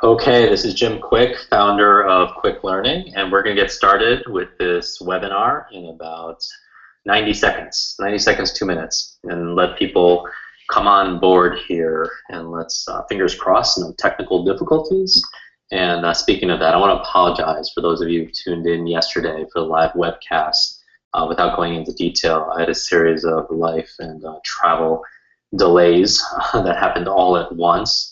Okay, this is Jim Quick, founder of Quick Learning, and we're going to get started with this webinar in about 90 seconds, 90 seconds, 2 minutes, and let people come on board here, and let's, fingers crossed, no technical difficulties. And speaking of that, I want to apologize for those of you who tuned in yesterday for the live webcast. Without going into detail, I had a series of life and travel delays that happened all at once.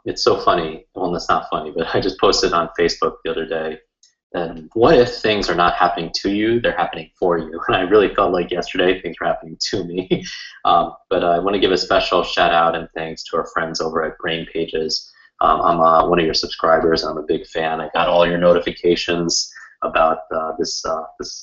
It's so funny, well, that's not funny, but I just posted on Facebook the other day that what if things are not happening to you, they're happening for you? And I really felt like yesterday things were happening to me. But I want to give a special shout out and thanks to our friends over at Brain Pages. I'm one of your subscribers. I'm a big fan. I got all your notifications about this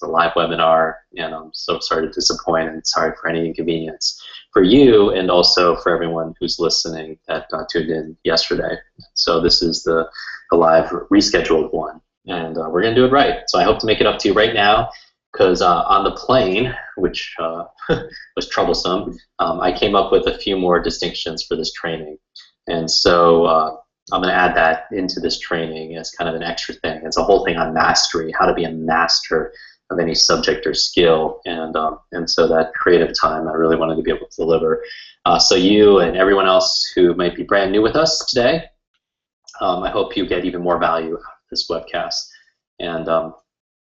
live webinar, and I'm so sorry to disappoint and sorry for any inconvenience for you and also for everyone who's listening that tuned in yesterday. So this is the live rescheduled one, and we're going to do it right. So I hope to make it up to you right now, because on the plane, which was troublesome, I came up with a few more distinctions for this training. And so I'm going to add that into this training as kind of an extra thing. It's a whole thing on mastery, how to be a master of any subject or skill, and so that creative time I really wanted to be able to deliver. So you and everyone else who might be brand new with us today, I hope you get even more value out of this webcast. And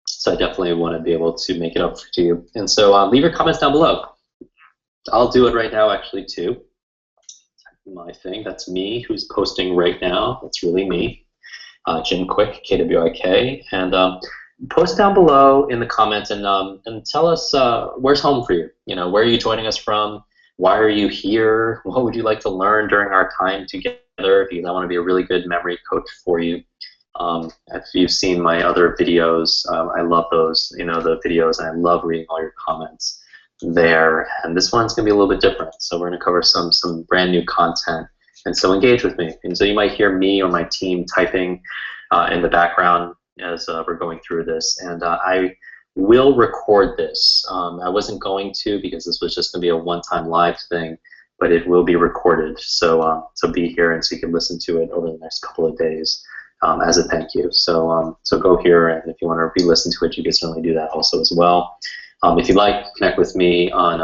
so I definitely want to be able to make it up to you. And so leave your comments down below. I'll do it right now actually too. My thing, that's me who's posting right now. That's really me, Jim Quick, KWIK, and post down below in the comments and tell us where's home for you. You know, where are you joining us from? Why are you here? What would you like to learn during our time together? Because I want to be a really good memory coach for you. If you've seen my other videos, I love those. You know, the videos, and I love reading all your comments there, and this one's going to be a little bit different. So we're going to cover some brand new content, and so engage with me. And so you might hear me or my team typing in the background as we're going through this, and I will record this. I wasn't going to, because this was just going to be a one-time live thing, but it will be recorded, so be here and so you can listen to it over the next couple of days as a thank you. So go here, and if you want to re-listen to it, you can certainly do that also as well. If you'd like, connect with me on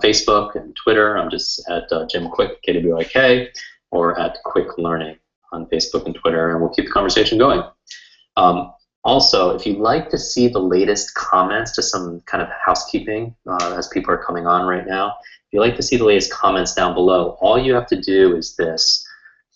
Facebook and Twitter. I'm just at Jim Quick, KWIK, or at Quick Learning on Facebook and Twitter, and we'll keep the conversation going. Also, if you'd like to see the latest comments, just some kind of housekeeping as people are coming on right now, if you'd like to see the latest comments down below, all you have to do is this.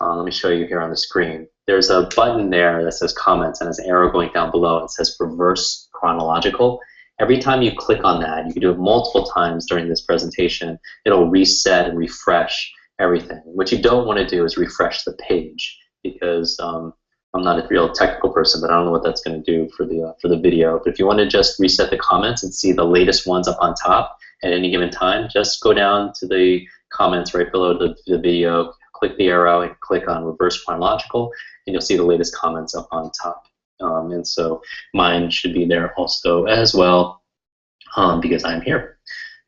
Let me show you here on the screen. There's a button there that says comments, and there's an arrow going down below. It says reverse chronological. Every time you click on that, you can do it multiple times during this presentation, it'll reset and refresh everything. What you don't want to do is refresh the page, because I'm not a real technical person, but I don't know what that's going to do for the video. But if you want to just reset the comments and see the latest ones up on top at any given time, just go down to the comments right below the video, click the arrow, and click on reverse chronological, and you'll see the latest comments up on top. And so mine should be there also as well, because I'm here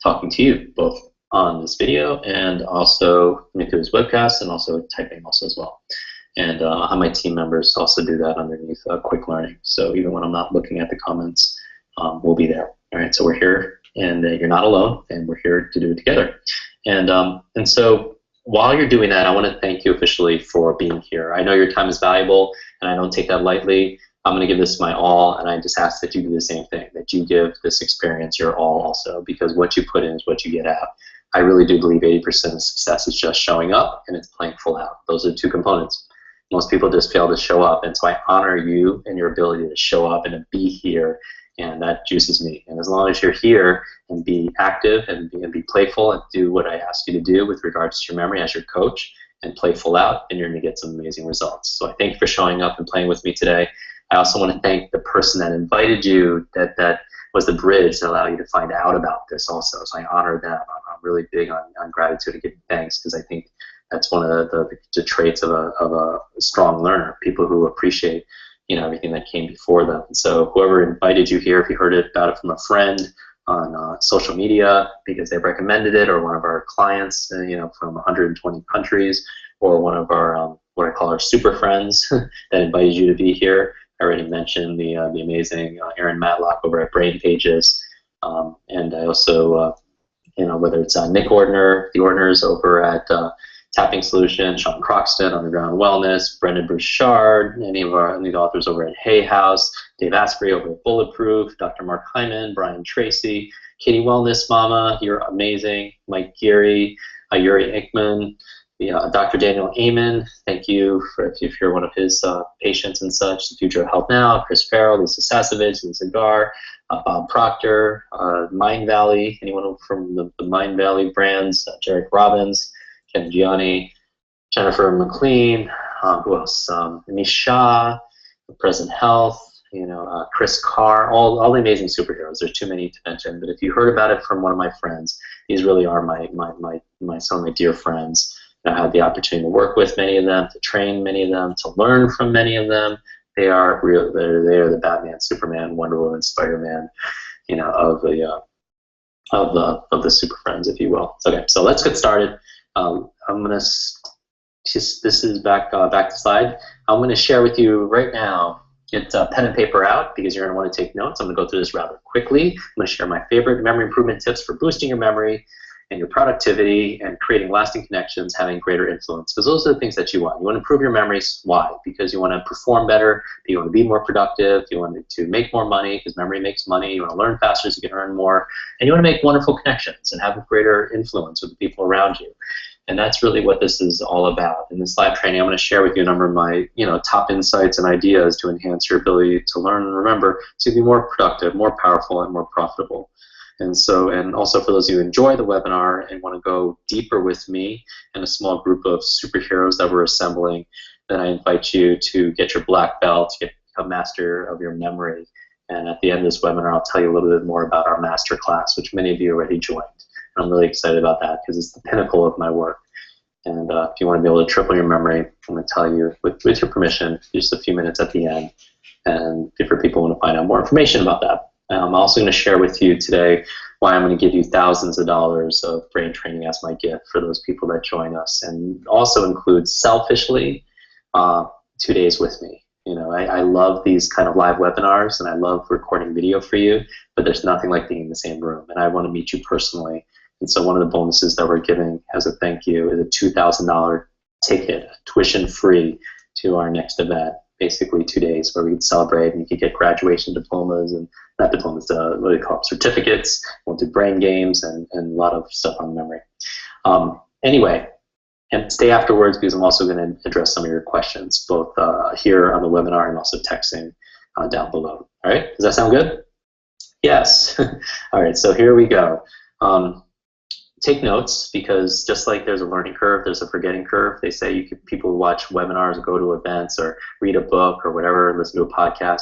talking to you both on this video and also through this webcast, and also typing also as well. And my team members also do that underneath Quick Learning. So even when I'm not looking at the comments, we'll be there. All right, so we're here, and you're not alone, and we're here to do it together. And so while you're doing that, I want to thank you officially for being here. I know your time is valuable, and I don't take that lightly. I'm going to give this my all, and I just ask that you do the same thing, that you give this experience your all also, because what you put in is what you get out. I really do believe 80% of success is just showing up, and it's playing full out. Those are the two components. Most people just fail to show up, and so I honor you and your ability to show up and to be here, and that juices me. And as long as you're here and be active and be playful and do what I ask you to do with regards to your memory as your coach and play full out, and you're going to get some amazing results. So I thank you for showing up and playing with me today. I also want to thank the person that invited you, that was the bridge that allowed you to find out about this also. So I honor them. I'm really big on gratitude and giving thanks, because I think that's one of the traits of a strong learner, people who appreciate everything that came before them. And so whoever invited you here, if you heard about it from a friend on social media because they recommended it, or one of our clients from 120 countries, or one of what I call our super friends that invited you to be here. I already mentioned the amazing Aaron Matlock over at Brain Pages, and I also, whether it's Nick Ordner, the Ordners over at Tapping Solutions, Sean Croxton, Underground Wellness, Brendan Bouchard, any of the authors over at Hay House, Dave Asprey over at Bulletproof, Dr. Mark Hyman, Brian Tracy, Katie Wellness Mama, you're amazing, Mike Geary, Yuri Ickman, Dr. Daniel Amen, thank you for if you're one of his patients and such, The Future of Health Now, Chris Farrell, Lisa Sasevich, Lisa Gar, Bob Proctor, Mind Valley, anyone from the Mind Valley brands, Jarek Robbins, Ken Gianni, Jennifer McLean, who else? Anish Shah, Present Health, Chris Carr, all the amazing superheroes. There's too many to mention, but if you heard about it from one of my friends, these really are some of my dear friends. I had the opportunity to work with many of them, to train many of them, to learn from many of them. They are real. They are the Batman, Superman, Wonder Woman, Spider-Man, of the super friends, if you will. Okay, so let's get started. I'm gonna this is back to slide. I'm gonna share with you right now. Get pen and paper out because you're gonna want to take notes. I'm gonna go through this rather quickly. I'm gonna share my favorite memory improvement tips for boosting your memory and your productivity and creating lasting connections, having greater influence. Because those are the things that you want. You want to improve your memories. Why? Because you want to perform better, you want to be more productive, you want to make more money because memory makes money, you want to learn faster so you can earn more, and you want to make wonderful connections and have a greater influence with the people around you. And that's really what this is all about. In this live training, I'm going to share with you a number of my top insights and ideas to enhance your ability to learn and remember to be more productive, more powerful, and more profitable. And also for those of you who enjoy the webinar and want to go deeper with me and a small group of superheroes that we're assembling, then I invite you to get your black belt, to become master of your memory. And at the end of this webinar, I'll tell you a little bit more about our Masterclass, which many of you already joined. And I'm really excited about that because it's the pinnacle of my work. And if you want to be able to triple your memory, I'm going to tell you, with your permission, just a few minutes at the end, and different people want to find out more information about that. I'm also going to share with you today why I'm going to give you thousands of dollars of brain training as my gift for those people that join us, and also includes selfishly 2 days with me. I love these kind of live webinars, and I love recording video for you, but there's nothing like being in the same room, and I want to meet you personally. And so one of the bonuses that we're giving as a thank you is a $2,000 ticket, tuition-free, to our next event. Basically 2 days where we could celebrate, and you could get graduation diplomas, and not diplomas, what do they call them, certificates. We'll do brain games and a lot of stuff on memory. Anyway, and stay afterwards because I'm also going to address some of your questions, both here on the webinar and also texting down below. All right, does that sound good? Yes. All right, so here we go. Take notes, because just like there's a learning curve, there's a forgetting curve. They say people watch webinars, go to events, or read a book or whatever, listen to a podcast.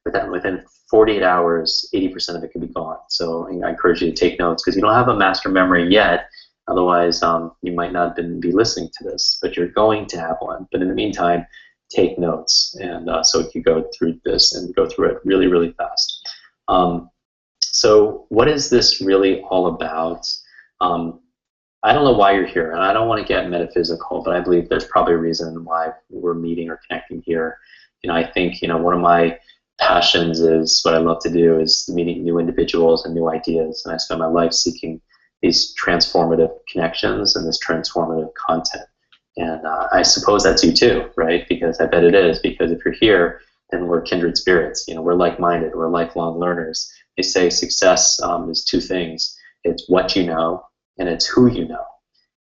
But then within 48 hours, 80% of it can be gone. So I encourage you to take notes because you don't have a master memory yet. Otherwise, you might not be listening to this, but you're going to have one. But in the meantime, take notes, and so you go through this and go through it really, really fast. So what is this really all about? I don't know why you're here, and I don't want to get metaphysical, but I believe there's probably a reason why we're meeting or connecting here. I think one of my passions is what I love to do is meeting new individuals and new ideas, and I spend my life seeking these transformative connections and this transformative content. And I suppose that's you too, right? Because I bet it is, because if you're here, then we're kindred spirits. We're like-minded, we're lifelong learners. They say success is two things. It's what you know, and it's who you know.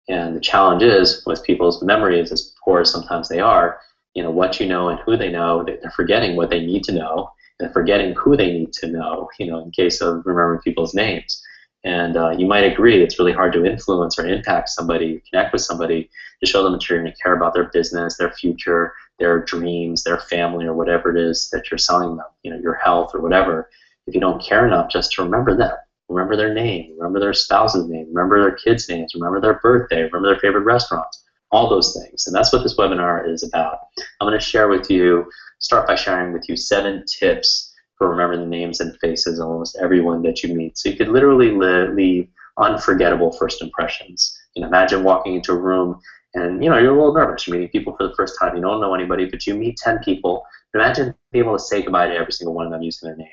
And the challenge is, with people's memories, as poor as sometimes they are, what you know and who they know, they're forgetting what they need to know, and forgetting who they need to know, in case of remembering people's names. And you might agree, it's really hard to influence or impact somebody, connect with somebody, to show them that you're going to care about their business, their future, their dreams, their family, or whatever it is that you're selling them, your health or whatever, if you don't care enough just to remember them. Remember their name, remember their spouse's name, remember their kids' names, remember their birthday, remember their favorite restaurants, all those things. And that's what this webinar is about. I'm going to start by sharing with you 7 tips for remembering the names and faces of almost everyone that you meet. So you could literally leave unforgettable first impressions. Imagine walking into a room And you're a little nervous. You're meeting people for the first time. You don't know anybody, but you meet 10 people. Imagine being able to say goodbye to every single one of them using their name,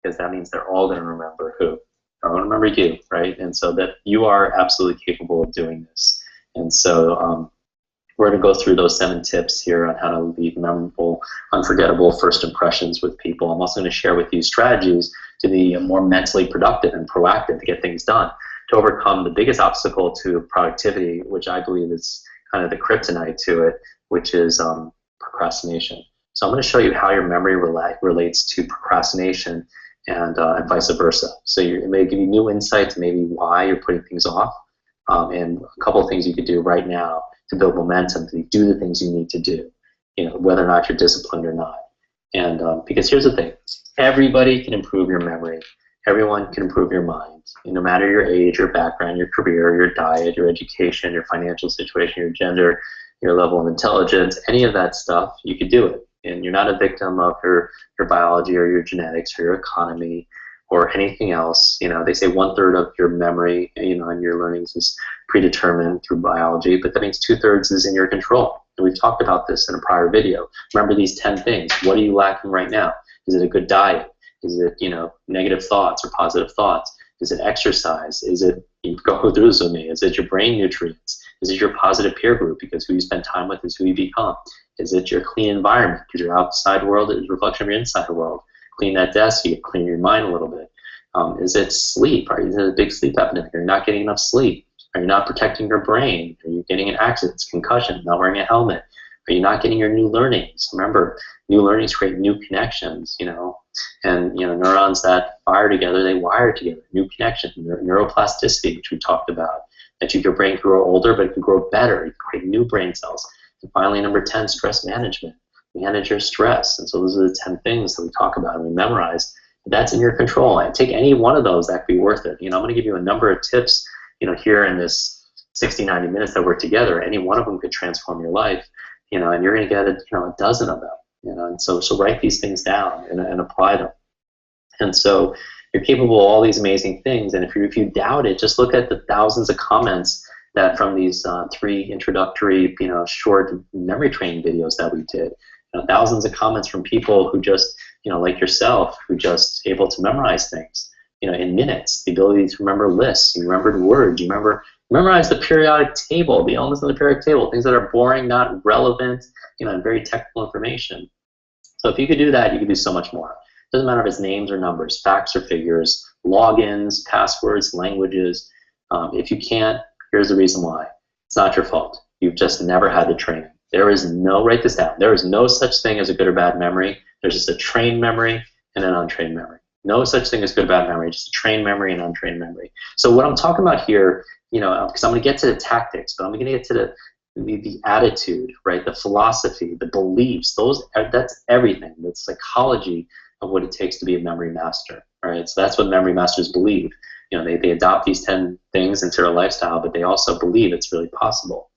because that means they're all going to remember who. They're going to remember you, right? And so that you are absolutely capable of doing this. And so we're going to go through those 7 tips here on how to leave memorable, unforgettable first impressions with people. I'm also going to share with you strategies to be more mentally productive and proactive to get things done, to overcome the biggest obstacle to productivity, which I believe is kind of the kryptonite to it, which is procrastination. So I'm going to show you how your memory relates to procrastination and vice versa. So it may give you new insights, maybe why you're putting things off, and a couple of things you could do right now to build momentum, to do the things you need to do, whether or not you're disciplined or not. And because here's the thing, everybody can improve your memory. Everyone can improve your mind. No matter your age, your background, your career, your diet, your education, your financial situation, your gender, your level of intelligence, any of that stuff, you could do it. And you're not a victim of your biology or your genetics or your economy or anything else. They say 1/3 of your memory, and your learnings is predetermined through biology, but that means 2/3 is in your control. And we've talked about this in a prior video. Remember these 10 things. What are you lacking right now? Is it a good diet? Is it, negative thoughts or positive thoughts? Is it exercise? Is it, go through this with me, is it your brain nutrients? Is it your positive peer group? Because who you spend time with is who you become. Is it your clean environment? Because your outside world is a reflection of your inside world. Clean that desk, you clean your mind a little bit. Is it sleep? Is it a big sleep epidemic? Are you not getting enough sleep? Are you not protecting your brain? Are you getting in accidents, concussion, not wearing a helmet? Are you not getting your new learnings? Remember, new learnings create new connections, and neurons that fire together, they wire together. New connections, neuroplasticity, which we talked about, that your brain can grow older, but it can grow better. You can create new brain cells. And finally, number 10, stress management. Manage your stress. And so those are the 10 things that we talk about and we memorize. That's in your control. And take any one of those, that could be worth it. I'm going to give you a number of tips, here in this 60, 90 minutes that we're together. Any one of them could transform your life, and you're going to get a dozen of them. And so write these things down and apply them. And so you're capable of all these amazing things. And if you doubt it, just look at the thousands of comments that from these 3 introductory, short memory training videos that we did. Thousands of comments from people who just, like yourself, who just able to memorize things, in minutes. The ability to remember lists, you remembered words, you memorize the periodic table, the elements of the periodic table, things that are boring, not relevant, and very technical information. So if you could do that, you could do so much more. It doesn't matter if it's names or numbers, facts or figures, logins, passwords, languages. If you can't, here's the reason why. It's not your fault. You've just never had the training. There is no, write this down, there is no such thing as a good or bad memory. There's just a trained memory and an untrained memory. No such thing as good or bad memory, just a trained memory and untrained memory. So what I'm talking about here, because I'm going to get to the tactics, but I'm going to get to the attitude, right? The philosophy, the beliefs, that's everything. That's psychology of what it takes to be a memory master, right? So that's what memory masters believe. They adopt these 10 things into their lifestyle, but they also believe it's really possible.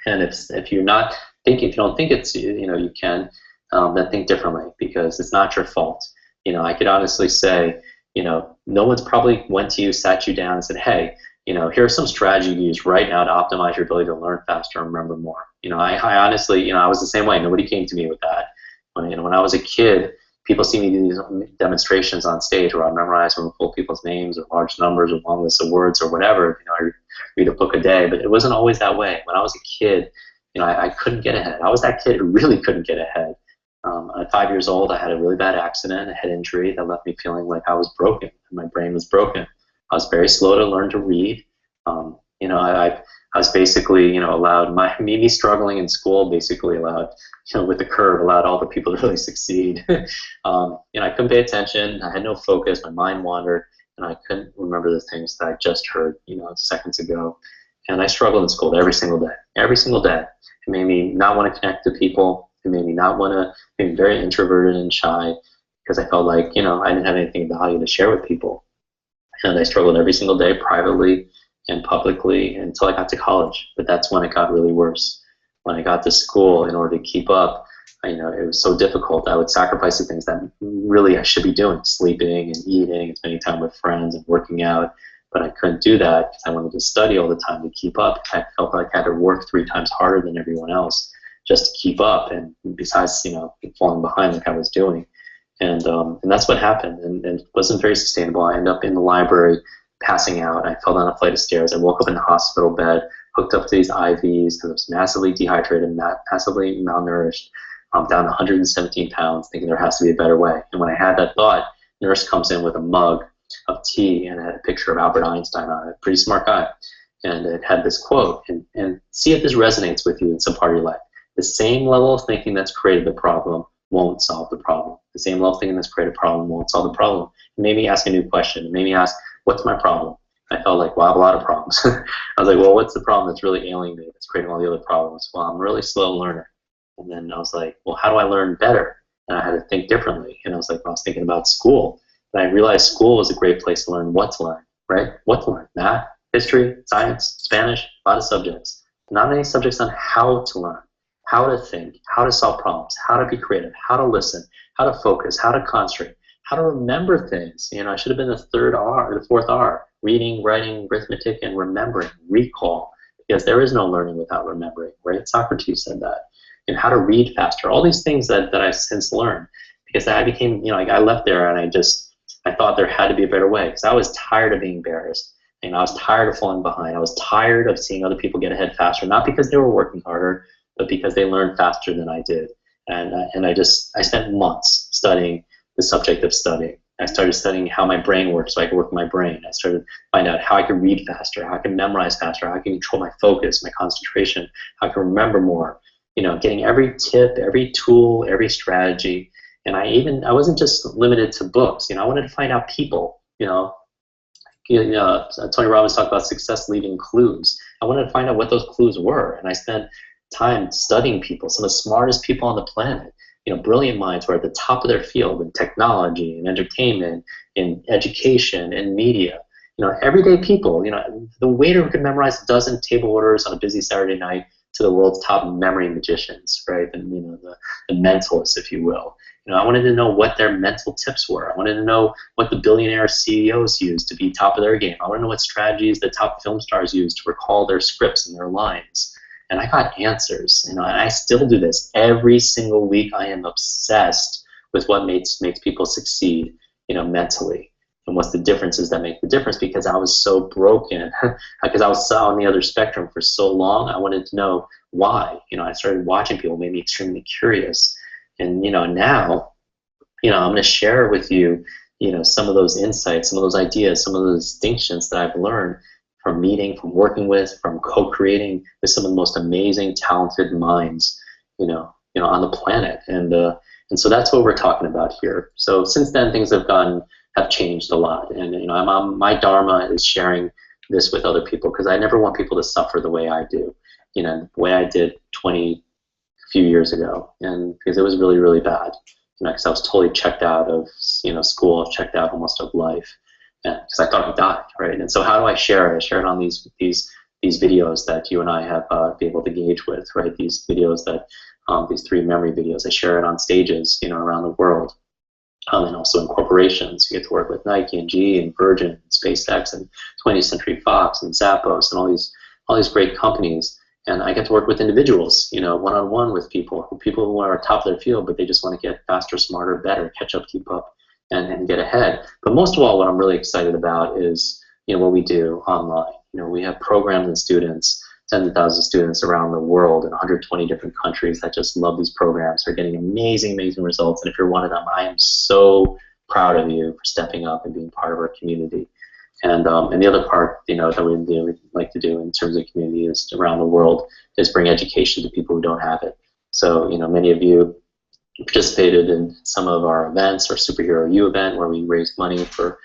And if you're not thinking, if you don't think it's, you can, then think differently, because it's not your fault. I could honestly say, no one's probably went to you, sat you down and said, hey, here are some strategies you use right now to optimize your ability to learn faster and remember more. I honestly, I was the same way. Nobody came to me with that. When I was a kid, people see me do these demonstrations on stage where I memorize or pull people's names or large numbers or long lists of words or whatever. I read a book a day, but it wasn't always that way. When I was a kid, I couldn't get ahead. I was that kid who really couldn't get ahead. At 5 years old, I had a really bad accident, a head injury that left me feeling like I was broken. My brain was broken. I was very slow to learn to read. I was basically, allowed me struggling in school basically allowed, with the curve, allowed all the people to really succeed. I couldn't pay attention. I had no focus. My mind wandered, and I couldn't remember the things that I just heard, seconds ago. And I struggled in school every single day. Every single day. It made me not want to connect to people. It made me not want to be very introverted and shy, because I felt like, I didn't have anything of value to share with people. And I struggled every single day, privately and publicly, until I got to college. But that's when it got really worse. When I got to school, in order to keep up, it was so difficult. I would sacrifice the things that really I should be doing, sleeping and eating and spending time with friends and working out. but I couldn't do that because I wanted to study all the time to keep up. I felt like I had to work 3 times harder than everyone else just to keep up, and besides, falling behind like I was doing. And that's what happened, and it wasn't very sustainable. I ended up in the library passing out. I fell down a flight of stairs. I woke up in the hospital bed, hooked up to these IVs because I was massively dehydrated, massively malnourished, down 117 pounds, thinking there has to be a better way. And when I had that thought, nurse comes in with a mug of tea and it had a picture of Albert Einstein on it, pretty smart guy. And it had this quote, and see if this resonates with you in some part of your life. The same level of thinking that's created the problem won't solve the problem. The same level of thinking that's created a problem won't solve the problem. It made me ask a new question. It made me ask, what's my problem? I felt like, well, I have a lot of problems. I was like, well, what's the problem that's really ailing me, that's creating all the other problems? Well, I'm a really slow learner. And then I was like, well, how do I learn better? And I had to think differently. And I was like, well, I was thinking about school. And I realized school was a great place to learn what to learn, right? What to learn? Math, history, science, Spanish, a lot of subjects. Not many subjects on how to learn, how to think, how to solve problems, how to be creative, how to listen, how to focus, how to concentrate, how to remember things. I should have been the third R, or the fourth R, reading, writing, arithmetic, and remembering, recall, because there is no learning without remembering, right? Socrates said that. And how to read faster, all these things that I've since learned, because I became, I left there and I thought there had to be a better way, because I was tired of being embarrassed, and I was tired of falling behind. I was tired of seeing other people get ahead faster, not because they were working harder, but because they learned faster than I did. And I spent months studying the subject of studying. I started studying how my brain works so I could work my brain. I started to find out how I could read faster, how I can memorize faster, how I can control my focus, my concentration, how I can remember more. Getting every tip, every tool, every strategy. And I wasn't just limited to books. I wanted to find out people. Tony Robbins talked about success leaving clues. I wanted to find out what those clues were, and I spent time studying people, some of the smartest people on the planet. Brilliant minds who are at the top of their field in technology, in entertainment, in education, in media. Everyday people. The waiter who could memorize a dozen table orders on a busy Saturday night to the world's top memory magicians, right? And the mentalists, if you will. I wanted to know what their mental tips were. I wanted to know what the billionaire CEOs used to be top of their game. I wanted to know what strategies the top film stars used to recall their scripts and their lines. And I got answers. And I still do this every single week. I am obsessed with what makes people succeed, mentally. And what's the differences that make the difference, because I was so broken, because I was on the other spectrum for so long. I wanted to know why. I started watching people, made me extremely curious. And now, I'm going to share with you, some of those insights, some of those ideas, some of those distinctions that I've learned from meeting, from working with, from co-creating with some of the most amazing, talented minds, on the planet. And so that's what we're talking about here. So since then, things have changed a lot. And my dharma is sharing this with other people, because I never want people to suffer the way I do, the way I did a few years ago, and because it was really, really bad. Because I was totally checked out of school, checked out almost of life, because I thought I died, right? And so how do I share it? I share it on these videos that you and I have been able to engage with, right? These videos that these 3 memory videos. I share it on stages, around the world. And also in corporations. You get to work with Nike and GE and Virgin and SpaceX and 20th Century Fox and Zappos and all these great companies. And I get to work with individuals, one-on-one with people who are top of their field, but they just want to get faster, smarter, better, catch up, keep up, and get ahead. But most of all, what I'm really excited about is what we do online. We have programs and students, tens of thousands of students around the world in 120 different countries that just love these programs. They're getting amazing, amazing results. And if you're one of them, I am so proud of you for stepping up and being part of our community. And the other part, that we like to do in terms of community is around the world is bring education to people who don't have it. So, many of you participated in some of our events, our Superhero U event, where we raised money for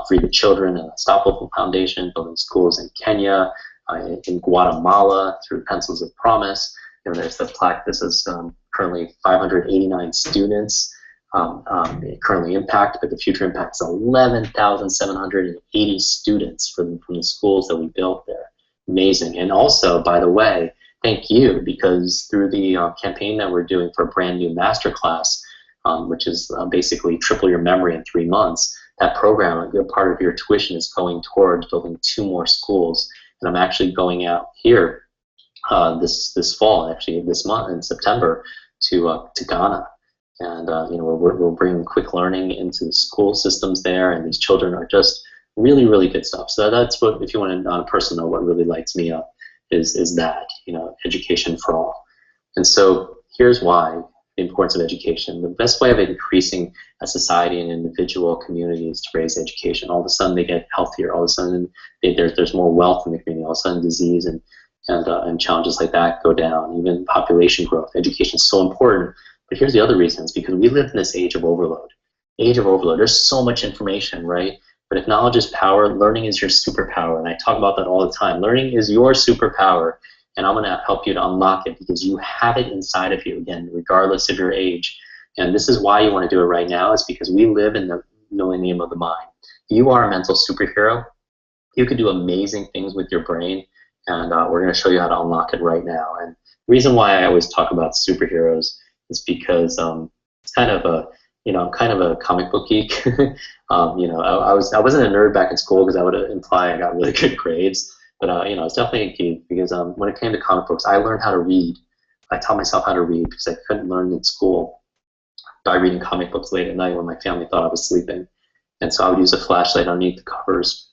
Free the Children and the Unstoppable Foundation, building schools in Kenya, in Guatemala through Pencils of Promise. There's the plaque. This is currently 589 students currently impact, but the future impact is 11,780 students from the schools that we built there. Amazing. And also, by the way, thank you, because through the campaign that we're doing for a brand new Masterclass, which is basically triple your memory in 3 months, that program, a good part of your tuition is going towards building 2 more schools. And I'm actually going out here this fall, actually this month in September, to Ghana. And we're bringing quick learning into the school systems there, and these children are just really, really good stuff. So that's what, if you want to on a personal note, what really lights me up is that, education for all. And so here's why the importance of education. The best way of increasing a society and individual communities to raise education. All of a sudden they get healthier. All of a sudden there's more wealth in the community. All of a sudden disease and challenges like that go down. Even population growth. Education is so important. But here's the other reasons, because we live in this age of overload. Age of overload. There's so much information, right? But if knowledge is power, learning is your superpower. And I talk about that all the time. Learning is your superpower. And I'm going to help you to unlock it because you have it inside of you, again, regardless of your age. And this is why you want to do it right now, is because we live in the millennium of the mind. You are a mental superhero. You can do amazing things with your brain, and we're going to show you how to unlock it right now. And the reason why I always talk about superheroes is because it's kind of a, I'm kind of a comic book geek. I wasn't a nerd back in school because that would imply I got really good grades. But it's definitely a geek because when it came to comic books, I learned how to read. I taught myself how to read because I couldn't learn in school by reading comic books late at night when my family thought I was sleeping. And so I would use a flashlight underneath the covers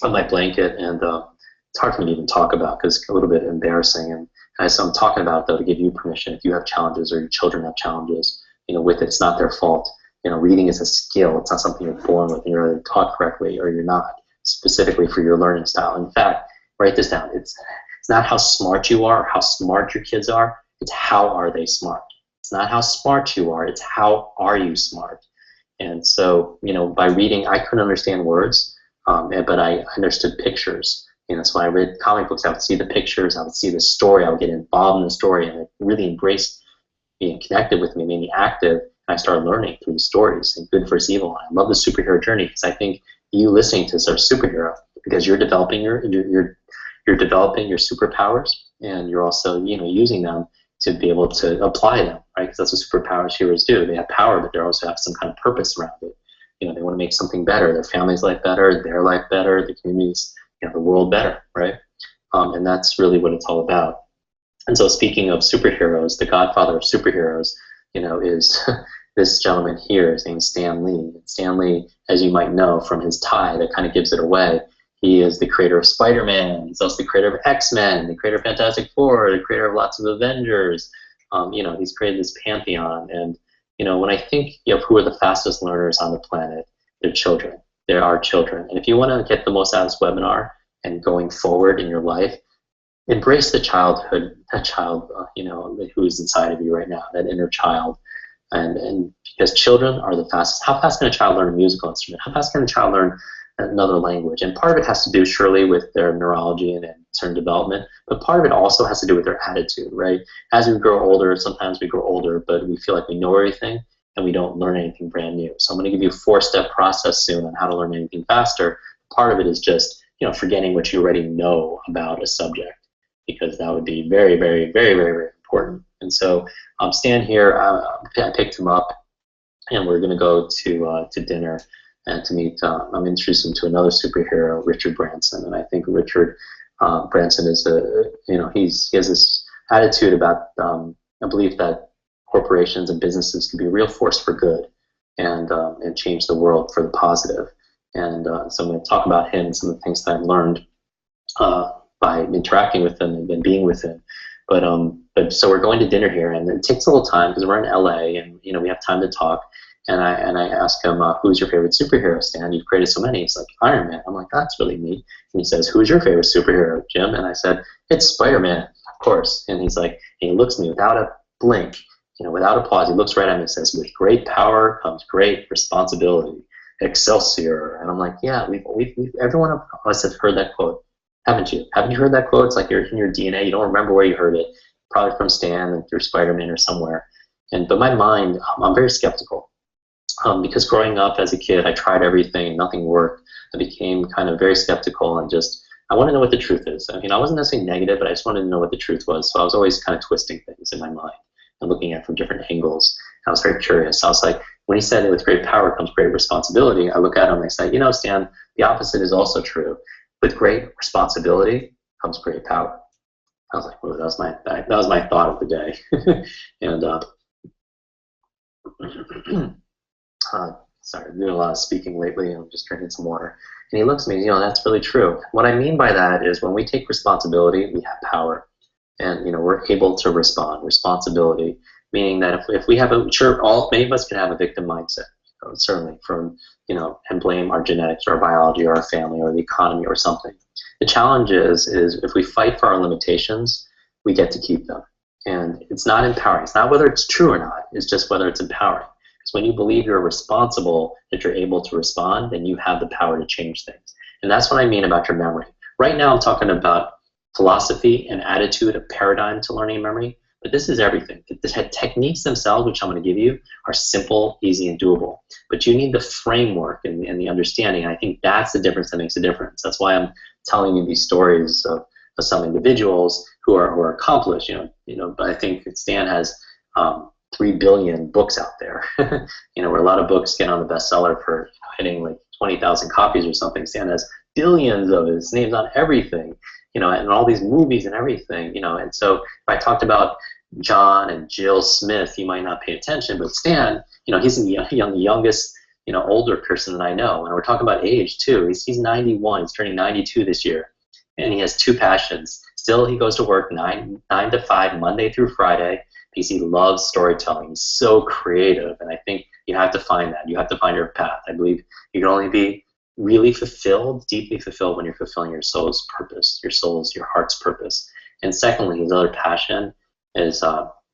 of my blanket, and it's hard for me to even talk about because it's a little bit embarrassing. And so I'm talking about it, though, to give you permission. If you have challenges or your children have challenges, with it, it's not their fault. Reading is a skill. It's not something you're born with, and you're either taught correctly or you're not, specifically for your learning style. In fact, write this down. It's not how smart you are or how smart your kids are. It's how are they smart. It's not how smart you are. It's how are you smart. And so, by reading, I couldn't understand words, but I understood pictures. So when I read comic books, I would see the pictures, I would see the story, I would get involved in the story, and it really embraced being connected with me, made me active, and I started learning through the stories, and good versus evil. I love the superhero journey because I think you listening to this are a superhero because you're developing you're developing your superpowers, and you're also using them to be able to apply them, right? Because that's what superpowers heroes do. They have power, but they also have some kind of purpose around it. They want to make something better, their family's life better, their life better, the communities, the world better, right? And that's really what it's all about. And so speaking of superheroes, the godfather of superheroes, is this gentleman here. His name's Stan Lee. Stan Lee, as you might know from his tie that kind of gives it away, he is the creator of Spider-Man. He's also the creator of X-Men, the creator of Fantastic Four, the creator of lots of Avengers. He's created this pantheon. And when I think of who are the fastest learners on the planet, they're children. There are children. And if you want to get the most out of this webinar and going forward in your life, embrace the childhood, that child, who is inside of you right now, that inner child. And because children are the fastest. How fast can a child learn a musical instrument? How fast can a child learn another language? And part of it has to do, surely, with their neurology and certain development, but part of it also has to do with their attitude, right? As we grow older, sometimes we grow older, but we feel like we know everything, and we don't learn anything brand new. So I'm going to give you a 4-step process soon on how to learn anything faster. Part of it is just forgetting what you already know about a subject, because that would be very, very, very, very, very important. And so Stan here, I picked him up, and we're going to go to dinner and to meet. I'm introducing him to another superhero, Richard Branson, and I think Richard Branson is he has this attitude about a belief that corporations and businesses can be a real force for good and change the world for the positive. And so I'm going to talk about him and some of the things that I've learned by interacting with him and being with him. But so we're going to dinner here, and it takes a little time because we're in LA, and we have time to talk. And I ask him, who's your favorite superhero, Stan? You've created so many. He's like, Iron Man. I'm like, that's really neat. And he says, who's your favorite superhero, Jim? And I said, it's Spider-Man, of course. And he's like, and he looks at me without a blink, without a pause. He looks right at me and says, with great power comes great responsibility. Excelsior. And I'm like, yeah, we've every one of us have heard that quote. Haven't you? Haven't you heard that quote? It's like you're in your DNA. You don't remember where you heard it. Probably from Stan and through Spider-Man or somewhere. But my mind, I'm very skeptical. Because growing up as a kid, I tried everything and nothing worked. I became kind of very skeptical and I want to know what the truth is. I mean, I wasn't necessarily negative, but I just wanted to know what the truth was. So I was always kind of twisting things in my mind and looking at it from different angles. I was very curious. I was like, when he said with great power comes great responsibility, I look at him and I say, you know, Stan, the opposite is also true. With great responsibility comes great power. I was like, well, that was my thought of the day. And sorry, I'm doing a lot of speaking lately. I'm just drinking some water. And he looks at me, you know, that's really true. What I mean by that is when we take responsibility, we have power. And, you know, we're able to respond. Responsibility, meaning that if we have a, sure, many of us can have a victim mindset, you know, certainly from, you know, and blame our genetics or our biology or our family or the economy or something. The challenge is if we fight for our limitations, we get to keep them. And it's not empowering. It's not whether it's true or not. It's just whether it's empowering. Because when you believe you're responsible, that you're able to respond, then you have the power to change things. And that's what I mean about your memory. Right now I'm talking about philosophy and attitude, a paradigm to learning and memory. But this is everything. The techniques themselves, which I'm going to give you, are simple, easy, and doable. But you need the framework and the understanding. And I think that's the difference that makes a difference. That's why I'm telling you these stories of some individuals who are accomplished. You know. But I think Stan has 3 billion books out there. You know, where a lot of books get on the bestseller for hitting like 20,000 copies or something. Stan has billions of his names on everything. You know, and all these movies and everything, you know, and so if I talked about John and Jill Smith, you might not pay attention, but Stan, you know, he's the youngest, you know, older person that I know, and we're talking about age too. He's 91, he's turning 92 this year, and he has 2 passions. Still, he goes to work 9 to 5, Monday through Friday, because he loves storytelling. He's so creative, and I think you have to find that. You have to find your path. I believe you can only be really fulfilled, deeply fulfilled, when you're fulfilling your soul's purpose, your heart's purpose. And secondly, his other passion is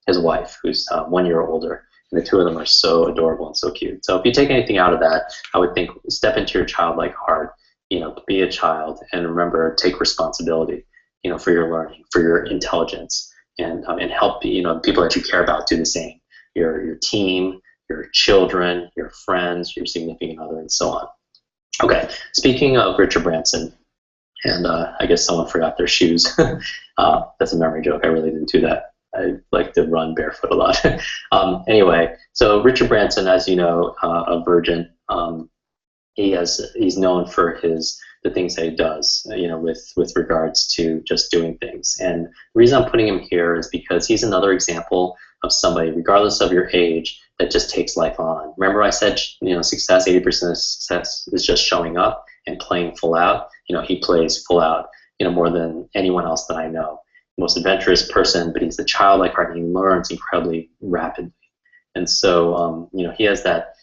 his wife, who's 1 year older. And the 2 of them are so adorable and so cute. So if you take anything out of that, I would think step into your childlike heart, you know, be a child, and remember, take responsibility, you know, for your learning, for your intelligence, and help, you know, people that you care about do the same. Your team, your children, your friends, your significant other, and so on. Okay, speaking of Richard Branson, and I guess someone forgot their shoes. That's a memory joke. I really didn't do that. I like to run barefoot a lot. Anyway, so Richard Branson, as you know, a virgin, he's known for the things that he does, you know, with regards to just doing things. And the reason I'm putting him here is because he's another example of somebody, regardless of your age, that just takes life on. Remember I said, you know, success, 80% of success is just showing up and playing full out. You know, he plays full out, you know, more than anyone else that I know. Most adventurous person, but he's the childlike heart, and he learns incredibly rapidly. And so, you know, he has that,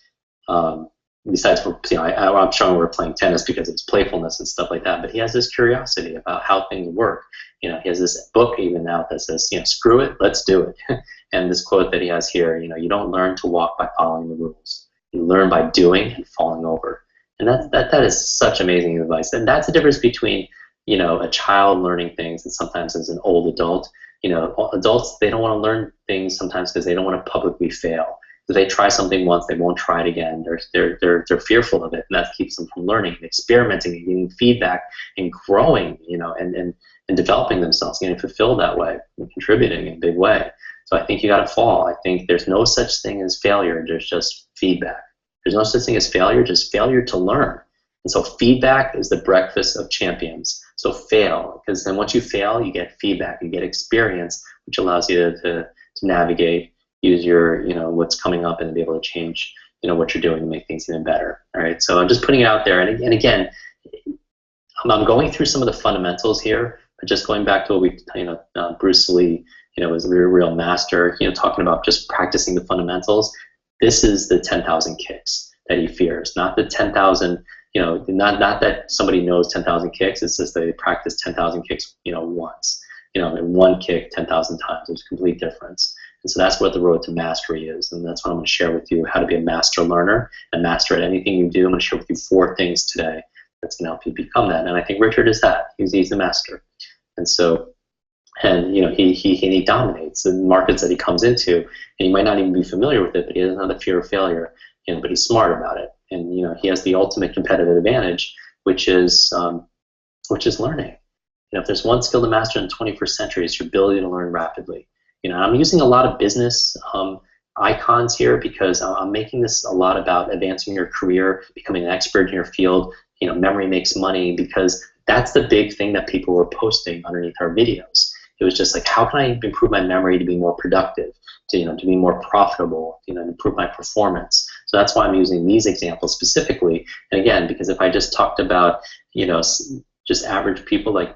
besides, you know, I'm showing we're playing tennis because of his playfulness and stuff like that, but he has this curiosity about how things work. You know, he has this book even out that says, you know, screw it, let's do it. And this quote that he has here, you know, you don't learn to walk by following the rules. You learn by doing and falling over. And that is such amazing advice. And that's the difference between, you know, a child learning things and sometimes as an old adult. You know, adults, they don't want to learn things sometimes because they don't want to publicly fail. If they try something once, they won't try it again. They're fearful of it, and that keeps them from learning and experimenting and getting feedback and growing, you know, and developing themselves, getting fulfilled that way and contributing in a big way. So I think you got to fall. I think there's no such thing as failure. There's just feedback. There's no such thing as failure, just failure to learn. And so feedback is the breakfast of champions. So fail, because then once you fail, you get feedback, you get experience, which allows you to navigate, use your, you know, what's coming up, and be able to change, you know, what you're doing to make things even better. All right. So I'm just putting it out there, and again, I'm going through some of the fundamentals here, but just going back to what we, you know, Bruce Lee, you know, was a real master, you know, talking about just practicing the fundamentals. This is the 10,000 kicks that he fears, not the 10,000. You know, not that somebody knows 10,000 kicks. It's just that they practice 10,000 kicks, you know, once. You know, in one kick 10,000 times. There's a complete difference. And so that's what the road to mastery is, and that's what I'm going to share with you, how to be a master learner and master at anything you do. I'm going to share with you 4 things today that's going to help you become that. And I think Richard is that. He's the master. And so, and you know, he dominates the markets that he comes into, and he might not even be familiar with it, but he doesn't have the fear of failure. You know, but he's smart about it, and you know, he has the ultimate competitive advantage, which is learning. You know, if there's one skill to master in the 21st century, it's your ability to learn rapidly. You know, I'm using a lot of business icons here because I'm making this a lot about advancing your career, becoming an expert in your field. Memory makes money, because that's the big thing that people were posting underneath our videos. It was just like, how can I improve my memory to be more productive, to be more profitable, improve my performance. So that's why I'm using these examples specifically. And again, because if I just talked about, just average people like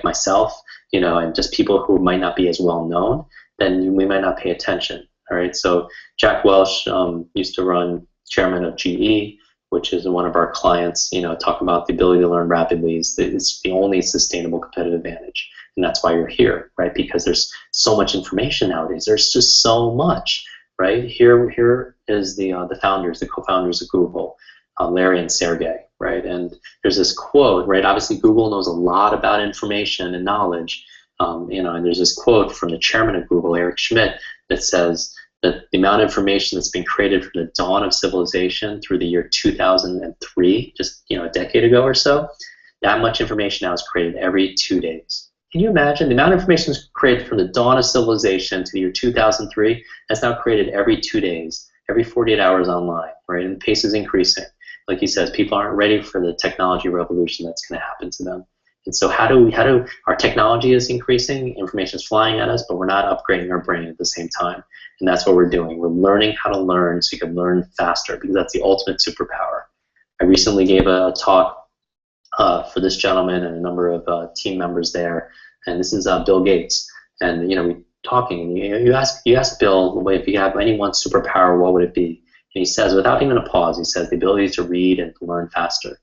myself, and just people who might not be as well known, then we might not pay attention. All right. So Jack Welch used to run, chairman of GE, which is one of our clients. Talk about the ability to learn rapidly is the only sustainable competitive advantage, and that's why you're here, right? Because there's so much information nowadays. There's just so much, right? Here is the founders, the co-founders of Google, Larry and Sergey, right? And there's this quote, right? Obviously, Google knows a lot about information and knowledge, and there's this quote from the chairman of Google, Eric Schmidt, that says that the amount of information that's been created from the dawn of civilization through the year 2003, just a decade ago or so, that much information now is created every 2 days. Can you imagine the amount of information that's created from the dawn of civilization to the year 2003? That's now created every 2 days, every 48 hours online, right? And the pace is increasing. Like he says, people aren't ready for the technology revolution that's going to happen to them. And so how do our technology is increasing, information is flying at us, but we're not upgrading our brain at the same time. And that's what we're doing. We're learning how to learn so you can learn faster, because that's the ultimate superpower. I recently gave a talk for this gentleman and a number of team members there, and this is Bill Gates. And we talking, and you ask Bill, if you have any one superpower, what would it be? And he says, without even a pause, he says the ability to read and to learn faster.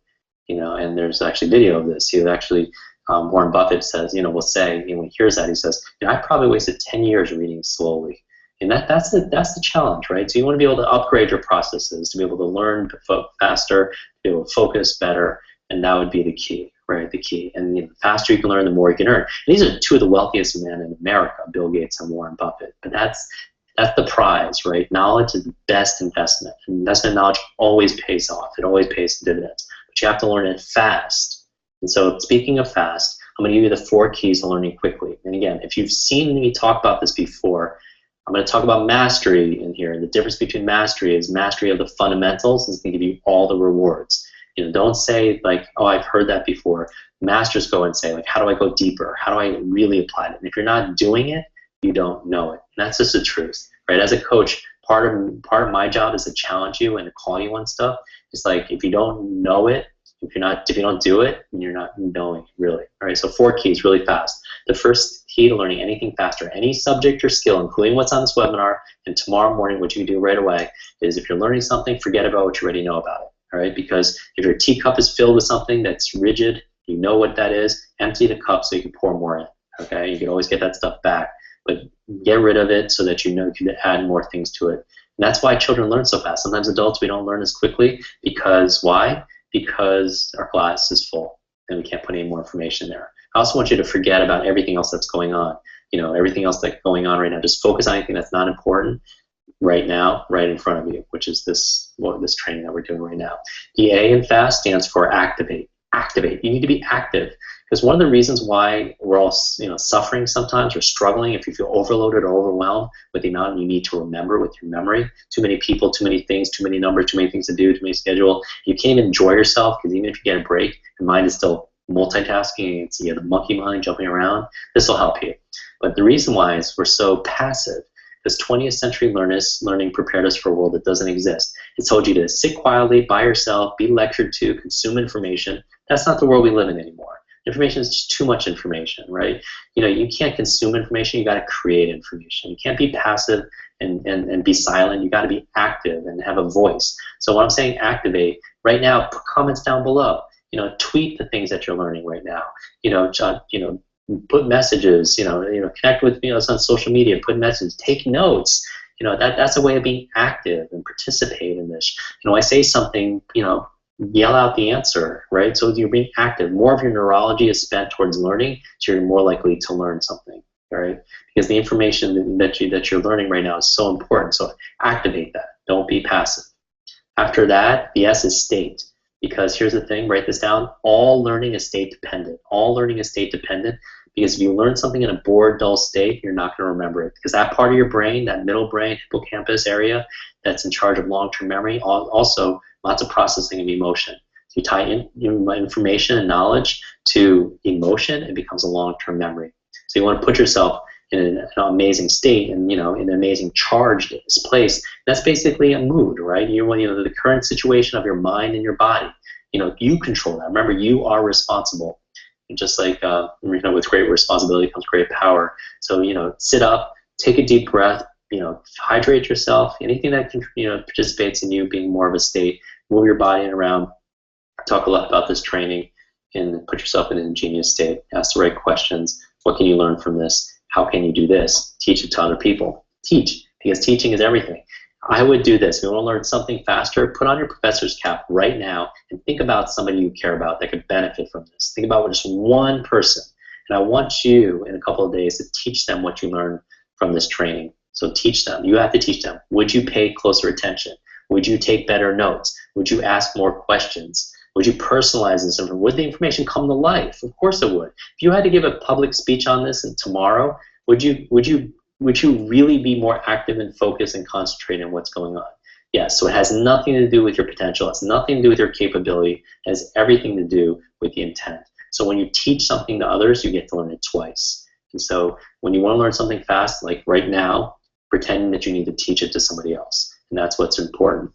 And there's actually video of this. He actually, Warren Buffett says, will say, when he hears that, he says, I probably wasted 10 years reading slowly. And that's the challenge, right? So you want to be able to upgrade your processes, to be able to learn faster, to be able to focus better, and that would be the key, right? The key. And the faster you can learn, the more you can earn. And these are two of the wealthiest men in America, Bill Gates and Warren Buffett. But that's the prize, right? Knowledge is the best investment. And investment knowledge always pays off. It always pays dividends. But you have to learn it fast. And so speaking of fast, I'm going to give you the 4 keys to learning quickly. And again, if you've seen me talk about this before, I'm going to talk about mastery in here. And the difference between mastery is mastery of the fundamentals is going to give you all the rewards. Don't say like, oh, I've heard that before. Masters go and say, like, how do I go deeper? How do I really apply it? And if you're not doing it, you don't know it. And that's just the truth, right? As a coach, part of my job is to challenge you and to call you on stuff. It's like, if you don't know it, if you don't do it, then you're not knowing it, really. All right, so 4 keys really fast. The first key to learning anything faster, any subject or skill, including what's on this webinar, and tomorrow morning, what you can do right away, is if you're learning something, forget about what you already know about it. All right, because if your teacup is filled with something that's rigid, you know what that is, empty the cup so you can pour more in. Okay, you can always get that stuff back, but get rid of it so that you can add more things to it. And that's why children learn so fast. Sometimes adults, we don't learn as quickly, because why? Because our class is full and we can't put any more information there. I also want you to forget about everything else that's going on. Everything else that's going on right now. Just focus on anything that's not important right now, right in front of you, which is this training that we're doing right now. The A in FAST stands for activate. Activate. You need to be active, because one of the reasons why we're all suffering sometimes or struggling, if you feel overloaded or overwhelmed with the amount you need to remember with your memory, too many people, too many things, too many numbers, too many things to do, too many schedule, you can't even enjoy yourself, because even if you get a break, your mind is still multitasking. It's the monkey mind jumping around. This will help you. But the reason why is we're so passive. Because 20th century learning prepared us for a world that doesn't exist. It told you to sit quietly by yourself, be lectured to, consume information. That's not the world we live in anymore. Information is just too much information, right? You can't consume information, you got to create information. You can't be passive and be silent. You got to be active and have a voice. So when I'm saying activate, right now, put comments down below. Tweet the things that you're learning right now. Put messages, connect with us on social media, put messages, take notes. That's a way of being active and participate in this. I say something, yell out the answer, right? So you're being active. More of your neurology is spent towards learning, so you're more likely to learn something, right? Because the information that you're learning right now is so important. So activate that. Don't be passive. After that, the S is state. Because here's the thing, write this down, all learning is state dependent. All learning is state dependent, Because if you learn something in a bored, dull state, you're not going to remember it. Because that part of your brain, that middle brain, hippocampus area, that's in charge of long-term memory, also lots of processing of emotion. So you tie in information and knowledge to emotion, it becomes a long-term memory. So you want to put yourself in an amazing state, and in an amazing charged place. That's basically a mood, right? The current situation of your mind and your body. You control that. Remember, you are responsible. And just like with great responsibility comes great power. So sit up, take a deep breath. Hydrate yourself. Anything that can participates in you being more of a state. Move your body around. Talk a lot about this training, and put yourself in an ingenious state. Ask the right questions. What can you learn from this? How can you do this? Teach it to other people. Teach, because teaching is everything. I would do this. If you want to learn something faster, put on your professor's cap right now and think about somebody you care about that could benefit from this. Think about just one person. And I want you, in a couple of days, to teach them what you learned from this training. So teach them. You have to teach them. Would you pay closer attention? Would you take better notes? Would you ask more questions? Would you personalize this information? Would the information come to life? Of course it would. If you had to give a public speech on this tomorrow, would you really be more active and focused and concentrate on what's going on? Yes, so it has nothing to do with your potential. It has nothing to do with your capability. It has everything to do with the intent. So when you teach something to others, you get to learn it twice. And so when you want to learn something fast, like right now, pretend that you need to teach it to somebody else. And that's what's important.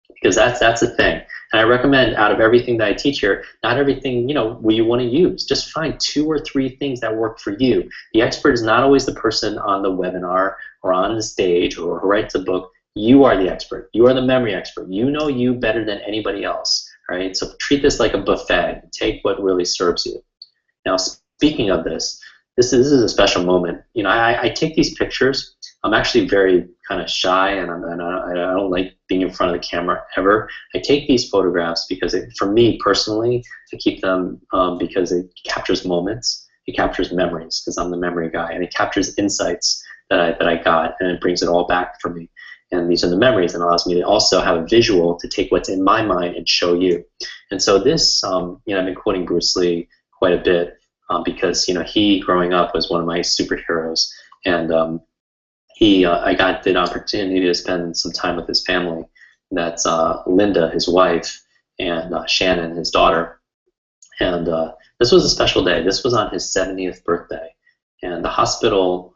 Because that's the thing. And I recommend, out of everything that I teach here, not everything will you want to use. Just find 2 or 3 things that work for you. The expert is not always the person on the webinar or on the stage or who writes a book. You are the expert. You are the memory expert. You know you better than anybody else. Right? So treat this like a buffet. Take what really serves you. Now, speaking of this is a special moment. I take these pictures. I'm actually very kind of shy, and I don't like being in front of the camera ever. I take these photographs because, for me personally, I keep them because it captures moments, it captures memories, because I'm the memory guy, and it captures insights that I got, and it brings it all back for me. And these are the memories, and allows me to also have a visual to take what's in my mind and show you. And so this, I've been quoting Bruce Lee quite a bit because he, growing up, was one of my superheroes, and I got the opportunity to spend some time with his family. That's Linda, his wife, and Shannon, his daughter. And this was a special day. This was on his 70th birthday. And the hospital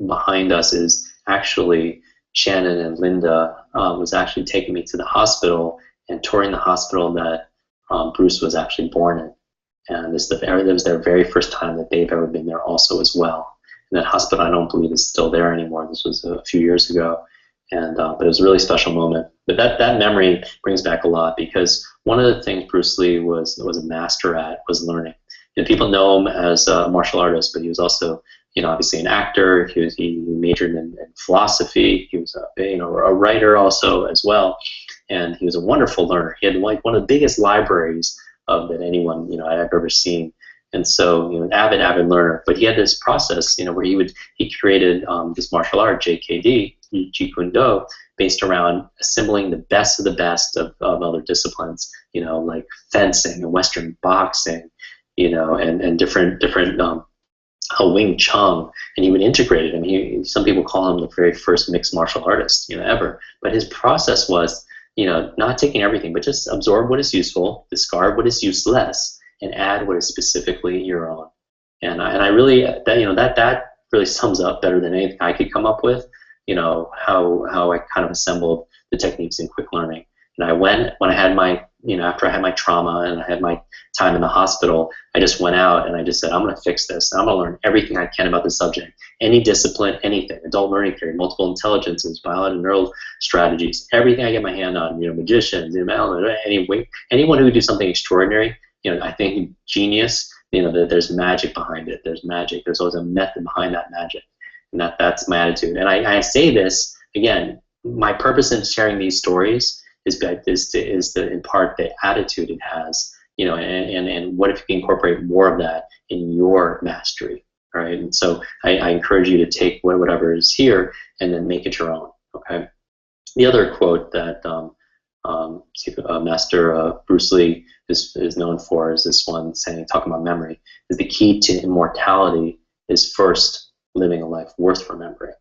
behind us is actually Shannon, and Linda was actually taking me to the hospital and touring the hospital that Bruce was actually born in. And this was their very first time that they've ever been there also as well. And that hospital, I don't believe, is still there anymore. This was a few years ago, and but it was a really special moment. But that memory brings back a lot, because one of the things Bruce Lee was a master at was learning. People know him as a martial artist, but he was also, obviously an actor. He majored in philosophy. He was a writer also as well, and he was a wonderful learner. He had one of the biggest libraries that anyone I've ever seen. And so, an avid learner. But he had this process, where he created this martial art, JKD, Jeet Kune Do, based around assembling the best of the best of other disciplines, like fencing and Western boxing, and different Wing Chun, and he would integrate it. I mean, some people call him the very first mixed martial artist, ever. But his process was, not taking everything, but just absorb what is useful, discard what is useless, and add what is specifically your own. And I really, that really sums up better than anything I could come up with, how I kind of assembled the techniques in quick learning. And when I had my, after I had my trauma and I had my time in the hospital, I just went out and I just said, I'm going to fix this. I'm going to learn everything I can about the subject. Any discipline, anything, adult learning theory, multiple intelligences, biology, neural strategies, everything I get my hand on, magicians, anyone who would do something extraordinary, I think genius, there's magic behind it. There's magic. There's always a method behind that magic. And that's my attitude. And I say this, again, my purpose in sharing these stories is to impart the attitude it has, and what if you can incorporate more of that in your mastery, right? And so I encourage you to take whatever is here and then make it your own, okay? The other quote that Master Bruce Lee is known for, is this one saying, talking about memory, is the key to immortality is first living a life worth remembering.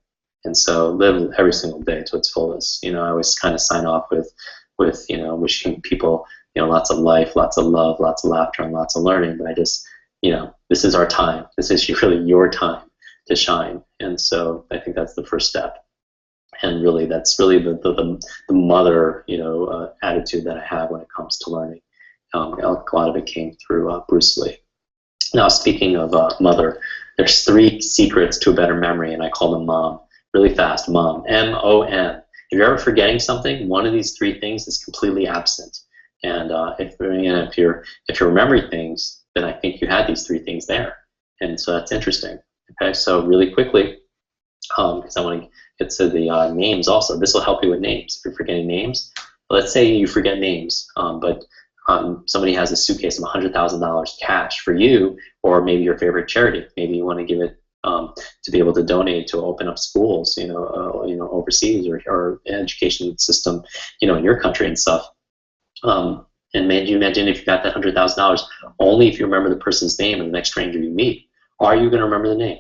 And so live every single day to its fullest. You know, I always kind of sign off with you know, wishing people, you know, lots of life, lots of love, lots of laughter, and lots of learning. But I just, you know, this is our time. This is really your time to shine. And so I think that's the first step. And really, that's really the mother, you know, attitude that I have when it comes to learning. A lot of it came through Bruce Lee. Now, speaking of mother, there's 3 secrets to a better memory, and I call them MOM. Really fast, MOM, M-O-M. If you're ever forgetting something, one of these 3 things is completely absent. And if you're remembering things, then I think you had these 3 things there. And so that's interesting. Okay, so really quickly, because I want to get to the names also. This will help you with names. If you're forgetting names, let's say you forget names, but somebody has a suitcase of $100,000 cash for you, or maybe your favorite charity. Maybe you want to give it to be able to donate to open up schools, you know, overseas, or education system, you know, in your country and stuff. And you imagine if you got that $100,000 only if you remember the person's name and the next stranger you meet. Are you going to remember the name?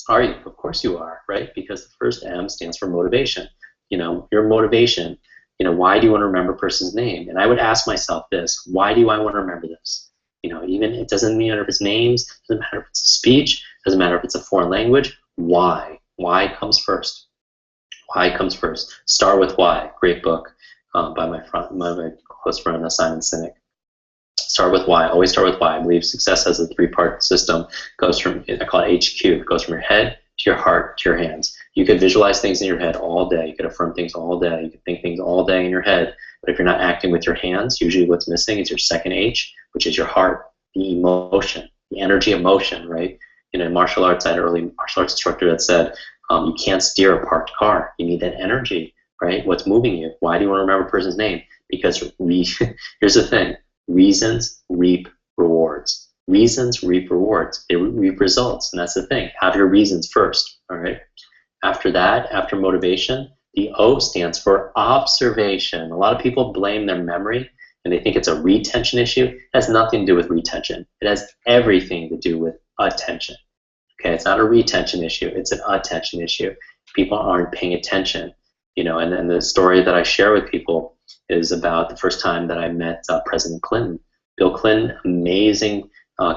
Are you? Of course you are, right? Because the first M stands for motivation. You know, your motivation. You know, why do you want to remember a person's name? And I would ask myself this: why do I want to remember this? You know, even it doesn't matter if it's names, doesn't matter if it's a speech, doesn't matter if it's a foreign language. Why? Why comes first. Why comes first. Start with Why. Great book by my close friend Simon Sinek. Start with Why. Always start with Why. I believe success has a 3-part system. Goes from, I call it HQ. It goes from your head to your heart to your hands. You could visualize things in your head all day. You could affirm things all day. You could think things all day in your head. But if you're not acting with your hands, usually what's missing is your second H, which is your heart, the emotion, the energy of motion, right? You know, in martial arts, I had an early martial arts instructor that said, you can't steer a parked car. You need that energy, right? What's moving you? Why do you want to remember a person's name? Because here's the thing. Reasons reap rewards. Reasons reap rewards. They reap results, and that's the thing. Have your reasons first, all right? After that, after motivation, the O stands for observation. A lot of people blame their memory, and they think it's a retention issue. It has nothing to do with retention. It has everything to do with attention. Okay, it's not a retention issue. It's an attention issue. People aren't paying attention, you know. And then the story that I share with people is about the first time that I met President Clinton. Bill Clinton, amazing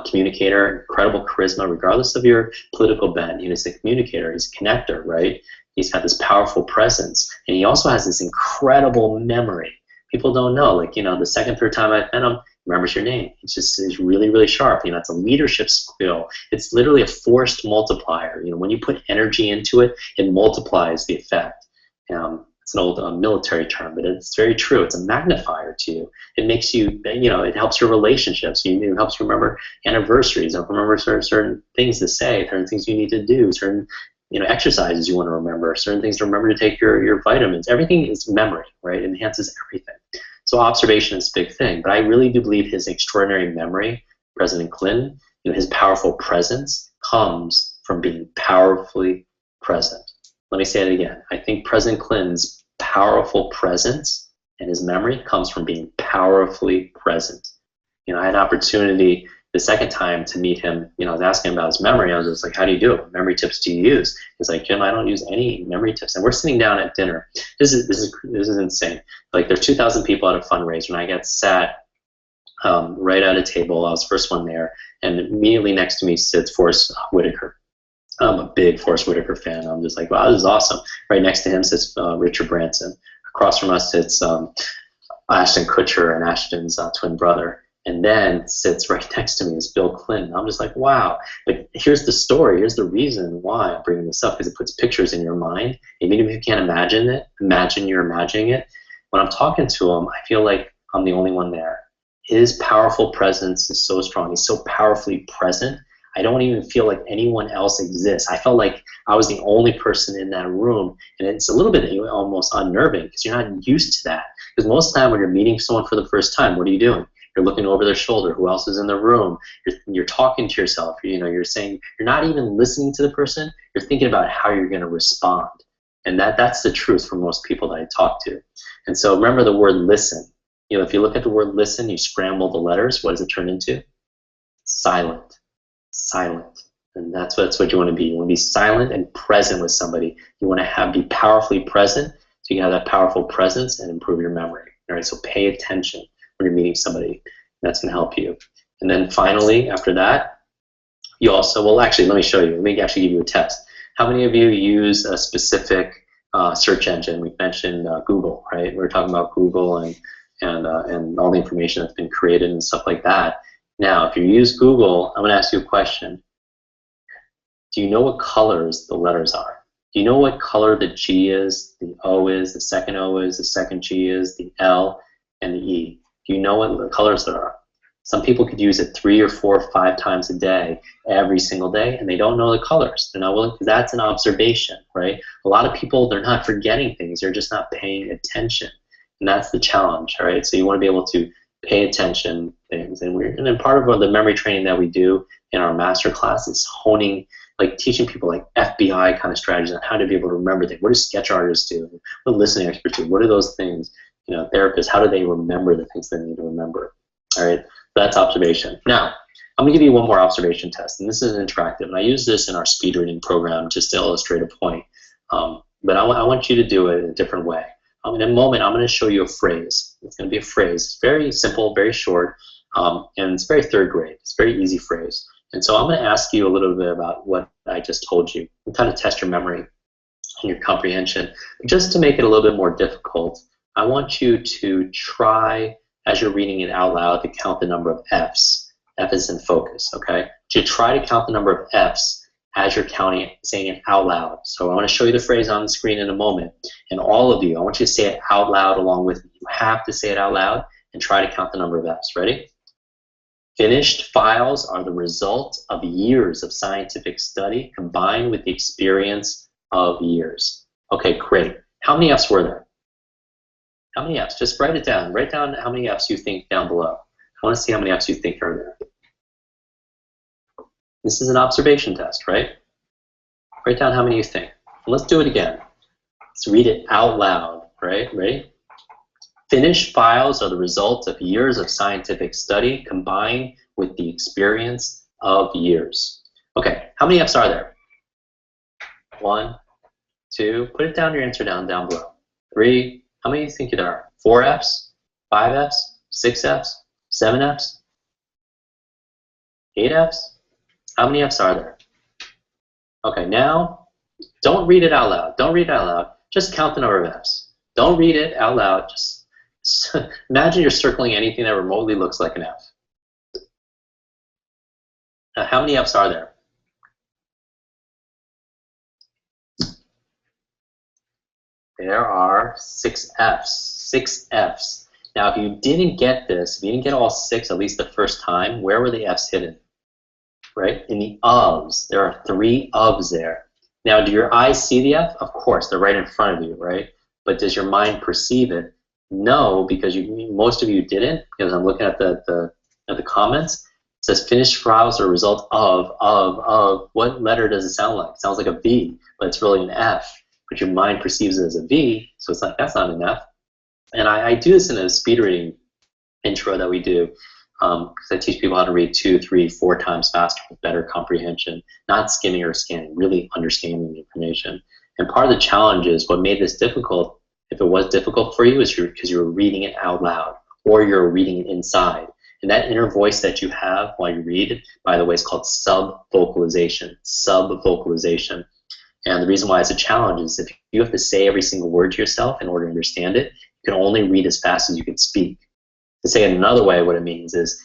communicator, incredible charisma, regardless of your political bent. He's a communicator, he's a connector, right? He's got this powerful presence, and he also has this incredible memory. People don't know, like, you know, the second, third time I met him, he remembers your name. He's really, really sharp. You know, it's a leadership skill. It's literally a forced multiplier. You know, when you put energy into it, it multiplies the effect. It's an old military term, but it's very true. It's a magnifier to you. It makes you, you know, it helps your relationships. It helps you remember anniversaries, remember certain things to say, certain things you need to do, certain, you know, exercises you want to remember, certain things to remember to take your vitamins. Everything is memory, right? It enhances everything. So observation is a big thing. But I really do believe his extraordinary memory, President Clinton, you know, his powerful presence comes from being powerfully present. Let me say it again. I think President Clinton's powerful presence and his memory comes from being powerfully present. You know, I had an opportunity the second time to meet him. You know, I was asking him about his memory. I was just like, how do you do it? What memory tips do you use? He's like, Jim, I don't use any memory tips. And we're sitting down at dinner. This is insane. Like, there's 2,000 people at a fundraiser, and I got sat right at a table. I was the first one there, and immediately next to me sits Forrest Whitaker. I'm a big Forrest Whitaker fan. I'm just like, wow, this is awesome. Right next to him sits Richard Branson. Across from us sits Ashton Kutcher and Ashton's twin brother. And then sits right next to me is Bill Clinton. I'm just like, wow. But here's the story. Here's the reason why I'm bringing this up, because it puts pictures in your mind. Even if you can't imagine it, imagine you're imagining it. When I'm talking to him, I feel like I'm the only one there. His powerful presence is so strong. He's so powerfully present. I don't even feel like anyone else exists. I felt like I was the only person in that room, and it's a little bit almost unnerving because you're not used to that. Because most of the time when you're meeting someone for the first time, what are you doing? You're looking over their shoulder. Who else is in the room? You're talking to yourself. You know, you're saying, you're not even listening to the person. You're thinking about how you're going to respond. And that's the truth for most people that I talk to. And so remember the word listen. You know, if you look at the word listen, you scramble the letters, what does it turn into? Silent. Silent. And that's what you want to be. You want to be silent and present with somebody. You want to be powerfully present, so you can have that powerful presence and improve your memory. All right, so pay attention when you're meeting somebody. That's going to help you. And then finally, after that, you also, well, actually, let me show you. Let me actually give you a test. How many of you use a specific search engine? We mentioned Google, right? We were talking about Google and all the information that's been created and stuff like that. Now, if you use Google, I'm going to ask you a question. Do you know what colors the letters are? Do you know what color the G is, the O is, the second O is, the second G is, the L, and the E? Do you know what colors there are? Some people could use it 3 or 4 or 5 times a day, every single day, and they don't know the colors. They're not willing, because that's an observation, right? A lot of people, they're not forgetting things, they're just not paying attention. And that's the challenge, all right? So you want to be able to pay attention things. And then part of the memory training that we do in our Masterclass is honing, like teaching people like FBI kind of strategies on how to be able to remember things. What do sketch artists do? What do listening experts do? What are those things? You know, therapists, how do they remember the things they need to remember? All right, that's observation. Now, I'm going to give you one more observation test, and this is interactive. And I use this in our speed reading program just to illustrate a point. But I want you to do it in a different way. In a moment, I'm going to show you a phrase. It's going to be a phrase. It's very simple, very short, and it's very third grade. It's a very easy phrase. And so I'm going to ask you a little bit about what I just told you and kind of test your memory and your comprehension. Just to make it a little bit more difficult, I want you to try, as you're reading it out loud, to count the number of F's. F is in focus, okay? To try to count the number of F's as you're counting it, saying it out loud. So I want to show you the phrase on the screen in a moment. And all of you, I want you to say it out loud along with me. You have to say it out loud and try to count the number of F's. Ready? Finished files are the result of years of scientific study combined with the experience of years. Okay, great. How many F's were there? How many F's? Just write it down. Write down how many F's you think down below. I want to see how many F's you think are there. This is an observation test, right? Write down how many you think. And let's do it again. Let's read it out loud, right? Ready? Finished files are the result of years of scientific study combined with the experience of years. Okay, how many F's are there? 1, 2, put it down, your answer down below. 3, how many do you think there are? 4 F's? 5 F's? 6 F's? 7 F's? 8 F's? How many F's are there? Okay, now, don't read it out loud. Don't read it out loud. Just count the number of F's. Don't read it out loud. Just imagine you're circling anything that remotely looks like an F. Now, how many F's are there? There are 6 F's. 6 F's. Now, if you didn't get this, if you didn't get all 6 at least the first time, where were the F's hidden? Right? In the ofs. There are 3 ofs there. Now, do your eyes see the F? Of course, they're right in front of you, right? But does your mind perceive it? No, because most of you didn't, because I'm looking at the comments. It says finished files are a result of. What letter does it sound like? It sounds like a V, but it's really an F. But your mind perceives it as a V, so it's like, that's not an F. And I do this in a speed reading intro that we do, because I teach people how to read 2, 3, 4 times faster with better comprehension, not skimming or scanning, really understanding the information. And part of the challenge is what made this difficult, if it was difficult for you, is because you were reading it out loud, or you're reading it inside. And that inner voice that you have while you read, by the way, is called sub-vocalization. Sub-vocalization. And the reason why it's a challenge is if you have to say every single word to yourself in order to understand it, you can only read as fast as you can speak. To say it another way, what it means is,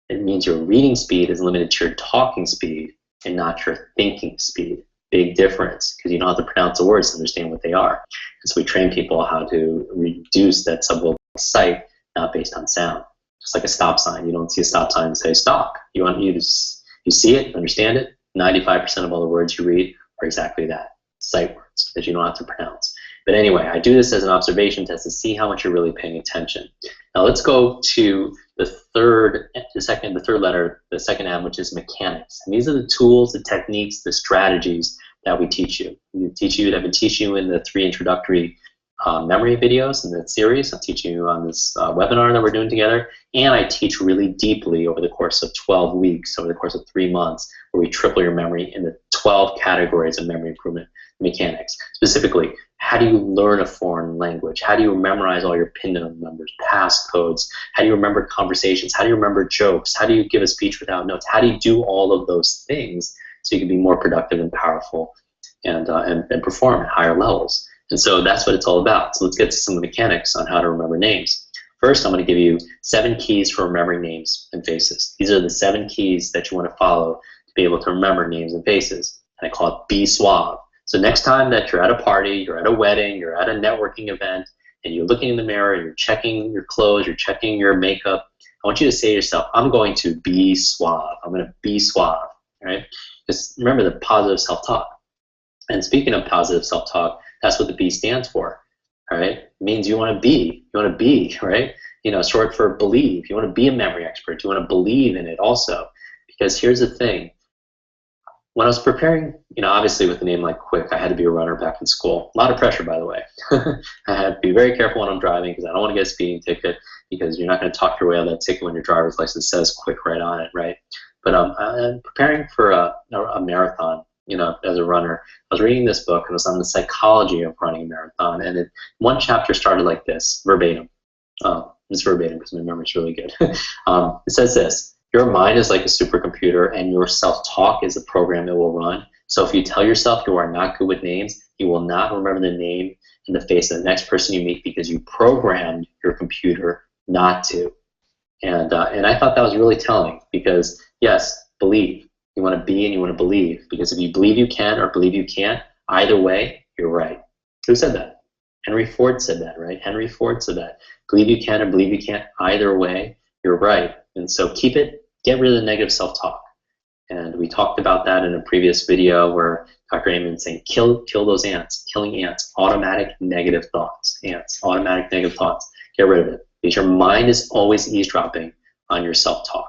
it means your reading speed is limited to your talking speed and not your thinking speed. Big difference, because you don't have to pronounce the words to understand what they are. And so we train people how to reduce that subvocal sight, not based on sound. Just like a stop sign. You don't see a stop sign and say stop. You see it, understand it. 95% of all the words you read are exactly that, sight words that you don't have to pronounce. But anyway, I do this as an observation test to see how much you're really paying attention. Now let's go to the third letter, the second M, which is mechanics. And these are the tools, the techniques, the strategies that we teach you. I've been teaching you in the 3 introductory memory videos in the series. I'm teaching you on this webinar that we're doing together, and I teach really deeply over the course of 12 weeks, over the course of 3 months, where we triple your memory in the 12 categories of memory improvement mechanics. Specifically, how do you learn a foreign language? How do you memorize all your PIN numbers, passcodes? How do you remember conversations? How do you remember jokes? How do you give a speech without notes? How do you do all of those things so you can be more productive and powerful and perform at higher levels? And so that's what it's all about. So let's get to some of the mechanics on how to remember names. First, I'm going to give you 7 keys for remembering names and faces. These are the 7 keys that you want to follow to be able to remember names and faces. And I call it Be Suave. So next time that you're at a party, you're at a wedding, you're at a networking event, and you're looking in the mirror, you're checking your clothes, you're checking your makeup, I want you to say to yourself, I'm going to be suave. I'm going to be suave, right? Just remember the positive self-talk. And speaking of positive self-talk, that's what the B stands for, all right? It means you want to be, right? You know, short for believe. You want to be a memory expert. You want to believe in it also. Because here's the thing. When I was preparing, you know, obviously with a name like Quick, I had to be a runner back in school. A lot of pressure, by the way. I had to be very careful when I'm driving because I don't want to get a speeding ticket, because you're not going to talk your way out of that ticket when your driver's license says Quick right on it, right? But I'm preparing for a marathon, you know, as a runner. I was reading this book, and it was on the psychology of running a marathon, and one chapter started like this, verbatim. It's verbatim because my memory's really good. It says this: your mind is like a supercomputer, and your self-talk is a program it will run. So if you tell yourself you are not good with names, you will not remember the name and the face of the next person you meet because you programmed your computer not to. And I thought that was really telling, because yes, believe. You want to be and you want to believe, because if you believe you can or believe you can't, either way, you're right. Who said that? Henry Ford said that, right? Henry Ford said that. Believe you can or believe you can't, either way, you're right. And so keep it, get rid of the negative self-talk. And we talked about that in a previous video where Dr. Amen saying, kill those ants, killing ants, automatic negative thoughts, ants, automatic negative thoughts. Get rid of it, because your mind is always eavesdropping on your self-talk.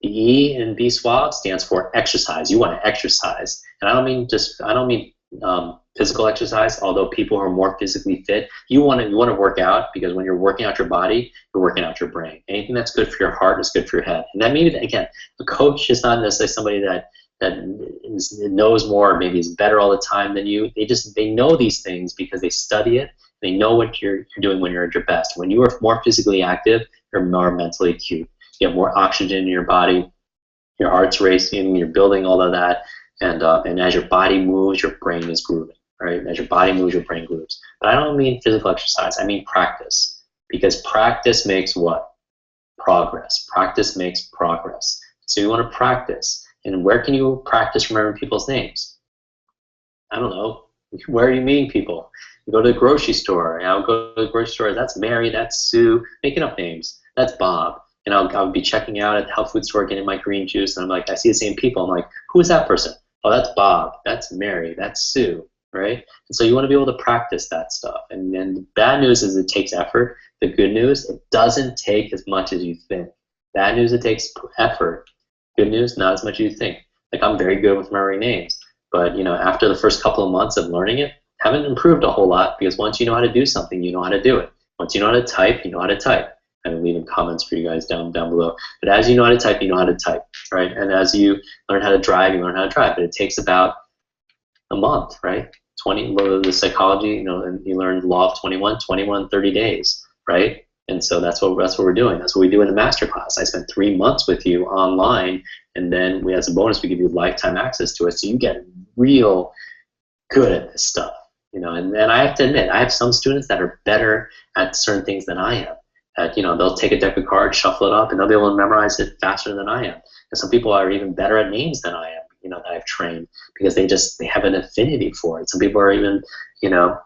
The E in Be Suave stands for exercise. You want to exercise, and I don't mean physical exercise. Although people who are more physically fit, you want to work out, because when you're working out your body, you're working out your brain. Anything that's good for your heart is good for your head. And that means, again, a coach is not necessarily somebody that knows more, maybe is better all the time than you. They know these things because they study it. They know what you're doing when you're at your best. When you are more physically active, you're more mentally acute. You have more oxygen in your body, your heart's racing, you're building all of that, and as your body moves, your brain is grooving, right? As your body moves, your brain grooves. But I don't mean physical exercise, I mean practice, because practice makes what? Progress. Practice makes progress. So you want to practice. And where can you practice remembering people's names? I don't know. Where are you meeting people? You go to the grocery store. I'll go to the grocery store. That's Mary, that's Sue, making up names. That's Bob. And I'll be checking out at the health food store getting my green juice, and I'm like, I see the same people. I'm like, who is that person? Oh, that's Bob. That's Mary. That's Sue, right? And so you want to be able to practice that stuff. And the bad news is it takes effort. The good news, it doesn't take as much as you think. Bad news, it takes effort. Good news, not as much as you think. Like, I'm very good with remembering names, but you know, after the first couple of months of learning it, haven't improved a whole lot, because once you know how to do something, you know how to do it. Once you know how to type, you know how to type. I'm leaving comments for you guys down below. But as you know how to type, you know how to type, right? And as you learn how to drive, you learn how to drive. But it takes about a month, right? The psychology, you know, and you learn the law of 21, 30 days, right? And so that's what we're doing. That's what we do in the Masterclass. I spent 3 months with you online, and then as a bonus, we give you lifetime access to it, so you get real good at this stuff, you know. And I have to admit, I have some students that are better at certain things than I am. You know, they'll take a deck of cards, shuffle it up, and they'll be able to memorize it faster than I am. And some people are even better at names than I am, you know, that I've trained, because they have an affinity for it. Some people are even, you know,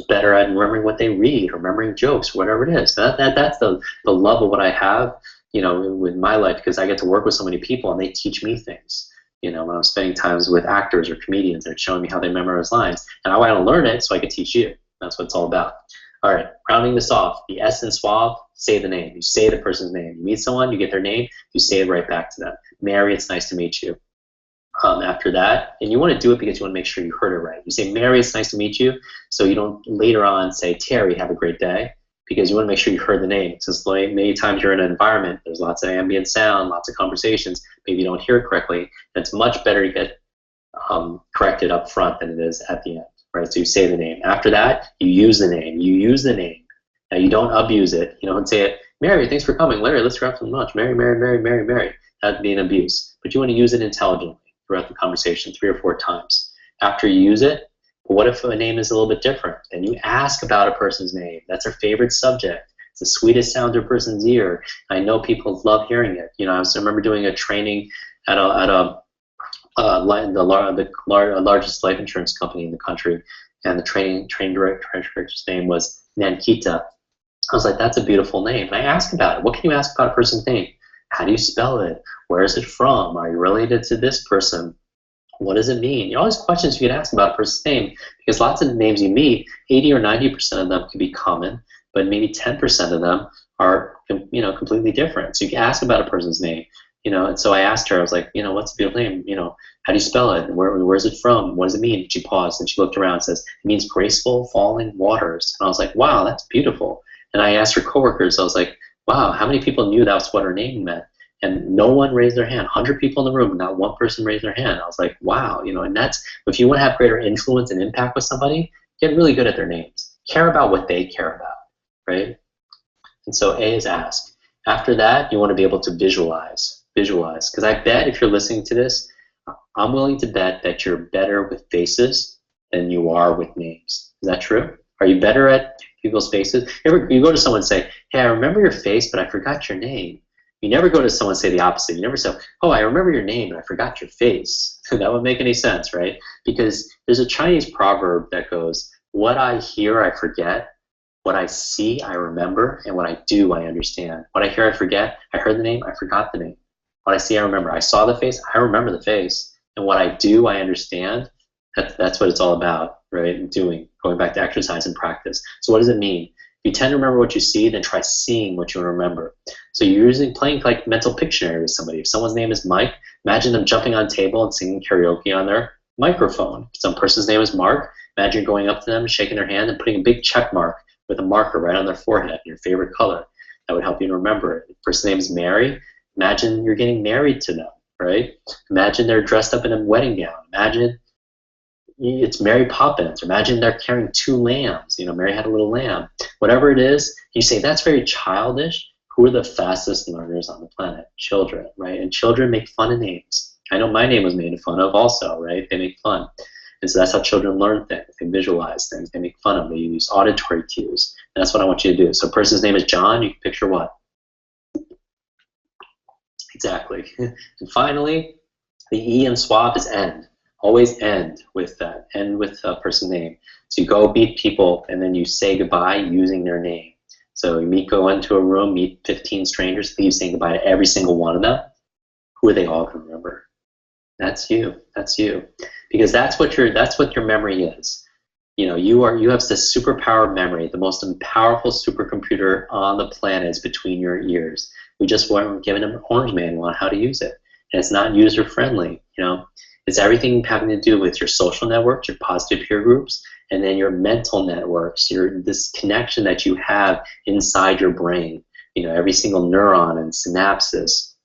better at remembering what they read, or remembering jokes, whatever it is. So that's the love of what I have, you know, with my life, because I get to work with so many people, and they teach me things. You know, when I'm spending times with actors or comedians, they're showing me how they memorize lines, and I want to learn it so I can teach you. That's what it's all about. All right, rounding this off, the S in suave, say the name. You say the person's name. You meet someone, you get their name, you say it right back to them. Mary, it's nice to meet you. after that, and you want to do it because you want to make sure you heard it right. You say, Mary, it's nice to meet you, so you don't later on say, Terry, have a great day, because you want to make sure you heard the name. Since many times you're in an environment, there's lots of ambient sound, lots of conversations, maybe you don't hear it correctly, and it's much better to get corrected up front than it is at the end, right? So you say the name. After that, you use the name. You use the name. Now you don't abuse it. You don't say it, Mary, thanks for coming. Larry, let's grab some lunch. Mary, Mary, Mary, Mary, Mary. That'd be an abuse. But you want to use it intelligently throughout the conversation 3 or 4 times. After you use it, what if a name is a little bit different? And you ask about a person's name. That's their favorite subject. It's the sweetest sound to a person's ear. I know people love hearing it. You know, I remember doing a training at the largest life insurance company in the country, and the training director's name was Nankita. I was like, that's a beautiful name. And I asked about it. What can you ask about a person's name? How do you spell it? Where is it from? Are you related to this person? What does it mean? You know, all these questions you can ask about a person's name, because lots of names you meet, 80 or 90% of them can be common, but maybe 10% of them are, you know, completely different. So you can ask about a person's name, you know. And so I asked her, I was like, you know, what's a beautiful name? You know, how do you spell it? Where is it from? What does it mean? And she paused and she looked around and says, it means graceful falling waters. And I was like, wow, that's beautiful. And I asked her coworkers, I was like, wow, how many people knew that's what her name meant? And no one raised their hand. 100 people in the room, not one person raised their hand. I was like, wow, you know. And that's, if you want to have greater influence and impact with somebody, get really good at their names. Care about what they care about, right? And so A is ask. After that, you want to be able to visualize. Visualize. Because I bet if you're listening to this, I'm willing to bet that you're better with faces than you are with names. Is that true? Are you better at people's faces? You go to someone and say, hey, I remember your face, but I forgot your name. You never go to someone and say the opposite. You never say, oh, I remember your name, but I forgot your face. That would make any sense, right? Because there's a Chinese proverb that goes, what I hear, I forget. What I see, I remember. And what I do, I understand. What I hear, I forget. I heard the name, I forgot the name. What I see, I remember. I saw the face, I remember the face. And what I do, I understand. That's what it's all about, right? Doing, going back to exercise and practice. So what does it mean? If you tend to remember what you see, then try seeing what you remember. So you're using playing like mental Pictionary with somebody. If someone's name is Mike, imagine them jumping on a table and singing karaoke on their microphone. If some person's name is Mark, imagine going up to them, shaking their hand, and putting a big check mark with a marker right on their forehead, your favorite color. That would help you to remember it. If the person's name is Mary, imagine you're getting married to them, right? Imagine they're dressed up in a wedding gown. Imagine it's Mary Poppins. Imagine they're carrying 2 lambs. You know, Mary had a little lamb. Whatever it is, you say, that's very childish. Who are the fastest learners on the planet? Children, right? And children make fun of names. I know my name was made fun of also, right? They make fun. And so that's how children learn things. They visualize things. They make fun of them. They use auditory cues. And that's what I want you to do. So a person's name is John. You can picture what? Exactly. And finally, the E in swap is end. Always end with that. End with a person's name. So you go meet people, and then you say goodbye using their name. So you go into a room, meet 15 strangers, leave saying goodbye to every single one of them. Who are they all going to remember? That's you. That's you. Because that's what your memory is. You know, you have this superpower memory. The most powerful supercomputer on the planet is between your ears. We just weren't given an orange manual on how to use it. And it's not user friendly, you know. It's everything having to do with your social networks, your positive peer groups, and then your mental networks, this connection that you have inside your brain. You know, every single neuron and synapses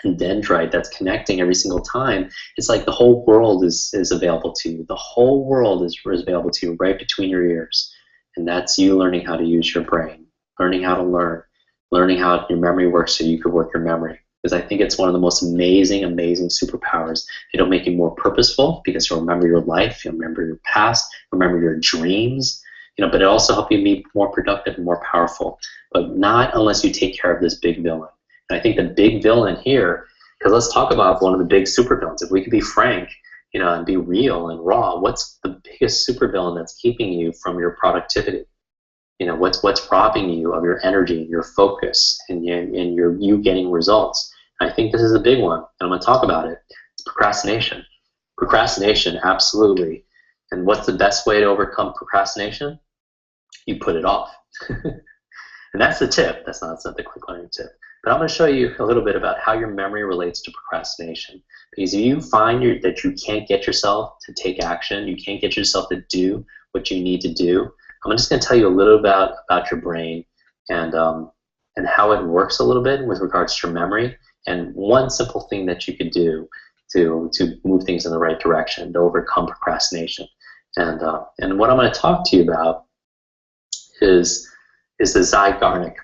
and dendrite that's connecting every single time. It's like the whole world is available to you. The whole world is available to you right between your ears. And that's you learning how to use your brain, learning how to learn, learning how your memory works so you can work your memory. Because I think it's one of the most amazing, amazing superpowers. It'll make you more purposeful because you'll remember your life, you'll remember your past, remember your dreams, you know, but it also helps you be more productive and more powerful. But not unless you take care of this big villain. And I think the big villain here, because let's talk about one of the big supervillains. If we could be frank, you know, and be real and raw, what's the biggest supervillain that's keeping you from your productivity? You know, what's robbing you of your energy, your focus, and you getting results? I think this is a big one, and I'm going to talk about it. It's procrastination. Procrastination, absolutely. And what's the best way to overcome procrastination? You put it off. And that's the tip. That's not the quick learning tip. But I'm going to show you a little bit about how your memory relates to procrastination. Because if you find that you can't get yourself to take action, you can't get yourself to do what you need to do, I'm just going to tell you a little about your brain and how it works a little bit with regards to your memory, and one simple thing that you could do to move things in the right direction, to overcome procrastination. And what I'm going to talk to you about is the Zeigarnik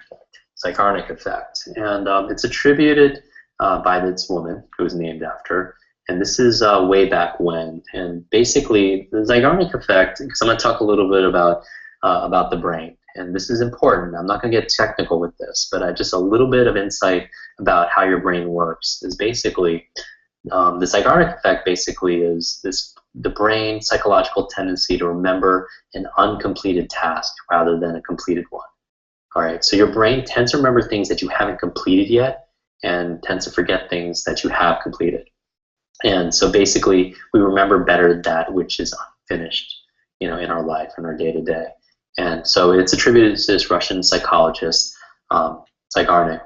effect. And it's attributed by this woman who was named after. And this is way back when. And basically, the Zeigarnik effect, because I'm going to talk a little bit about the brain. And this is important. I'm not going to get technical with this, but just a little bit of insight about how your brain works is basically, the Zeigarnik effect basically is the brain's psychological tendency to remember an uncompleted task rather than a completed one. All right, so your brain tends to remember things that you haven't completed yet and tends to forget things that you have completed. And so basically, we remember better that which is unfinished, in our life, in our day-to-day. And so it's attributed to this Russian psychologist, Zeigarnik.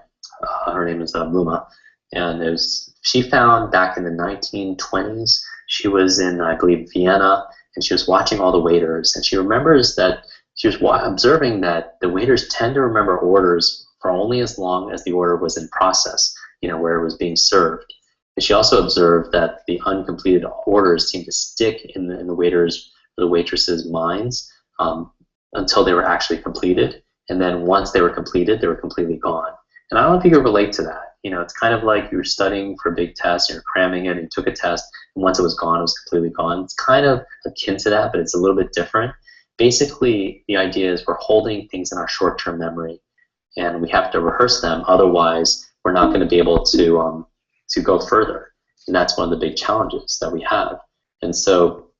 Her name is Muma. And she found back in the 1920s, she was in, I believe, Vienna, and she was watching all the waiters. And she remembers that she was observing that the waiters tend to remember orders for only as long as the order was in process, where it was being served. And she also observed that the uncompleted orders seemed to stick in the waiters' or the waitress's minds until they were actually completed. And then once they were completed, they were completely gone. And I don't know if you could relate to that. It's kind of like you were studying for a big test, you're cramming it, and you took a test, and once it was gone, it was completely gone. It's kind of akin to that, but it's a little bit different. Basically, the idea is we're holding things in our short-term memory, and we have to rehearse them. Otherwise, we're not going to be able to go further. And that's one of the big challenges that we have. And so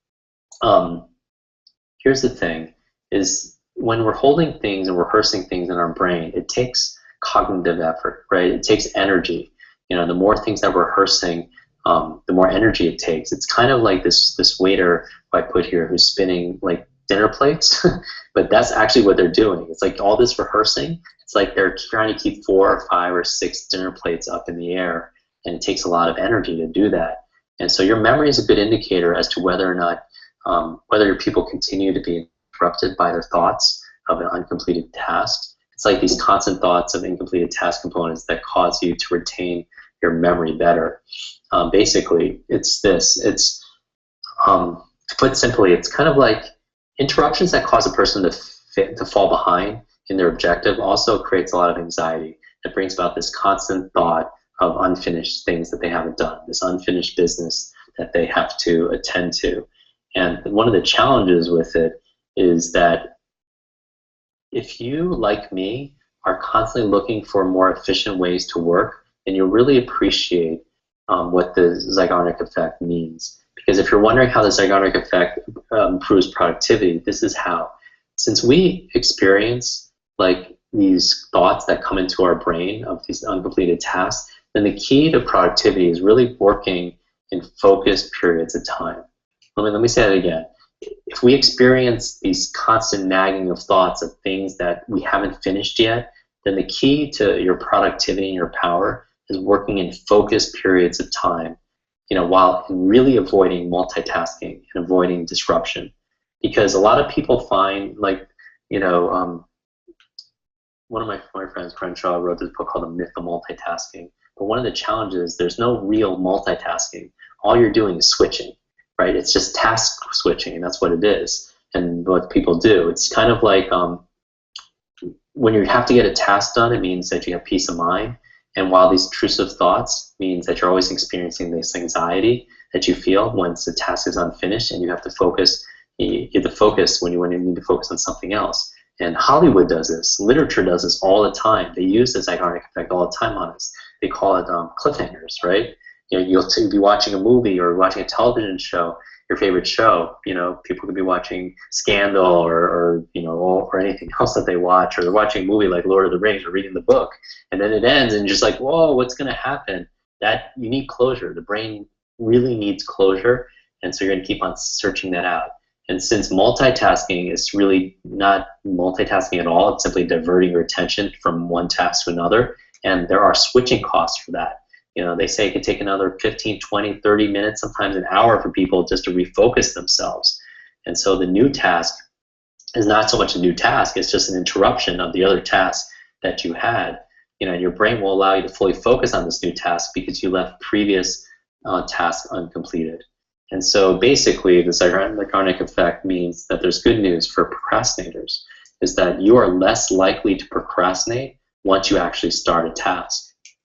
here's the thing, is when we're holding things and rehearsing things in our brain, it takes cognitive effort, right? It takes energy. The more things that we're rehearsing, the more energy it takes. It's kind of like this waiter who I put here who's spinning like dinner plates, but that's actually what they're doing. It's like all this rehearsing, it's like they're trying to keep 4 or 5 or 6 dinner plates up in the air, and it takes a lot of energy to do that. And so your memory is a good indicator as to whether or not, whether your people continue to be interrupted by their thoughts of an uncompleted task. It's like these constant thoughts of incompleted task components that cause you to retain your memory better. Basically, it's this. It's, to put simply, it's kind of like interruptions that cause a person to fall behind in their objective also creates a lot of anxiety. It brings about this constant thought of unfinished things that they haven't done, this unfinished business that they have to attend to. And one of the challenges with it is that if you, like me, are constantly looking for more efficient ways to work, then you'll really appreciate what the Zeigarnik effect means. Because if you're wondering how the Zeigarnik effect improves productivity, this is how. Since we experience like these thoughts that come into our brain of these uncompleted tasks, then the key to productivity is really working in focused periods of time. Let me say that again. If we experience these constant nagging of thoughts of things that we haven't finished yet, then the key to your productivity and your power is working in focused periods of time, while really avoiding multitasking and avoiding disruption. Because a lot of people find, like, one of my friends, Crenshaw, wrote this book called The Myth of Multitasking. But one of the challenges is there's no real multitasking. All you're doing is switching. Right? It's just task switching, and that's what it is. And what people do, it's kind of like when you have to get a task done, it means that you have peace of mind. And while these intrusive thoughts means that you're always experiencing this anxiety that you feel once the task is unfinished, and you have to focus. You get to focus when you need to focus on something else. And Hollywood does this. Literature does this all the time. They use the Zeigarnik effect all the time on us. They call it cliffhangers, right? You'll be watching a movie or watching a television show, your favorite show. People could be watching Scandal or anything else that they watch, or they're watching a movie like Lord of the Rings or reading the book, and then it ends, and you're just like, whoa, what's going to happen? That you need closure. The brain really needs closure, and so you're going to keep on searching that out. And since multitasking is really not multitasking at all, it's simply diverting your attention from one task to another, And there are switching costs for that. You know, they say it could take another 15, 20, 30 minutes, sometimes an hour for people just to refocus themselves. And so the new task is not so much a new task, it's just an interruption of the other task that you had. You know, and your brain will allow you to fully focus on this new task because you left previous tasks uncompleted. And so basically, the Zeigarnik effect means that there's good news for procrastinators, is that you are less likely to procrastinate once you actually start a task.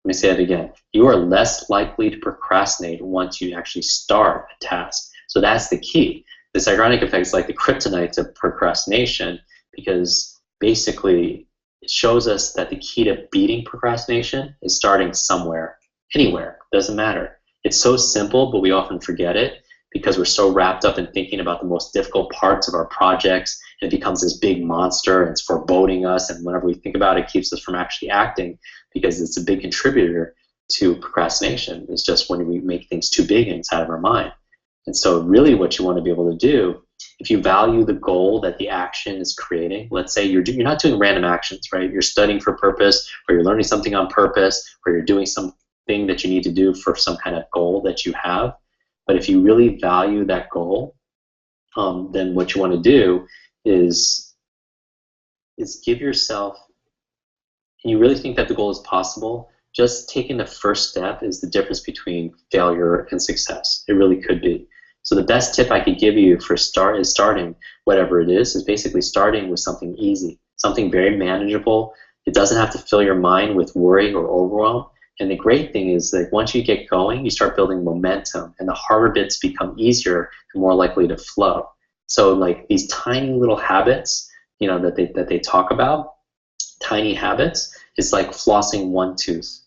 Let me say it again. You are less likely to procrastinate once you actually start a task. So that's the key. The Zeigarnik effect is like the kryptonite to procrastination, because basically it shows us that the key to beating procrastination is starting somewhere, anywhere, doesn't matter. It's so simple, but we often forget it because we're so wrapped up in thinking about the most difficult parts of our projects, and it becomes this big monster, and it's foreboding us, and whenever we think about it, it keeps us from actually acting, because it's a big contributor to procrastination. It's just when we make things too big inside of our mind. And so really what you want to be able to do, if you value the goal that the action is creating, let's say you're not doing random actions, right? You're studying for purpose, or you're learning something on purpose, or you're doing something that you need to do for some kind of goal that you have. But if you really value that goal, then what you want to do is give yourself, and you really think that the goal is possible, just taking the first step is the difference between failure and success. It really could be. So the best tip I could give you for starting whatever it is basically starting with something easy, something very manageable. It doesn't have to fill your mind with worry or overwhelm. And the great thing is that once you get going, you start building momentum, and the harder bits become easier and more likely to flow. So like these tiny little habits, you know, that they talk about, tiny habits, is like flossing one tooth.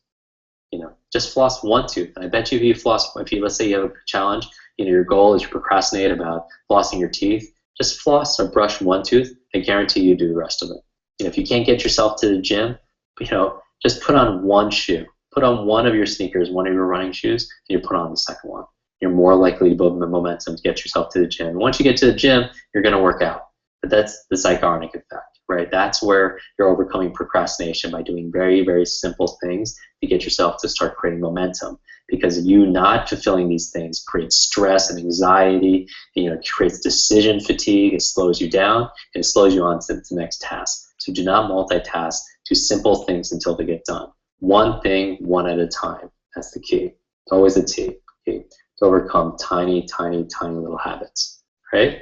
You know, just floss one tooth. And I bet you if you let's say you have a challenge, you know, your goal is you procrastinate about flossing your teeth, just floss or brush one tooth. I guarantee you do the rest of it. You know, if you can't get yourself to the gym, you know, just put on one shoe. Put on one of your sneakers, one of your running shoes, and you put on the second one. You're more likely to build the momentum to get yourself to the gym. And once you get to the gym, you're going to work out. But that's the Zeigarnik effect, right? That's where you're overcoming procrastination by doing very, very simple things to get yourself to start creating momentum. Because you not fulfilling these things creates stress and anxiety, and, you know, it creates decision fatigue, it slows you down, and it slows you on to the next task. So do not multitask. Do simple things until they get done. One thing, one at a time. That's the key. It's always the key. To overcome tiny, tiny, tiny little habits, right?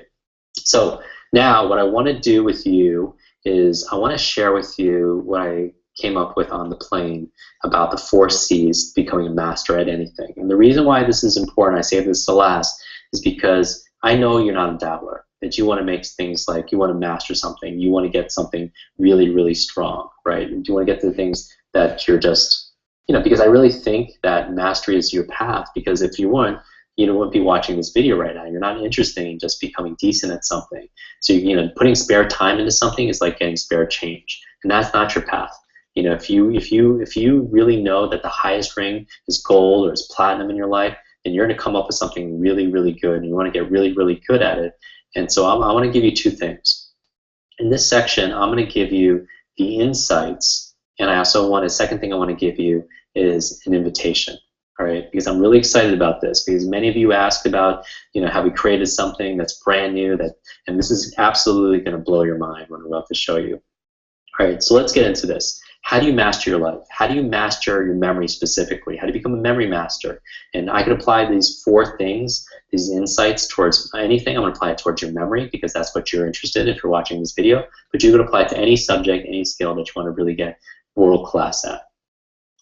So now what I want to do with you is I want to share with you what I came up with on the plane about the 4 C's, becoming a master at anything. And the reason why this is important, I save this to last, is because I know you're not a dabbler, that you want to make things like, you want to master something, you want to get something really, really strong, right? You want to get to the things that you're just, you know, because I really think that mastery is your path, because if you weren't, you wouldn't be watching this video right now. You're not interested in just becoming decent at something. So, you know, putting spare time into something is like getting spare change, and that's not your path. You know, if you really know that the highest ring is gold or is platinum in your life, then you're going to come up with something really, really good, and you want to get really, really good at it. And so I want to give you 2 things. In this section, I'm going to give you the insights. And I also want, a second thing I want to give you is an invitation, all right? Because I'm really excited about this, because many of you asked about, you know, how we created something that's brand new, and this is absolutely going to blow your mind what I'm about to show you. All right, so let's get into this. How do you master your life? How do you master your memory specifically? How do you become a memory master? And I can apply these 4 things, these insights, towards anything. I'm going to apply it towards your memory, because that's what you're interested in if you're watching this video. But you can apply it to any subject, any skill that you want to really get world class at.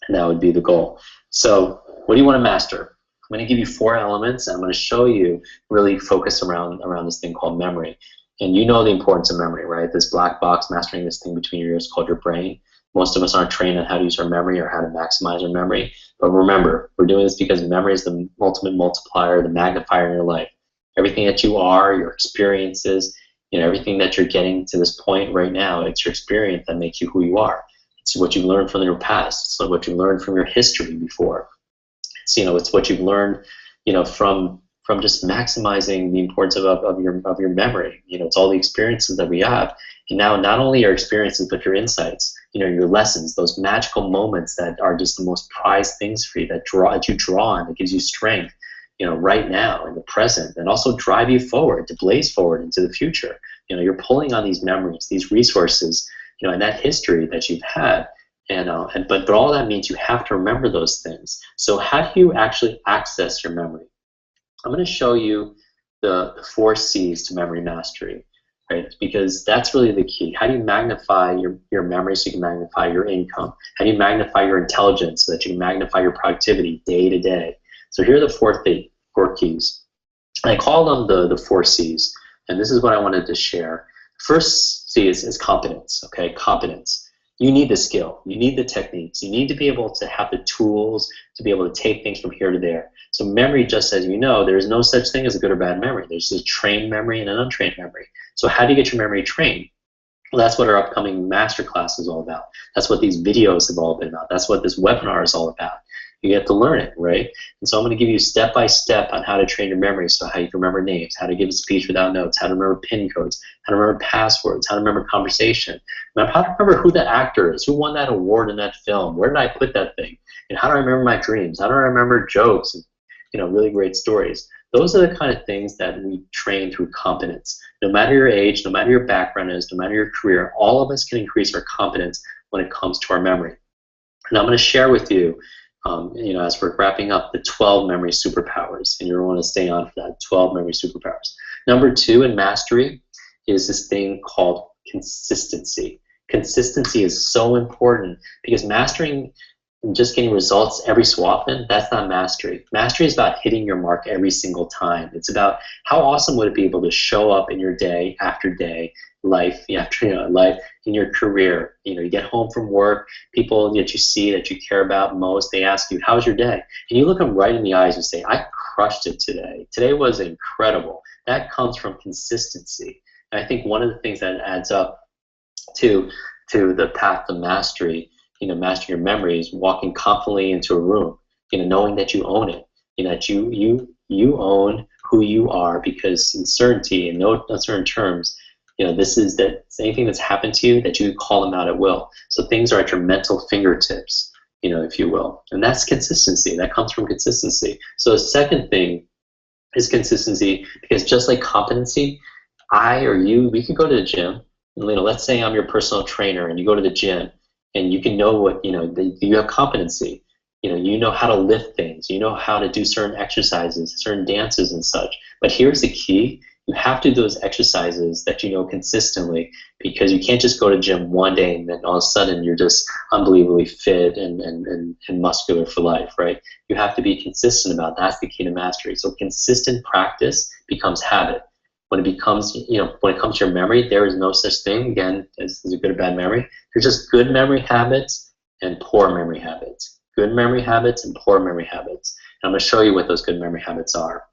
And that would be the goal. So what do you want to master? I'm going to give you 4 elements, and I'm going to show you really focus around this thing called memory. And you know the importance of memory, right? This black box mastering this thing between your ears called your brain. Most of us aren't trained on how to use our memory or how to maximize our memory. But remember, we're doing this because memory is the ultimate multiplier, the magnifier in your life. Everything that you are, your experiences, you know, everything that you're getting to this point right now, it's your experience that makes you who you are. It's what you've learned from your past. It's what you've learned from your history before. It's, you know, it's what you've learned, you know, from just maximizing the importance of your memory. You know, it's all the experiences that we have. And now not only your experiences, but your insights. your lessons, those magical moments that are just the most prized things for you, that you draw on, that gives you strength, right now in the present, and also drive you forward, to blaze forward into the future. You're pulling on these memories, these resources, and that history that you've had, but all that means you have to remember those things. So how do you actually access your memory? I'm going to show you the 4 C's to memory mastery, right? Because that's really the key. How do you magnify your memory so you can magnify your income? How do you magnify your intelligence so that you can magnify your productivity day to day? So here are the 4 keys. And I call them the 4 C's, and this is what I wanted to share. First C is competence, okay? Competence. You need the skill, you need the techniques, you need to be able to have the tools to be able to take things from here to there. So memory, just as you know, there's no such thing as a good or bad memory. There's a trained memory and an untrained memory. So how do you get your memory trained? Well, that's what our upcoming masterclass is all about. That's what these videos have all been about. That's what this webinar is all about. You get to learn it, right? And so I'm going to give you step by step on how to train your memory, so how you can remember names, how to give a speech without notes, how to remember PIN codes, how to remember passwords, how to remember conversation, how to remember who the actor is, who won that award in that film, where did I put that thing, and how do I remember my dreams, how do I remember jokes, and really great stories. Those are the kind of things that we train through competence. No matter your age, no matter your background is, no matter your career, all of us can increase our competence when it comes to our memory. And I'm going to share with you, as we're wrapping up, the 12 memory superpowers, and you're going to want to stay on for that, 12 memory superpowers. Number 2 in mastery is this thing called consistency. Consistency is so important, because mastering and just getting results every so often, that's not mastery. Mastery is about hitting your mark every single time. It's about how awesome would it be able to show up in your day after day, life after life, in your career. You get home from work, people that you see that you care about most, they ask you, how's your day? And you look them right in the eyes and say, I crushed it today. Today was incredible. That comes from consistency. And I think one of the things that adds up to the path to mastery, mastering your memory, is walking confidently into a room, knowing that you own it, that you own who you are, because in certainty, in no uncertain terms, this is that anything that's happened to you, that you call them out at will. So things are at your mental fingertips, if you will. And that's consistency. That comes from consistency. So the second thing is consistency, because just like competency, I or you, we could go to the gym, and, let's say I'm your personal trainer, and you go to the gym, and you can know what, you have competency. You know how to lift things. You know how to do certain exercises, certain dances and such. But here's the key. You have to do those exercises that you know consistently, because you can't just go to gym one day and then all of a sudden you're just unbelievably fit and muscular for life, right? You have to be consistent about that. That's the key to mastery. So consistent practice becomes habit. When it comes to your memory, there is no such thing, again, as a good or bad memory. There's just good memory habits and poor memory habits. Good memory habits and poor memory habits. And I'm going to show you what those good memory habits are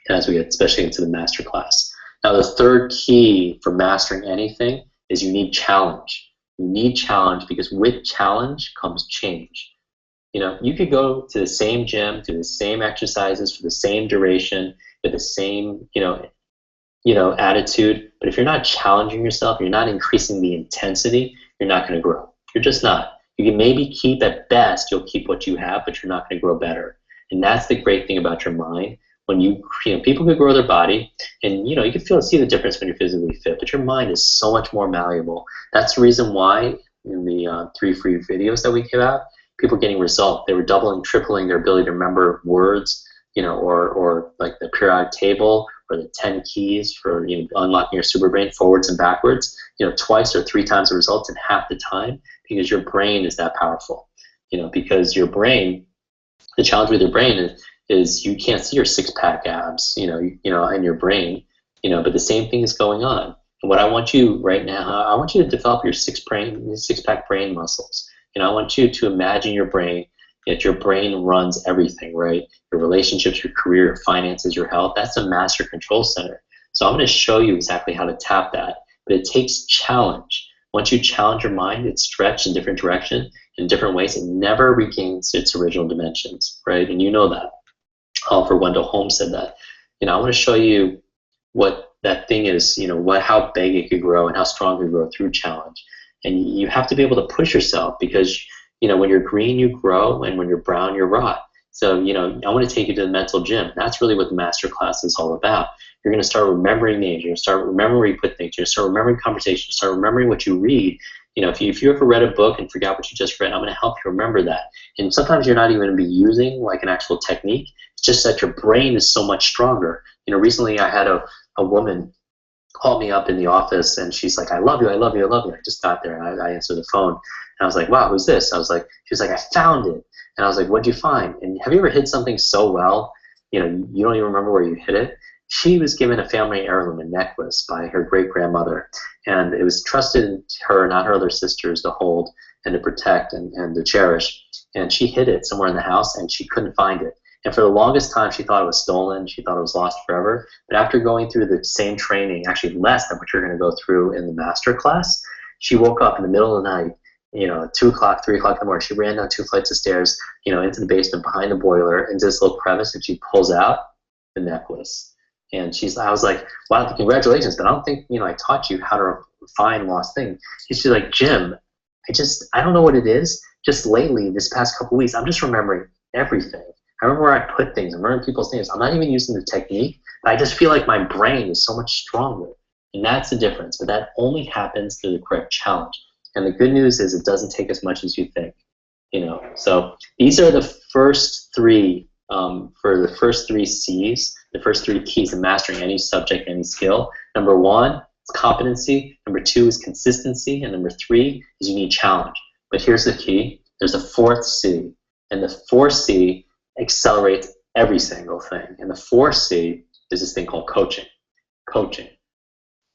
as we get especially into the master class. Now, the third key for mastering anything is you need challenge. You need challenge, because with challenge comes change. You could go to the same gym, do the same exercises for the same duration, with the same, attitude, but if you're not challenging yourself, you're not increasing the intensity, you're not going to grow. You're just not. You can maybe keep, at best, you'll keep what you have, but you're not going to grow better. And that's the great thing about your mind. When people could grow their body, and you can see the difference when you're physically fit, but your mind is so much more malleable. That's the reason why in the 3 free videos that we give out, people getting results. They were doubling, tripling their ability to remember words, or like the periodic table, or the 10 keys for unlocking your super brain forwards and backwards, twice or 3 times the results in half the time, because your brain is that powerful. Because your brain, the challenge with your brain is you can't see your 6-pack abs, in your brain, but the same thing is going on. And what I want you right now, I want you to develop your 6-pack brain muscles. I want you to imagine your brain, that your brain runs everything, right? Your relationships, your career, your finances, your health. That's a master control center. So I'm going to show you exactly how to tap that, but it takes challenge. Once you challenge your mind, it's stretched in different directions, in different ways. It never regains its original dimensions, right? And you know that. Oliver Wendell Holmes said that. I want to show you what that thing is, how big it could grow and how strong it could grow through challenge. And you have to be able to push yourself because, when you're green, you grow, and when you're brown, you rot. So, I want to take you to the mental gym. That's really what the Masterclass is all about. You're going to start remembering names. You're going to start remembering where you put things. You're going to start remembering conversations. Start remembering what you read. If you ever read a book and forgot what you just read, I'm going to help you remember that. And sometimes you're not even going to be using like an actual technique. It's just that your brain is so much stronger. Recently I had a woman call me up in the office, and she's like, I love you, I love you, I love you. I just got there, and I answered the phone, and I was like, wow, who's this? She was like, I found it. And I was like, what'd you find? And have you ever hid something so well, you don't even remember where you hid it? She was given a family heirloom, a necklace, by her great-grandmother, and it was trusted to her, not her other sisters, to hold and to protect and to cherish. And she hid it somewhere in the house, and she couldn't find it. And for the longest time, she thought it was stolen. She thought it was lost forever. But after going through the same training, actually less than what you're going to go through in the master class, she woke up in the middle of the night, 2 o'clock, 3 o'clock in the morning. She ran down 2 flights of stairs, into the basement behind the boiler, into this little crevice, and she pulls out the necklace. And I was like, wow, congratulations, but I don't think, I taught you how to find lost things. She's like, Jim, I don't know what it is. Just lately, this past couple weeks, I'm just remembering everything. I remember where I put things. I remember people's names. I'm not even using the technique, but I just feel like my brain is so much stronger. And that's the difference. But that only happens through the correct challenge. And the good news is it doesn't take as much as you think. So these are the first three, for the first 3 C's, the first 3 keys to mastering any subject, any skill. Number 1 is competency. Number 2 is consistency. And number 3 is you need challenge. But here's the key. There's a 4th C. And the 4th C accelerates every single thing. And the 4th C is this thing called coaching. Coaching.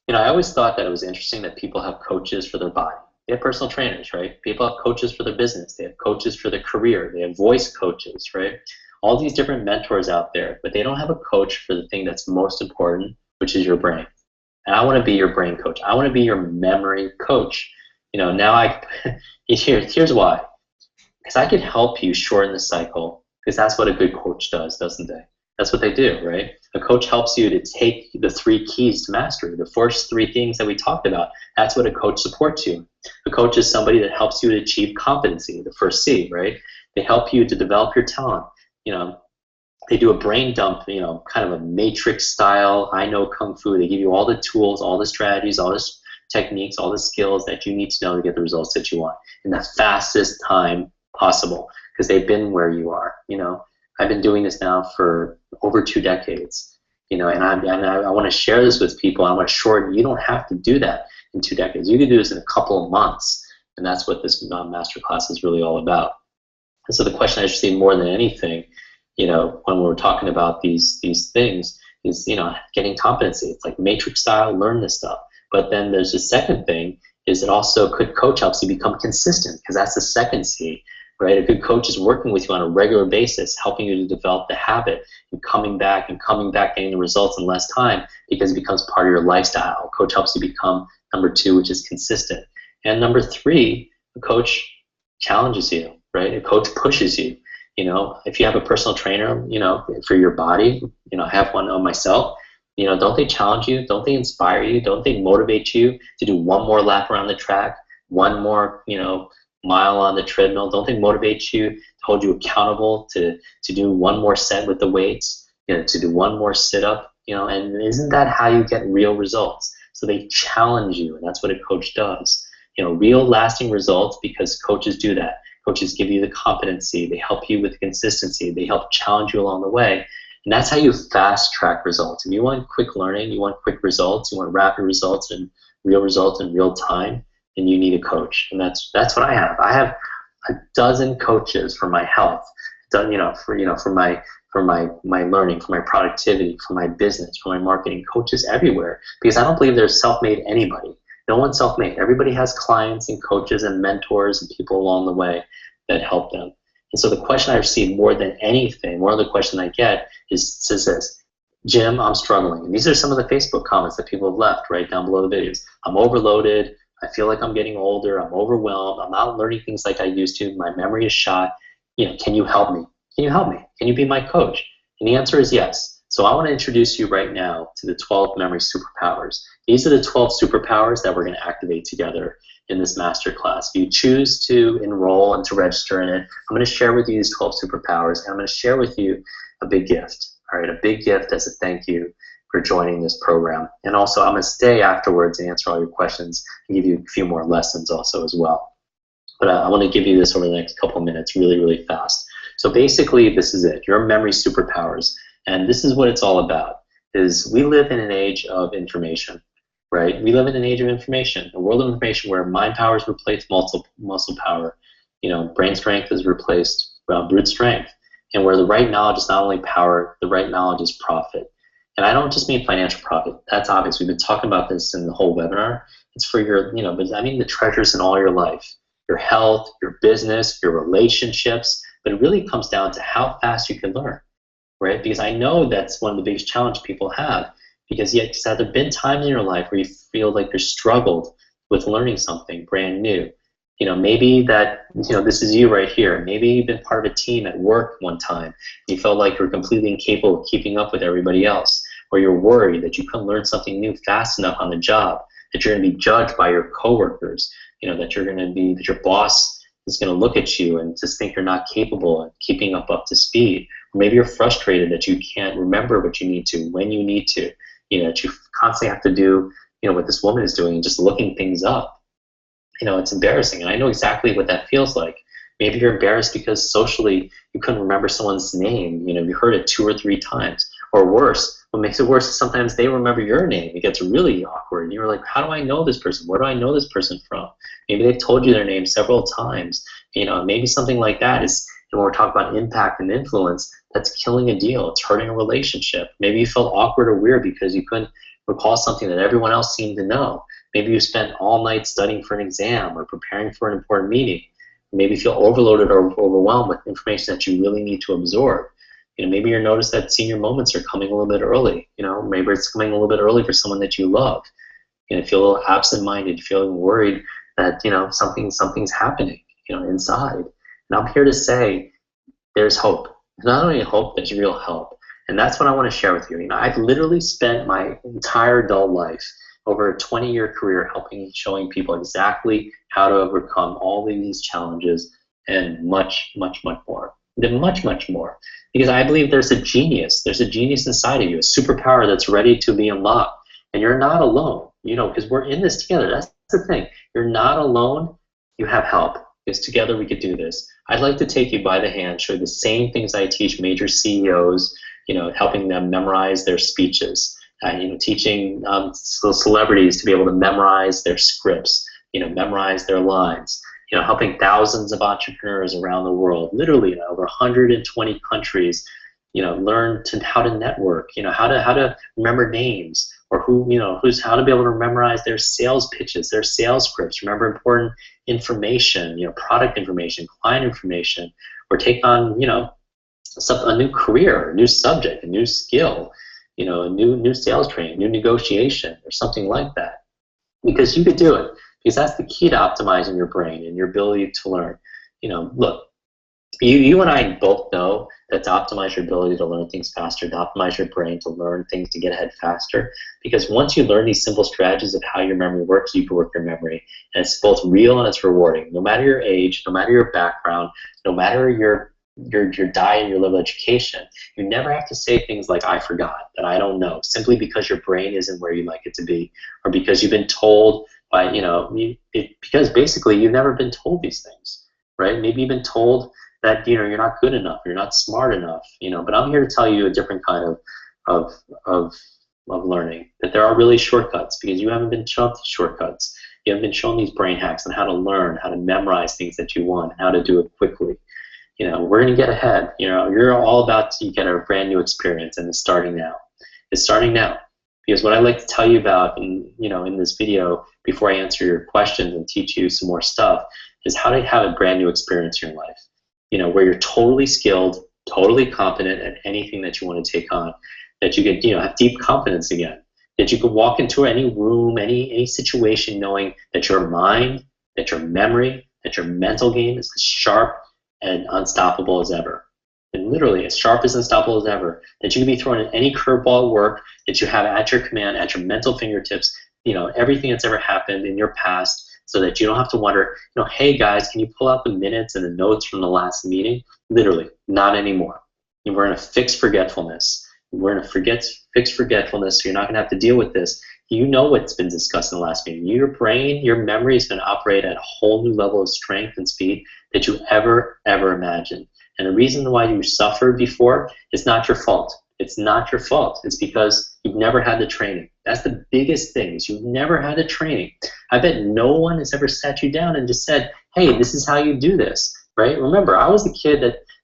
I always thought that it was interesting that people have coaches for their body. They have personal trainers, right? People have coaches for their business. They have coaches for their career. They have voice coaches, right? All these different mentors out there, but they don't have a coach for the thing that's most important, which is your brain. And I want to be your brain coach. I want to be your memory coach. Here's why. Because I can help you shorten the cycle, because that's what a good coach does, doesn't they? That's what they do, right? A coach helps you to take the 3 keys to mastery, the first 3 things that we talked about. That's what a coach supports you. A coach is somebody that helps you to achieve competency, the first C, right? They help you to develop your talent. They do a brain dump, kind of a matrix style, I know Kung Fu. They give you all the tools, all the strategies, all the techniques, all the skills that you need to know to get the results that you want in the fastest time possible, because they've been where you are. I've been doing this now for over 2 decades, and I want to share this with people. I want to shorten. You don't have to do that in 2 decades. You can do this in a couple of months, and that's what this masterclass is really all about. And so the question I see more than anything, when we're talking about these things, is getting competency. It's like matrix style, learn this stuff. But then there's the second thing, is it also could coach helps you become consistent, because that's the second C. Right? A good coach is working with you on a regular basis, helping you to develop the habit and coming back, getting the results in less time, because it becomes part of your lifestyle. A coach helps you become number 2, which is consistent. And number 3, a coach challenges you, right? A coach pushes you. If you have a personal trainer, for your body, I have one on myself, don't they challenge you? Don't they inspire you? Don't they motivate you to do one more lap around the track, one more, mile on the treadmill? Don't they motivate you, to hold you accountable to do one more set with the weights, to do one more sit-up, and isn't that how you get real results? So they challenge you, and that's what a coach does. Real lasting results, because coaches do that. Coaches give you the competency, they help you with consistency, they help challenge you along the way, and that's how you fast track results. If you want quick learning, you want quick results, you want rapid results and results in real time, then you need a coach. And that's what I have. I have a dozen coaches for my health, for my learning, for my productivity, for my business, for my marketing, coaches everywhere, because I don't believe there's self-made anybody. No one's self-made. Everybody has clients and coaches and mentors and people along the way that help them. And so the question I receive more than anything, one of the questions I get says this: Jim, I'm struggling. And these are some of the Facebook comments that people have left right down below the videos. I'm overloaded. I feel like I'm getting older. I'm overwhelmed. I'm not learning things like I used to. My memory is shot. Can you help me? Can you help me? Can you be my coach? And the answer is yes. So I want to introduce you right now to the 12 memory superpowers. These are the 12 superpowers that we're going to activate together in this masterclass. If you choose to enroll and to register in it, I'm going to share with you these 12 superpowers, and I'm going to share with you a big gift. All right, a big gift as a thank you for joining this program. And also, I'm going to stay afterwards and answer all your questions and give you a few more lessons also as well. But I want to give you this over the next couple of minutes really, really fast. So basically, this is it, your memory superpowers. And this is what it's all about, is we live in an age of information, right? We live in an age of information, a world of information where mind power is replaced muscle power. You know, brain strength is replaced brute strength. And where the right knowledge is not only power, the right knowledge is profit. And I don't just mean financial profit. That's obvious. We've been talking about this in the whole webinar. It's for your, but I mean the treasures in all your life, your health, your business, your relationships. But it really comes down to how fast you can learn, right? Because I know that's one of the biggest challenges people have. Because yet, have there been times in your life where you feel like you've struggled with learning something brand new? Maybe that, this is you right here. Maybe you've been part of a team at work one time. You felt like you're completely incapable of keeping up with everybody else. Or you're worried that you couldn't learn something new fast enough on the job, that you're going to be judged by your coworkers, that your boss is going to look at you and just think you're not capable of keeping up to speed. Or maybe you're frustrated that you can't remember what you need to, when you need to, that you constantly have to do, what this woman is doing, just looking things up. It's embarrassing, and I know exactly what that feels like. Maybe you're embarrassed because socially you couldn't remember someone's name. You heard it 2 or 3 times. Or worse, what makes it worse is sometimes they remember your name. It gets really awkward. And you're like, how do I know this person? Where do I know this person from? Maybe they've told you their name several times. Maybe something like that is, when we're talking about impact and influence, that's killing a deal. It's hurting a relationship. Maybe you felt awkward or weird because you couldn't recall something that everyone else seemed to know. Maybe you spent all night studying for an exam or preparing for an important meeting. Maybe you feel overloaded or overwhelmed with information that you really need to absorb. Maybe you notice that senior moments are coming a little bit early. Maybe it's coming a little bit early for someone that you love. You feel a little absent-minded, feeling worried that something's happening, inside. And I'm here to say there's hope. Not only hope, there's real help. And that's what I want to share with you. I've literally spent my entire adult life, over a 20-year career, showing people exactly how to overcome all of these challenges and much, much, much more. Much, much more. Because I believe there's a genius. There's a genius inside of you, a superpower that's ready to be unlocked. And you're not alone, because we're in this together. That's the thing. You're not alone. You have help. Because together we could do this. I'd like to take you by the hand, show you the same things I teach major CEOs, helping them memorize their speeches, teaching celebrities to be able to memorize their scripts, memorize their lines, helping thousands of entrepreneurs around the world, literally in over 120 countries, learn how to network, how to remember names, or how to be able to memorize their sales pitches, their sales scripts, remember important information, product information, client information, or take on, a new career, a new subject, a new skill, a new sales training, new negotiation, or something like that. Because you could do it. Because that's the key to optimizing your brain and your ability to learn. Look, you and I both know that to optimize your ability to learn things faster, to optimize your brain, to learn things, to get ahead faster, because once you learn these simple strategies of how your memory works, you can work your memory. And it's both real and it's rewarding. No matter your age, no matter your background, no matter your diet and your level of education, you never have to say things like, I forgot, that I don't know, simply because your brain isn't where you'd like it to be, or because you've been told by, because basically you've never been told these things, right? Maybe you've been told that, you're not good enough, you're not smart enough, but I'm here to tell you a different kind of learning, that there are really shortcuts, because you haven't been shown these shortcuts. You haven't been shown these brain hacks on how to learn, how to memorize things that you want, how to do it quickly. We're going to get ahead. You're all about to get a brand new experience, and it's starting now. It's starting now. Because what I'd like to tell you about in this video, before I answer your questions and teach you some more stuff, is how to have a brand new experience in your life. Where you're totally skilled, totally competent at anything that you want to take on. That you could, have deep confidence again. That you could walk into any room, any situation, knowing that your mind, that your memory, that your mental game is as sharp and unstoppable as ever. and literally as sharp as unstoppable as ever, that you can be thrown in any curveball at work that you have at your command, at your mental fingertips, everything that's ever happened in your past, so that you don't have to wonder, hey guys, can you pull out the minutes and the notes from the last meeting? Literally, not anymore. We're in a fixed forgetfulness. We're in a fixed forgetfulness, so you're not going to have to deal with this. You know what's been discussed in the last meeting. Your brain, your memory is going to operate at a whole new level of strength and speed that you ever imagined. And the reason why you suffered before is not your fault. It's not your fault. It's because you've never had the training. That's the biggest thing, is you've never had the training. I bet no one has ever sat you down and just said, hey, this is how you do this, right? Remember, I was the kid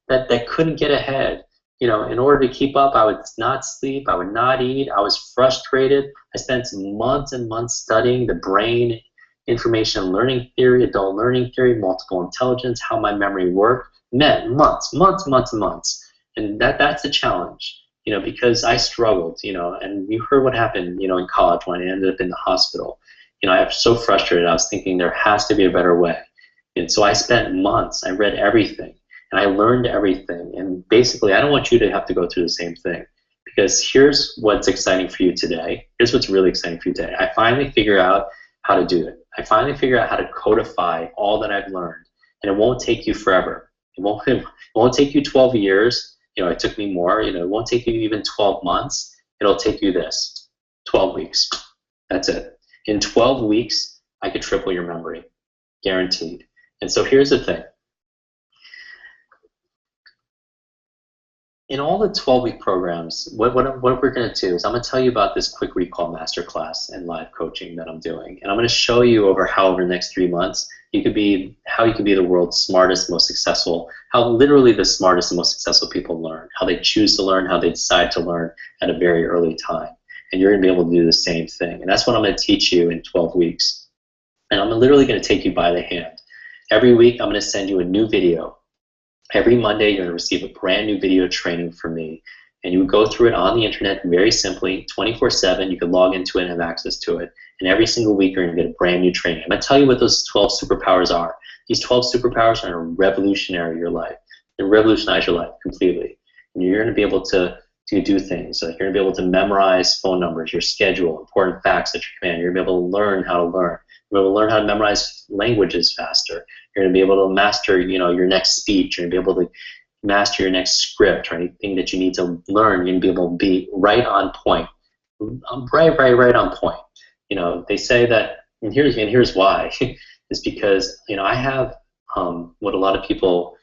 that couldn't get ahead. In order to keep up, I would not sleep, I would not eat, I was frustrated. I spent months and months studying the brain, information learning theory, adult learning theory, multiple intelligence, how my memory worked. Months. And that's the challenge, because I struggled, and you heard what happened, in college when I ended up in the hospital. I was so frustrated. I was thinking there has to be a better way. And so I spent months, I read everything. And I learned everything. And basically, I don't want you to have to go through the same thing. Because here's what's exciting for you today. Here's what's really exciting for you today. I finally figure out how to do it. I finally figure out how to codify all that I've learned. And it won't take you forever. It won't take you 12 years. It took me more. It won't take you even 12 months. It'll take you 12 weeks. That's it. In 12 weeks, I could triple your memory. Guaranteed. And so here's the thing. In all the 12-week programs, what we're going to do is I'm going to tell you about this quick recall masterclass and live coaching that I'm doing. And I'm going to show you over the next 3 months, how you can be the world's smartest, most successful, how literally the smartest and most successful people learn, how they choose to learn, how they decide to learn at a very early time. And you're going to be able to do the same thing. And that's what I'm going to teach you in 12 weeks. And I'm literally going to take you by the hand. Every week, I'm going to send you a new video. Every Monday, you're going to receive a brand new video training from me. And you go through it on the internet very simply, 24/7. You can log into it and have access to it. And every single week, you're going to get a brand new training. I'm going to tell you what those 12 superpowers are. These 12 superpowers are going to revolutionize your life. They revolutionize your life completely. And you're going to be able to do things. Like you're going to be able to memorize phone numbers, your schedule, important facts at your command. You're going to be able to learn how to learn. You're going to learn how to memorize languages faster. You're going to be able to master, your next speech. You're going to be able to master your next script or anything that you need to learn. You're going to be able to be right on point. Right on point. They say that, and here's why. Is because, I have what a lot of people,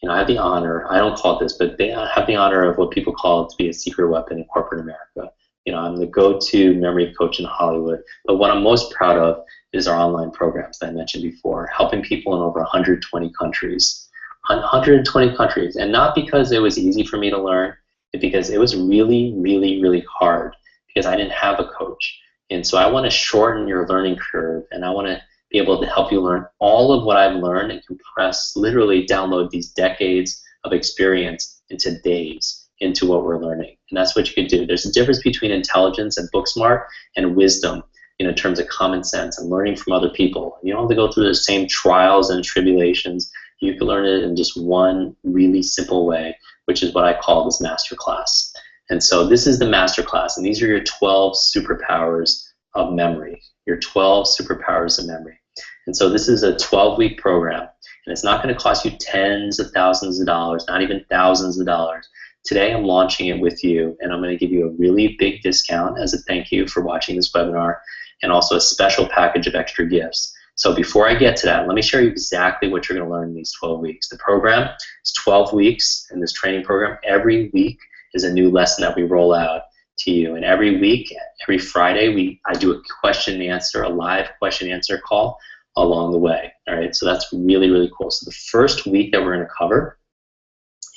I have the honor, I don't call it this, but they have the honor of what people call it to be a secret weapon in corporate America. I'm the go-to memory coach in Hollywood. But what I'm most proud of is our online programs that I mentioned before, helping people in over 120 countries. 120 countries. And not because it was easy for me to learn, but because it was really hard, because I didn't have a coach. And so I want to shorten your learning curve, and I want to be able to help you learn all of what I've learned and compress, literally download these decades of experience into days, into what we're learning. And that's what you could do. There's a difference between intelligence and book smart and wisdom in terms of common sense and learning from other people. You don't have to go through the same trials and tribulations. You can learn it in just one really simple way, which is what I call this masterclass. And so this is the masterclass, and these are your 12 superpowers of memory, your 12 superpowers of memory. And so this is a 12-week program, and it's not going to cost you tens of thousands of dollars, not even thousands of dollars. Today I'm launching it with you, and I'm going to give you a really big discount as a thank you for watching this webinar, and also a special package of extra gifts. So before I get to that, let me show you exactly what you're going to learn in these 12 weeks. The program is 12 weeks in this training program. Every week is a new lesson that we roll out to you. And every week, every Friday, I do a question and answer, a live question and answer call along the way. All right, so that's really cool. So the first week that we're going to cover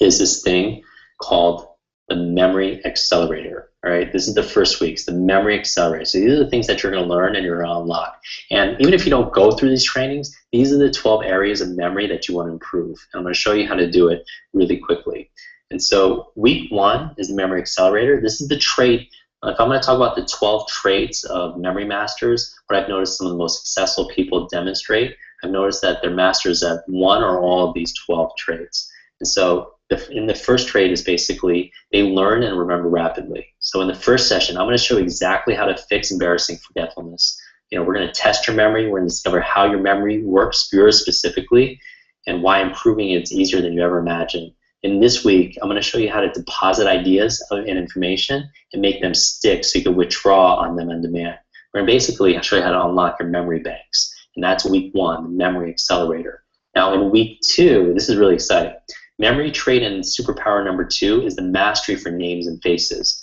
is this thing called the Memory Accelerator. All right, this is the first week, the Memory Accelerator. So these are the things that you're going to learn and you're going to unlock. And even if you don't go through these trainings, these are the 12 areas of memory that you want to improve. And I'm going to show you how to do it really quickly. And so week 1 is the Memory Accelerator. This is the trait. If I'm going to talk about the 12 traits of memory masters, what I've noticed some of the most successful people demonstrate, I've noticed that they're masters at one or all of these 12 traits. And so In the first trait is basically they learn and remember rapidly. So in the first session, I'm going to show you exactly how to fix embarrassing forgetfulness. We're going to test your memory. We're going to discover how your memory works, yours specifically, and why improving it's easier than you ever imagined. In this week, I'm going to show you how to deposit ideas and information and make them stick so you can withdraw on them on demand. We're going to basically show you how to unlock your memory banks. And that's week 1, the memory accelerator. Now in week 2, this is really exciting. Memory trait and superpower number 2 is the mastery for names and faces.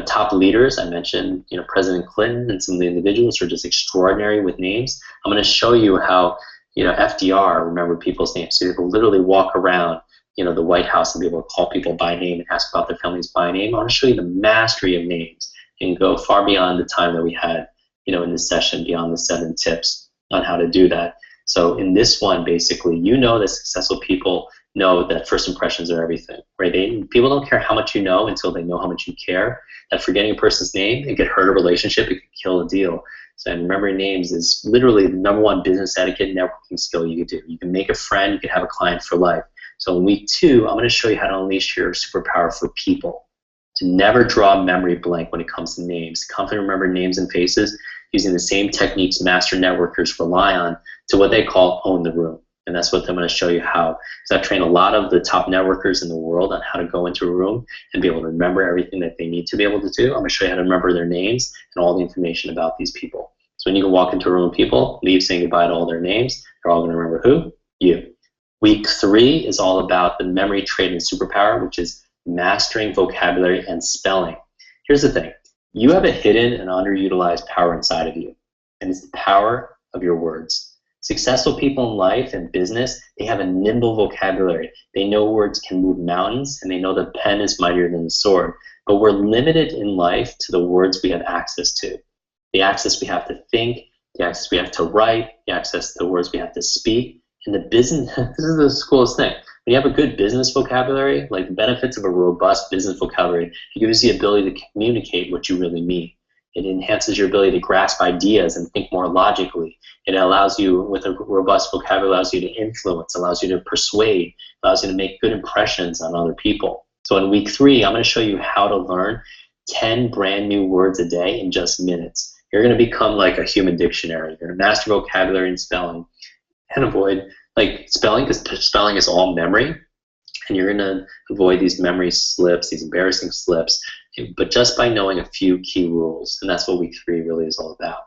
Top leaders, I mentioned, President Clinton and some of the individuals who are just extraordinary with names. I'm going to show you how, FDR remembered people's names. So they will literally walk around, the White House and be able to call people by name and ask about their family's by name. I want to show you the mastery of names and go far beyond the time that we had, in this session, beyond the 7 tips on how to do that. So in this one, basically, that successful people know that first impressions are everything, right? People don't care how much you know until they know how much you care. That forgetting a person's name, it could hurt a relationship, it could kill a deal. So remembering names is literally the number 1 business etiquette networking skill you could do. You can make a friend, you can have a client for life. So in week 2, I'm going to show you how to unleash your superpower for people. To never draw a memory blank when it comes to names. Confidently remember names and faces using the same techniques master networkers rely on to what they call own the room. And that's what I'm going to show you how. Because I've trained a lot of the top networkers in the world on how to go into a room and be able to remember everything that they need to be able to do. I'm going to show you how to remember their names and all the information about these people. So when you can walk into a room of people, leave saying goodbye to all their names, they're all going to remember who? You. Week 3 is all about the memory trait and superpower, which is mastering vocabulary and spelling. Here's the thing. You have a hidden and underutilized power inside of you, and it's the power of your words. Successful people in life and business, they have a nimble vocabulary. They know words can move mountains, and they know the pen is mightier than the sword. But we're limited in life to the words we have access to. The access we have to think, the access we have to write, the access to the words we have to speak. And the business, this is the coolest thing. When you have a good business vocabulary, like the benefits of a robust business vocabulary, it gives you the ability to communicate what you really mean. It enhances your ability to grasp ideas and think more logically. It allows you, with a robust vocabulary, allows you to influence, allows you to persuade, allows you to make good impressions on other people. So in week 3, I'm going to show you how to learn 10 brand new words a day in just minutes. You're going to become like a human dictionary. You're going to master vocabulary and spelling and avoid spelling, because spelling is all memory, and you're going to avoid these memory slips, these embarrassing slips, but just by knowing a few key rules. And that's what week 3 really is all about.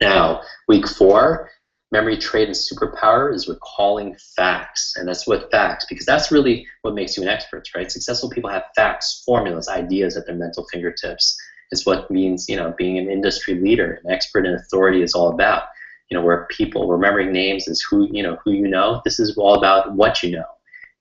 Now, week 4, memory trait and superpower is recalling facts. And that's what facts, because that's really what makes you an expert, right? Successful people have facts, formulas, ideas at their mental fingertips. It's what means, being an industry leader, an expert and authority is all about. Where people, remembering names is who you know. This is all about what you know.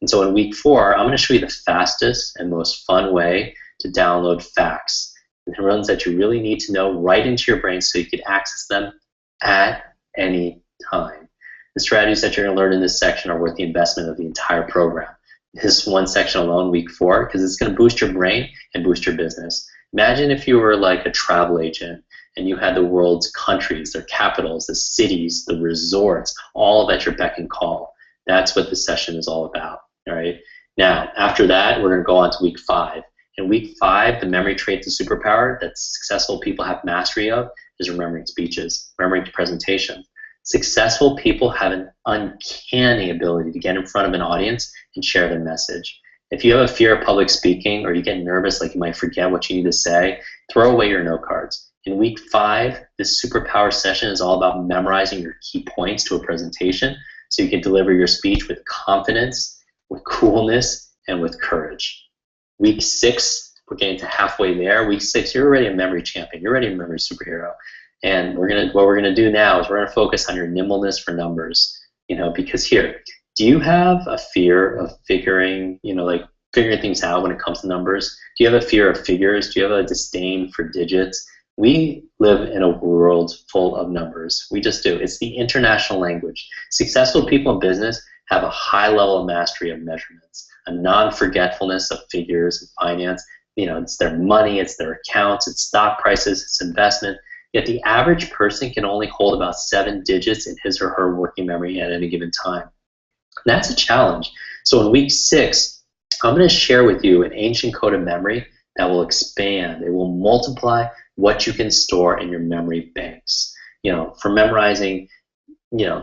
And so in week 4, I'm going to show you the fastest and most fun way to download facts. The ones that you really need to know right into your brain so you can access them at any time. The strategies that you're going to learn in this section are worth the investment of the entire program. This one section alone, week 4, because it's going to boost your brain and boost your business. Imagine if you were like a travel agent and you had the world's countries, their capitals, the cities, the resorts, all at your beck and call. That's what this session is all about. All right. Now, after that, we're going to go on to week 5. In week 5, the memory trait to superpower that successful people have mastery of is remembering speeches, remembering presentations. Successful people have an uncanny ability to get in front of an audience and share their message. If you have a fear of public speaking, or you get nervous, like you might forget what you need to say, throw away your note cards. In week 5, this superpower session is all about memorizing your key points to a presentation so you can deliver your speech with confidence, with coolness, and with courage. Week 6, we're getting to halfway there. Week 6, you're already a memory champion. You're already a memory superhero. And what we're gonna do now is we're gonna focus on your nimbleness for numbers. Because here, do you have a fear of figuring things out when it comes to numbers? Do you have a fear of figures? Do you have a disdain for digits? We live in a world full of numbers. We just do. It's the international language. Successful people in business have a high level of mastery of measurements, a non-forgetfulness of figures and finance. It's their money, it's their accounts, it's stock prices, it's investment. Yet the average person can only hold about 7 digits in his or her working memory at any given time. That's a challenge. So in week 6, I'm going to share with you an ancient code of memory that will expand. It will multiply what you can store in your memory banks. For memorizing,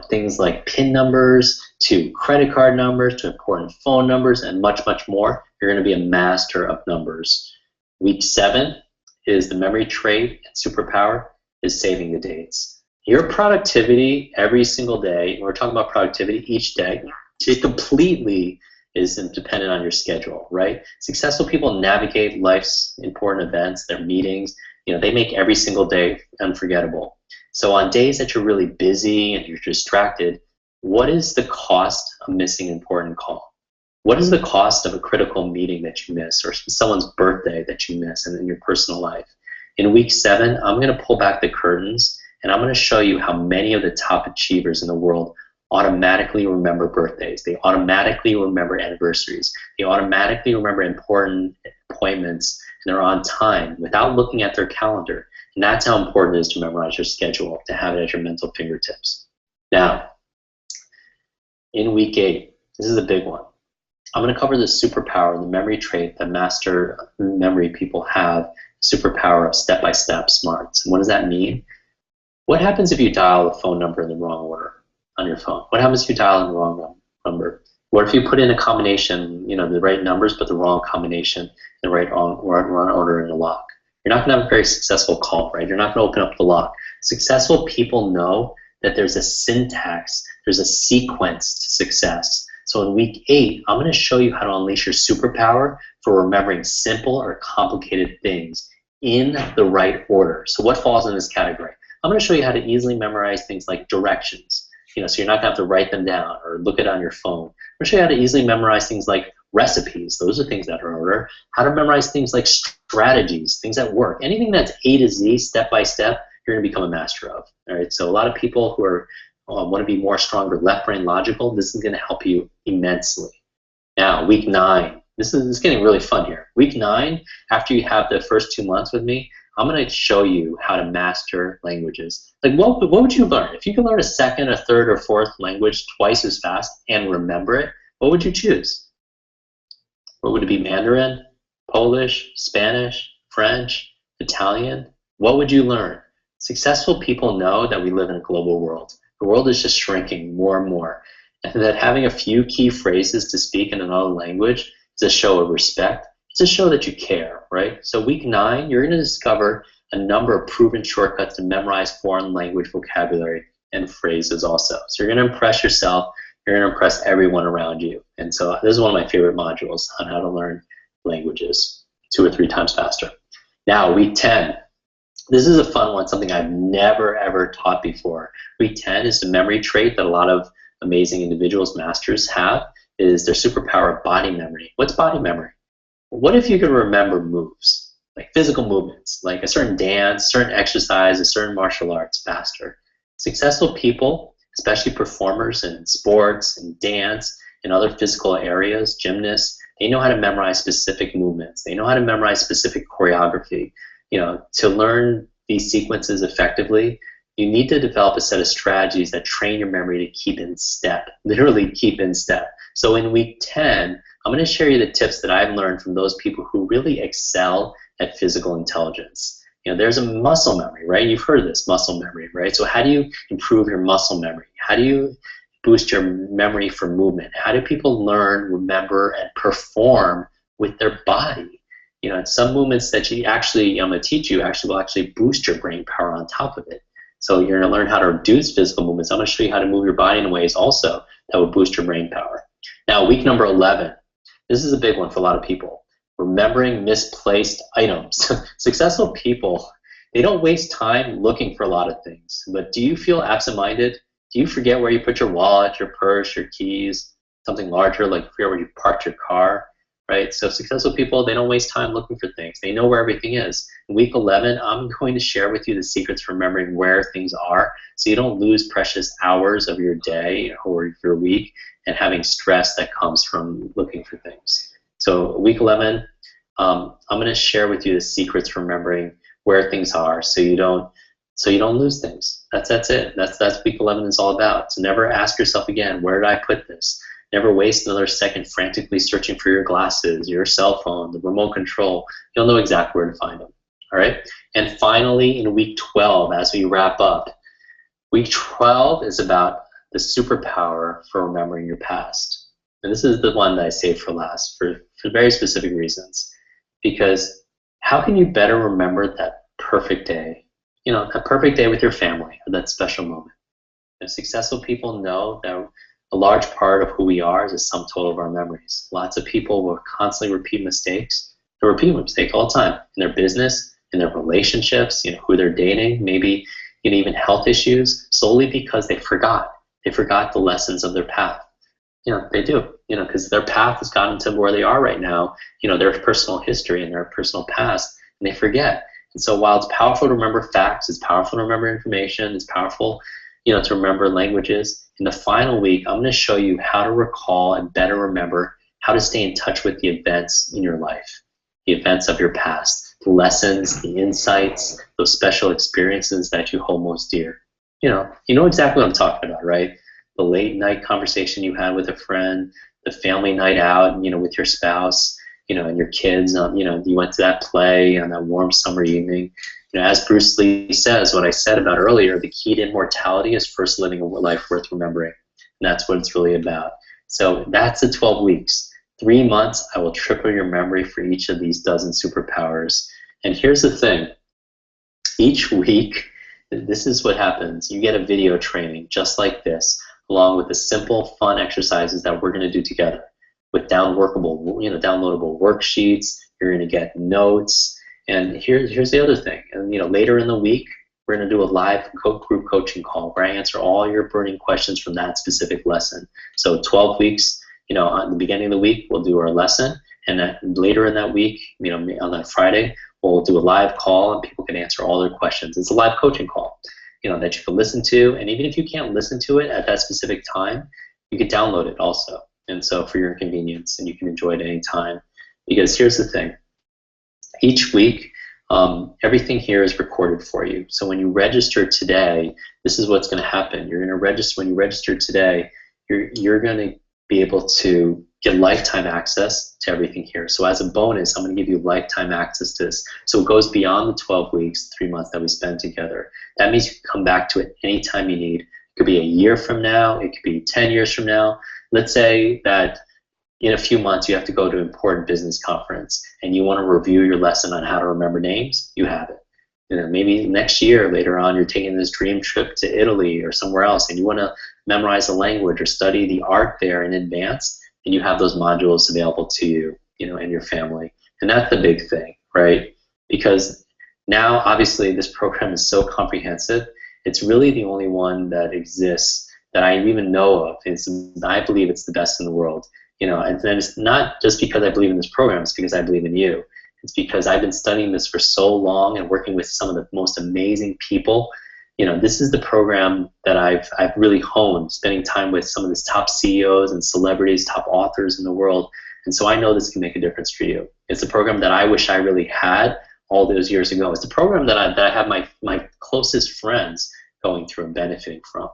things like PIN numbers to credit card numbers to important phone numbers and much, much more. You're going to be a master of numbers. Week 7 is the memory trait and superpower is saving the dates. Your productivity every single day, and we're talking about productivity each day, it completely is dependent on your schedule, right? Successful people navigate life's important events, their meetings, they make every single day unforgettable. So on days that you're really busy and you're distracted, what is the cost of missing an important call? What is the cost of a critical meeting that you miss or someone's birthday that you miss in your personal life? In week 7, I'm going to pull back the curtains and I'm going to show you how many of the top achievers in the world automatically remember birthdays. They automatically remember anniversaries. They automatically remember important appointments, and they're on time without looking at their calendar. And that's how important it is to memorize your schedule, to have it at your mental fingertips. Now, in week 8, this is a big one. I'm going to cover the superpower, the memory trait that master memory people have, superpower of step-by-step smarts. And what does that mean? What happens if you dial the phone number in the wrong order on your phone? What happens if you dial in the wrong number? What if you put in a combination, the right numbers, but the wrong combination, the wrong order in the lock? You're not going to have a very successful call, right? You're not going to open up the lock. Successful people know that there's a syntax, there's a sequence to success. So in week 8, I'm going to show you how to unleash your superpower for remembering simple or complicated things in the right order. So what falls in this category? I'm going to show you how to easily memorize things like directions. So you're not going to have to write them down or look it on your phone. I'm going to show you how to easily memorize things like recipes. Those are things that are in order. How to memorize things like strategies, things that work. Anything that's A to Z, step by step, you're going to become a master of. All right. So a lot of people who are want to be more stronger left brain logical, this is going to help you immensely. Now, week 9. This is getting really fun here. Week 9, after you have the first 2 months with me, I'm going to show you how to master languages. Like, what would you learn? If you could learn a second, a third, or fourth language twice as fast and remember it, what would you choose? What would it be? Mandarin, Polish, Spanish, French, Italian? What would you learn? Successful people know that we live in a global world. The world is just shrinking more and more. And that having a few key phrases to speak in another language is a show of respect. It's a show that you care, right? So week 9, you're going to discover a number of proven shortcuts to memorize foreign language vocabulary and phrases also. So you're going to impress yourself. You're going to impress everyone around you. And so this is one of my favorite modules on how to learn languages 2 or 3 times faster. Now, week 10. This is a fun one, something I've never, ever taught before. Week 10 is the memory trait that a lot of amazing individuals, masters, have, is their superpower of body memory. What's body memory? What if you could remember moves, like physical movements, like a certain dance, certain exercise, a certain martial arts faster? Successful people, especially performers in sports and dance and other physical areas, gymnasts, they know how to memorize specific movements. They know how to memorize specific choreography. To learn these sequences effectively, you need to develop a set of strategies that train your memory to keep in step, literally keep in step. So in week 10, I'm going to share you the tips that I've learned from those people who really excel at physical intelligence. There's a muscle memory, right? You've heard of this, muscle memory, right? So how do you improve your muscle memory? How do you boost your memory for movement? How do people learn, remember, and perform with their body? Some movements that I'm going to teach you will actually boost your brain power on top of it. So you're going to learn how to reduce physical movements. I'm going to show you how to move your body in ways also that will boost your brain power. Now, week number 11. This is a big one for a lot of people. Remembering misplaced items. Successful people, they don't waste time looking for a lot of things. But do you feel absent-minded? Do you forget where you put your wallet, your purse, your keys, something larger, like forget where you parked your car? Right? So successful people, they don't waste time looking for things. They know where everything is. In week 11, I'm going to share with you the secrets for remembering where things are so you don't lose precious hours of your day or your week and having stress that comes from looking for things. So week 11, I'm going to share with you the secrets for remembering where things are so you don't lose things. That's it. That's week 11 is all about. So never ask yourself again, where did I put this? Never waste another second frantically searching for your glasses, your cell phone, the remote control. You'll know exactly where to find them. All right? And finally, in week 12, as we wrap up, week 12 is about the superpower for remembering your past. And this is the one that I saved for last for very specific reasons. Because how can you better remember that perfect day? You know, a perfect day with your family, or that special moment. And successful people know that a large part of who we are is a sum total of our memories. Lots of people will constantly repeat mistakes. They repeat mistakes all the time in their business, in their relationships, you know, who they're dating, maybe even health issues, solely because they forgot. They forgot the lessons of their path. You know, they do, you know, because their path has gotten to where they are right now, you know, their personal history and their personal past, and they forget. And so while it's powerful to remember facts, it's powerful to remember information, it's powerful, you know, to remember languages, in the final week, I'm going to show you how to recall and better remember how to stay in touch with the events in your life, the events of your past, the lessons, the insights, those special experiences that you hold most dear. You know exactly what I'm talking about, right? The late night conversation you had with a friend, the family night out, you know, with your spouse, you know, and your kids, you know, you went to that play on that warm summer evening. You know, as Bruce Lee says, what I said about earlier, the key to immortality is first living a life worth remembering. And that's what it's really about. So that's the 12 weeks. 3 months, I will triple your memory for each of these dozen superpowers. And here's the thing. Each week, this is what happens. You get a video training just like this, along with the simple, fun exercises that we're going to do together with downloadable worksheets. You're going to get notes. And here's the other thing. And you know, later in the week, we're going to do a live group coaching call where I answer all your burning questions from that specific lesson. So 12 weeks, you know, on the beginning of the week, we'll do our lesson. And then later in that week, you know, on that Friday, we'll do a live call and people can answer all their questions. It's a live coaching call, you know, that you can listen to. And even if you can't listen to it at that specific time, you can download it also. And so for your convenience, and you can enjoy it any time. Because here's the thing. Each week, everything here is recorded for you. So when you register today, this is what's going to happen. You're going to register. When you register today, you're going to be able to get lifetime access to everything here. So as a bonus, I'm going to give you lifetime access to this. So it goes beyond the 12 weeks, 3 months that we spend together. That means you can come back to it anytime you need. It could be a year from now. It could be 10 years from now. Let's say that in a few months you have to go to an important business conference and you want to review your lesson on how to remember names. You have it. You know, maybe next year later on you're taking this dream trip to Italy or somewhere else and you want to memorize a language or study the art there in advance, and you have those modules available to you, you know, and your family. And that's the big thing, right? Because now obviously this program is so comprehensive. It's really the only one that exists that I even know of. I believe it's the best in the world. You know, and then it's not just because I believe in this program, it's because I believe in you. It's because I've been studying this for so long and working with some of the most amazing people. You know, this is the program that I've really honed, spending time with some of the top CEOs and celebrities, top authors in the world. And so I know this can make a difference for you. It's a program that I wish I really had all those years ago. It's a program that I have my closest friends going through and benefiting from.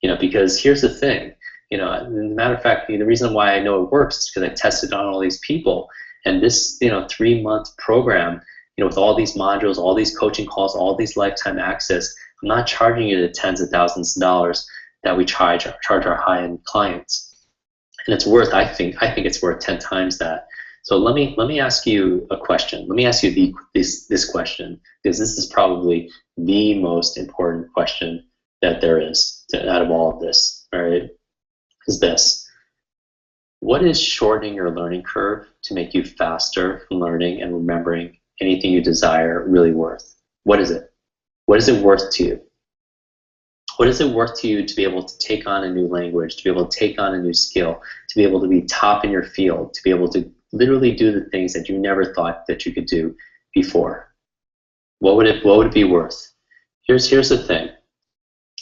You know, because here's the thing. You know, as a matter of fact, the reason why I know it works is because I tested on all these people. And this, you know, 3-month program, you know, with all these modules, all these coaching calls, all these lifetime access, I'm not charging you the tens of thousands of dollars that we charge our high-end clients. And it's worth, I think it's worth 10 times that. So let me ask you a question. Let me ask you this question, because this is probably the most important question that there is out of all of this. All right. Is this. What is shortening your learning curve to make you faster in learning and remembering anything you desire really worth? What is it? What is it worth to you? What is it worth to you to be able to take on a new language, to be able to take on a new skill, to be able to be top in your field, to be able to literally do the things that you never thought that you could do before? What would it be worth? Here's the thing.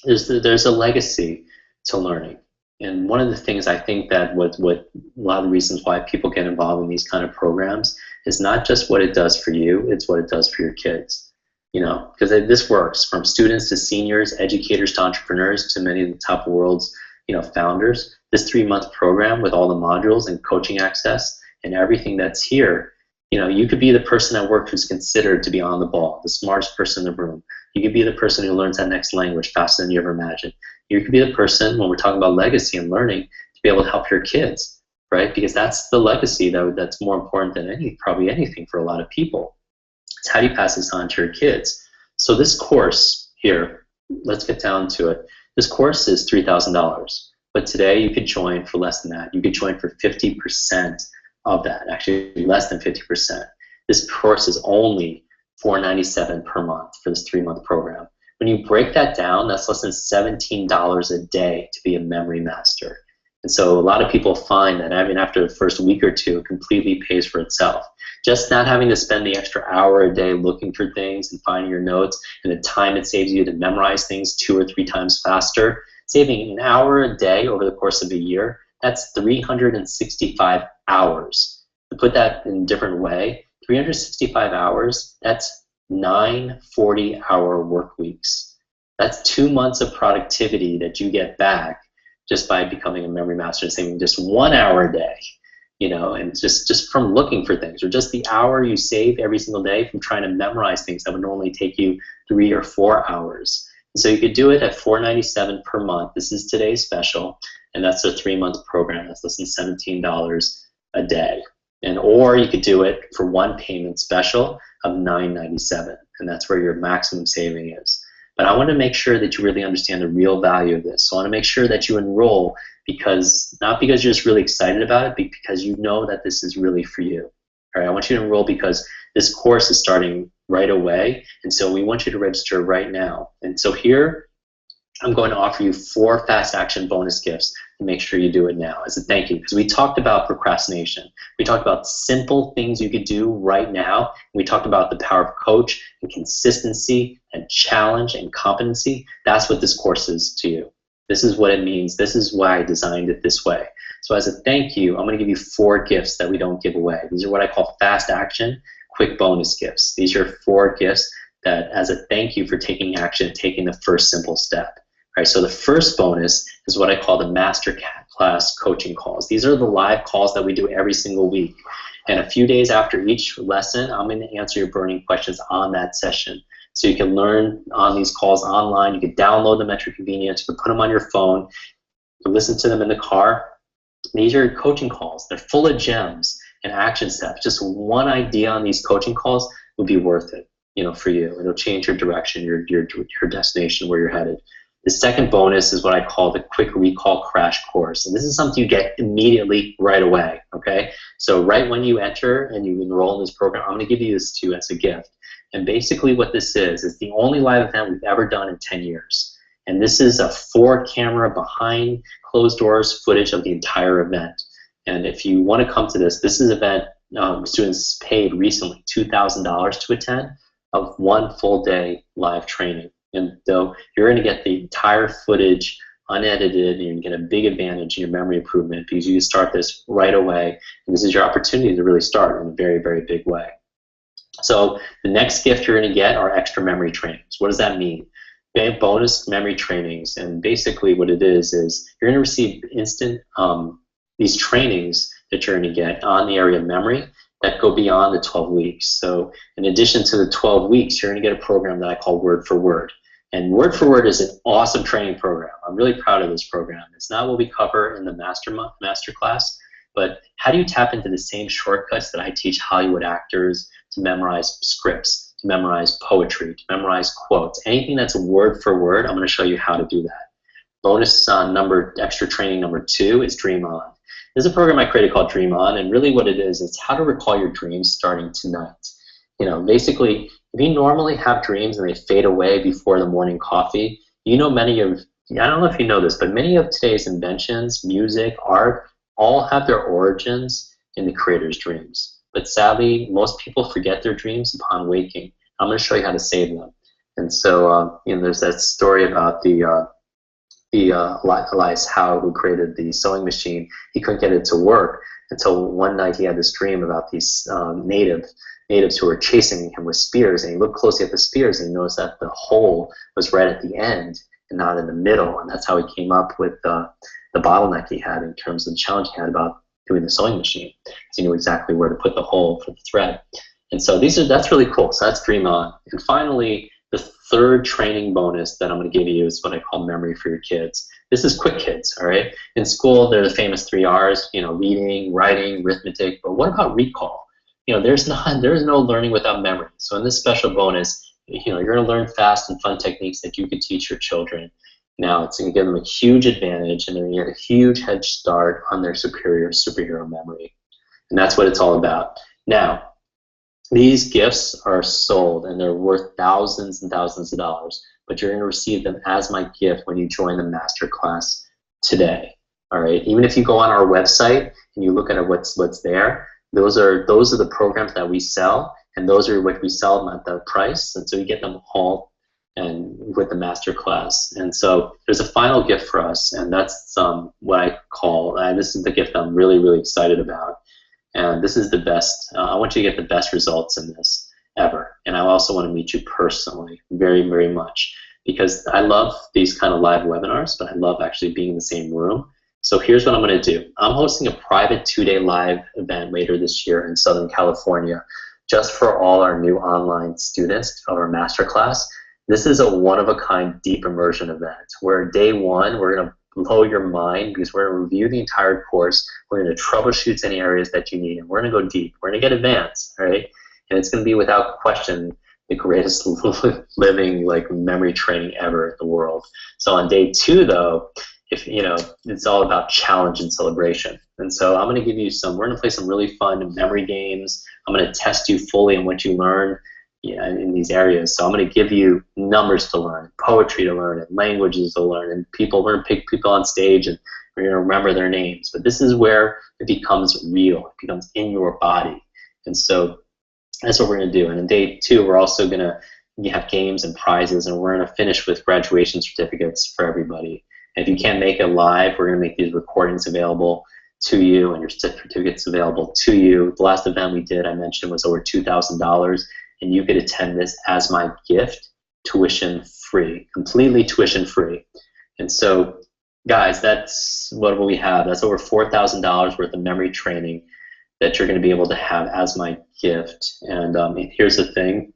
There's a legacy to learning. And one of the things I think that what a lot of the reasons why people get involved in these kind of programs is not just what it does for you, it's what it does for your kids. You know, because this works from students to seniors, educators to entrepreneurs to many of the top world's founders, this 3-month program with all the modules and coaching access and everything that's here, you could be the person at work who's considered to be on the ball, the smartest person in the room. You could be the person who learns that next language faster than you ever imagined. You could be the person, when we're talking about legacy and learning, to be able to help your kids, right? Because that's the legacy that's more important than probably anything for a lot of people. It's how do you pass this on to your kids? So this course here, let's get down to it. This course is $3,000, but today you could join for less than that. You could join for 50% of that, actually less than 50%. This course is only $497 per month for this 3-month program. When you break that down, that's less than $17 a day to be a memory master. And so a lot of people find that after the first week or two, it completely pays for itself. Just not having to spend the extra hour a day looking for things and finding your notes, and the time it saves you to memorize things 2 or 3 times faster, saving an hour a day over the course of a year, that's 365 hours. To put that in a different way, 365 hours, that's 9 40-hour work weeks. That's 2 months of productivity that you get back just by becoming a memory master and saving just 1 hour a day, and just from looking for things, or just the hour you save every single day from trying to memorize things that would normally take you 3 or 4 hours. And so you could do it at $497 per month. This is today's special, and that's a 3-month program. That's less than $17 a day. Or you could do it for one payment special of $997, and that's where your maximum saving is. But I want to make sure that you really understand the real value of this. So I want to make sure that you enroll not because you're just really excited about it, but because you know that this is really for you. All right, I want you to enroll because this course is starting right away, and so we want you to register right now. And so here, I'm going to offer you 4 fast action bonus gifts to make sure you do it now as a thank you, because we talked about procrastination. We talked about simple things you could do right now. We talked about the power of coach and consistency and challenge and competency. That's what this course is to you. This is what it means. This is why I designed it this way. So as a thank you, I'm going to give you 4 gifts that we don't give away. These are what I call fast action, quick bonus gifts. These are 4 gifts that as a thank you for taking action, taking the first simple step. All right, so the first bonus is what I call the Masterclass coaching calls. These are the live calls that we do every single week. And a few days after each lesson, I'm going to answer your burning questions on that session. So you can learn on these calls online. You can download them at your convenience. You can put them on your phone. You can listen to them in the car. These are coaching calls. They're full of gems and action steps. Just one idea on these coaching calls would be worth it, for you. It'll change your direction, your destination, where you're headed. The second bonus is what I call the quick recall crash course. And this is something you get immediately right away, okay? So right when you enter and you enroll in this program, I'm going to give you this too as a gift. And basically what this is the only live event we've ever done in 10 years. And this is a 4-camera behind closed doors footage of the entire event. And if you want to come to this is an event students paid recently $2,000 to attend of 1 full day live training. And so you're going to get the entire footage unedited, and you're going to get a big advantage in your memory improvement because you can start this right away. And this is your opportunity to really start in a very, very big way. So the next gift you're going to get are extra memory trainings. What does that mean? Bonus memory trainings. And basically what it is you're going to receive instant these trainings that you're going to get on the area of memory that go beyond the 12 weeks. So in addition to the 12 weeks, you're going to get a program that I call Word for Word. And Word for Word is an awesome training program. I'm really proud of this program. It's not what we cover in the Masterclass, but how do you tap into the same shortcuts that I teach Hollywood actors to memorize scripts, to memorize poetry, to memorize quotes? Anything that's word for word, I'm going to show you how to do that. Bonus extra training number 2 is Dream On. There's a program I created called Dream On, and really what it is, it's how to recall your dreams starting tonight. Basically, if you normally have dreams and they fade away before the morning coffee, many of, I don't know if you know this, but many of today's inventions, music, art, all have their origins in the creator's dreams. But sadly, most people forget their dreams upon waking. I'm going to show you how to save them. And so, there's that story about Elias Howe, who created the sewing machine. He couldn't get it to work until one night he had this dream about these natives who were chasing him with spears, and he looked closely at the spears and he noticed that the hole was right at the end, and not in the middle. And that's how he came up with the bottleneck he had in terms of the challenge he had about doing the sewing machine, because he knew exactly where to put the hole for the thread. And so that's really cool. So that's Dream On. And finally, the third training bonus that I'm going to give you is what I call memory for your kids. This is quick kids, all right? In school, they're the famous 3 R's, reading, writing, arithmetic, but what about recall? There's no learning without memory. So in this special bonus, you're going to learn fast and fun techniques that you could teach your children. Now, it's going to give them a huge advantage, and they're going to get a huge head start on their superhero memory. And that's what it's all about. Now, these gifts are sold, and they're worth thousands and thousands of dollars, but you're going to receive them as my gift when you join the Masterclass today. All right. Even if you go on our website and you look at what's there, those are the programs that we sell, and those are what we sell them at the price, and so you get them all and with the Masterclass. And so there's a final gift for us, and that's what I call, this is the gift I'm really, really excited about. And this is the best. I want you to get the best results in this ever. And I also want to meet you personally very, very much, because I love these kind of live webinars, but I love actually being in the same room. So here's what I'm going to do. I'm hosting a private 2-day live event later this year in Southern California, just for all our new online students of our Masterclass. This is a one-of-a-kind deep immersion event where day one, we're going to blow your mind, because we're going to review the entire course. We're going to troubleshoot any areas that you need, and we're going to go deep. We're going to get advanced, right? And it's going to be, without question, the greatest living memory training ever in the world. So on day 2, though, it's all about challenge and celebration. And so I'm going to give you we're going to play some really fun memory games. I'm going to test you fully on what you learn in these areas. So I'm going to give you numbers to learn, poetry to learn, and languages to learn, and we're going to pick people on stage, and we're going to remember their names. But this is where it becomes real. It becomes in your body. And so that's what we're going to do. And in day 2, we're also going to have games and prizes, and we're going to finish with graduation certificates for everybody. And if you can't make it live, we're going to make these recordings available to you, and your certificates available to you. The last event we did, I mentioned, was over $2,000, and you could attend this as my gift, tuition free, completely tuition free. And so, guys, that's what we have. That's over $4,000 worth of memory training that you're going to be able to have as my gift. And here's the thing: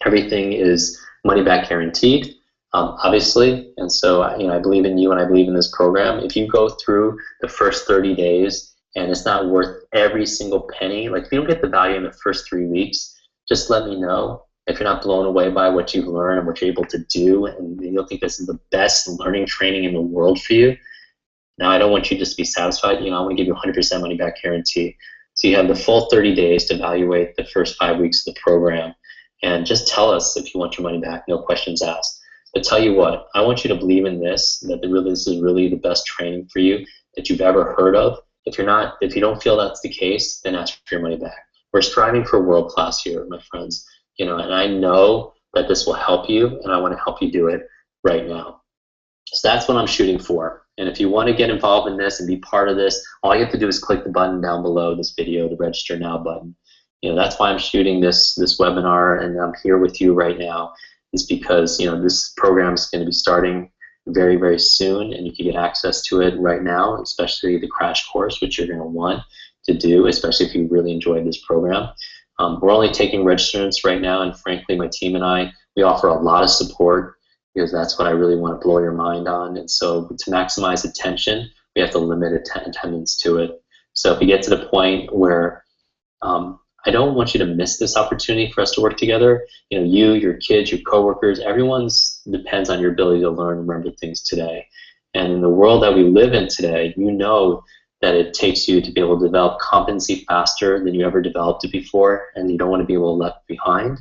everything is money back guaranteed, obviously. And so, I believe in you, and I believe in this program. If you go through the first 30 days and it's not worth every single penny, if you don't get the value in the first 3 weeks, just let me know. If you're not blown away by what you've learned and what you're able to do, and you'll think this is the best learning training in the world for you. Now, I don't want you just to be satisfied. I want to give you 100% money back guarantee. So you have the full 30 days to evaluate the first 5 weeks of the program, and just tell us if you want your money back. No questions asked. But tell you what, I want you to believe in this, that this is really the best training for you that you've ever heard of. If you don't feel that's the case, then ask for your money back. We're striving for world class here, my friends. And I know that this will help you, and I want to help you do it right now. So that's what I'm shooting for. And if you want to get involved in this and be part of this, all you have to do is click the button down below this video, the Register Now button. That's why I'm shooting this webinar, and I'm here with you right now, is because this program is going to be starting very, very soon, and you can get access to it right now, especially the crash course, which you're going to want to do, especially if you really enjoyed this program. We're only taking registrants right now, and frankly, my team and I, we offer a lot of support, because that's what I really want to blow your mind on. And so to maximize attention, we have to limit attendance to it. So if you get to the point where I don't want you to miss this opportunity for us to work together, you, your kids, your coworkers, everyone's depends on your ability to learn and remember things today. And in the world that we live in today, that it takes you to be able to develop competency faster than you ever developed it before, and you don't want to be left behind.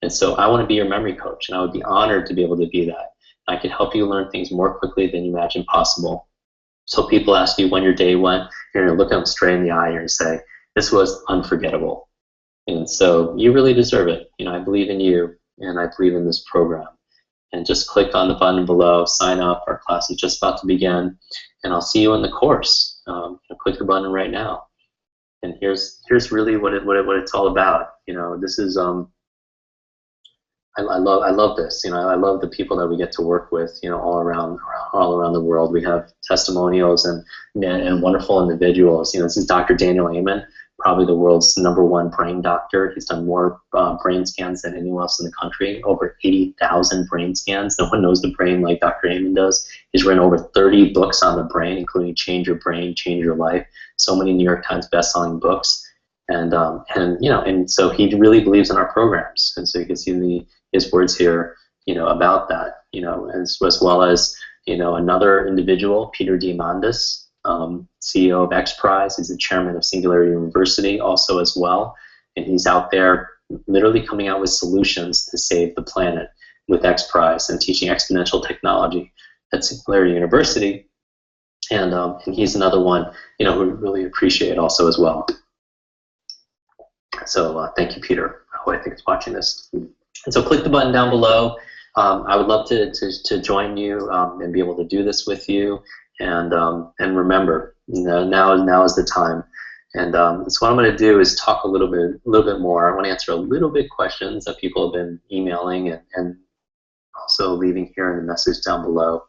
And so I want to be your memory coach, and I would be honored to be able to be that. I can help you learn things more quickly than you imagine possible. So people ask you when your day went, you're going to look them straight in the eye and say, this was unforgettable. And so you really deserve it. I believe in you, and I believe in this program. And just click on the button below, sign up. Our class is just about to begin, and I'll see you in the course. Click the button right now. And here's really what it's all about. This is I love this. I love the people that we get to work with. All around the world. We have testimonials and wonderful individuals. This is Dr. Daniel Amen, probably the world's #1 brain doctor. He's done more brain scans than anyone else in the country. Over 80,000 brain scans. No one knows the brain like Dr. Amen does. He's written over 30 books on the brain, including Change Your Brain, Change Your Life. So many New York Times best-selling books. And so he really believes in our programs. And so you can see his words here, about that, as well as, another individual, Peter Diamandis, CEO of X Prize. He's the chairman of Singularity University also as well. And he's out there literally coming out with solutions to save the planet with X Prize and teaching exponential technology at Singularity University. And he's another one, who we really appreciate also as well. So thank you, Peter, who I think is watching this. And so click the button down below. I would love to join you and be able to do this with you. And remember, now is the time. And so what I'm going to do is talk a little bit more. I want to answer a little bit questions that people have been emailing and also leaving here in the message down below.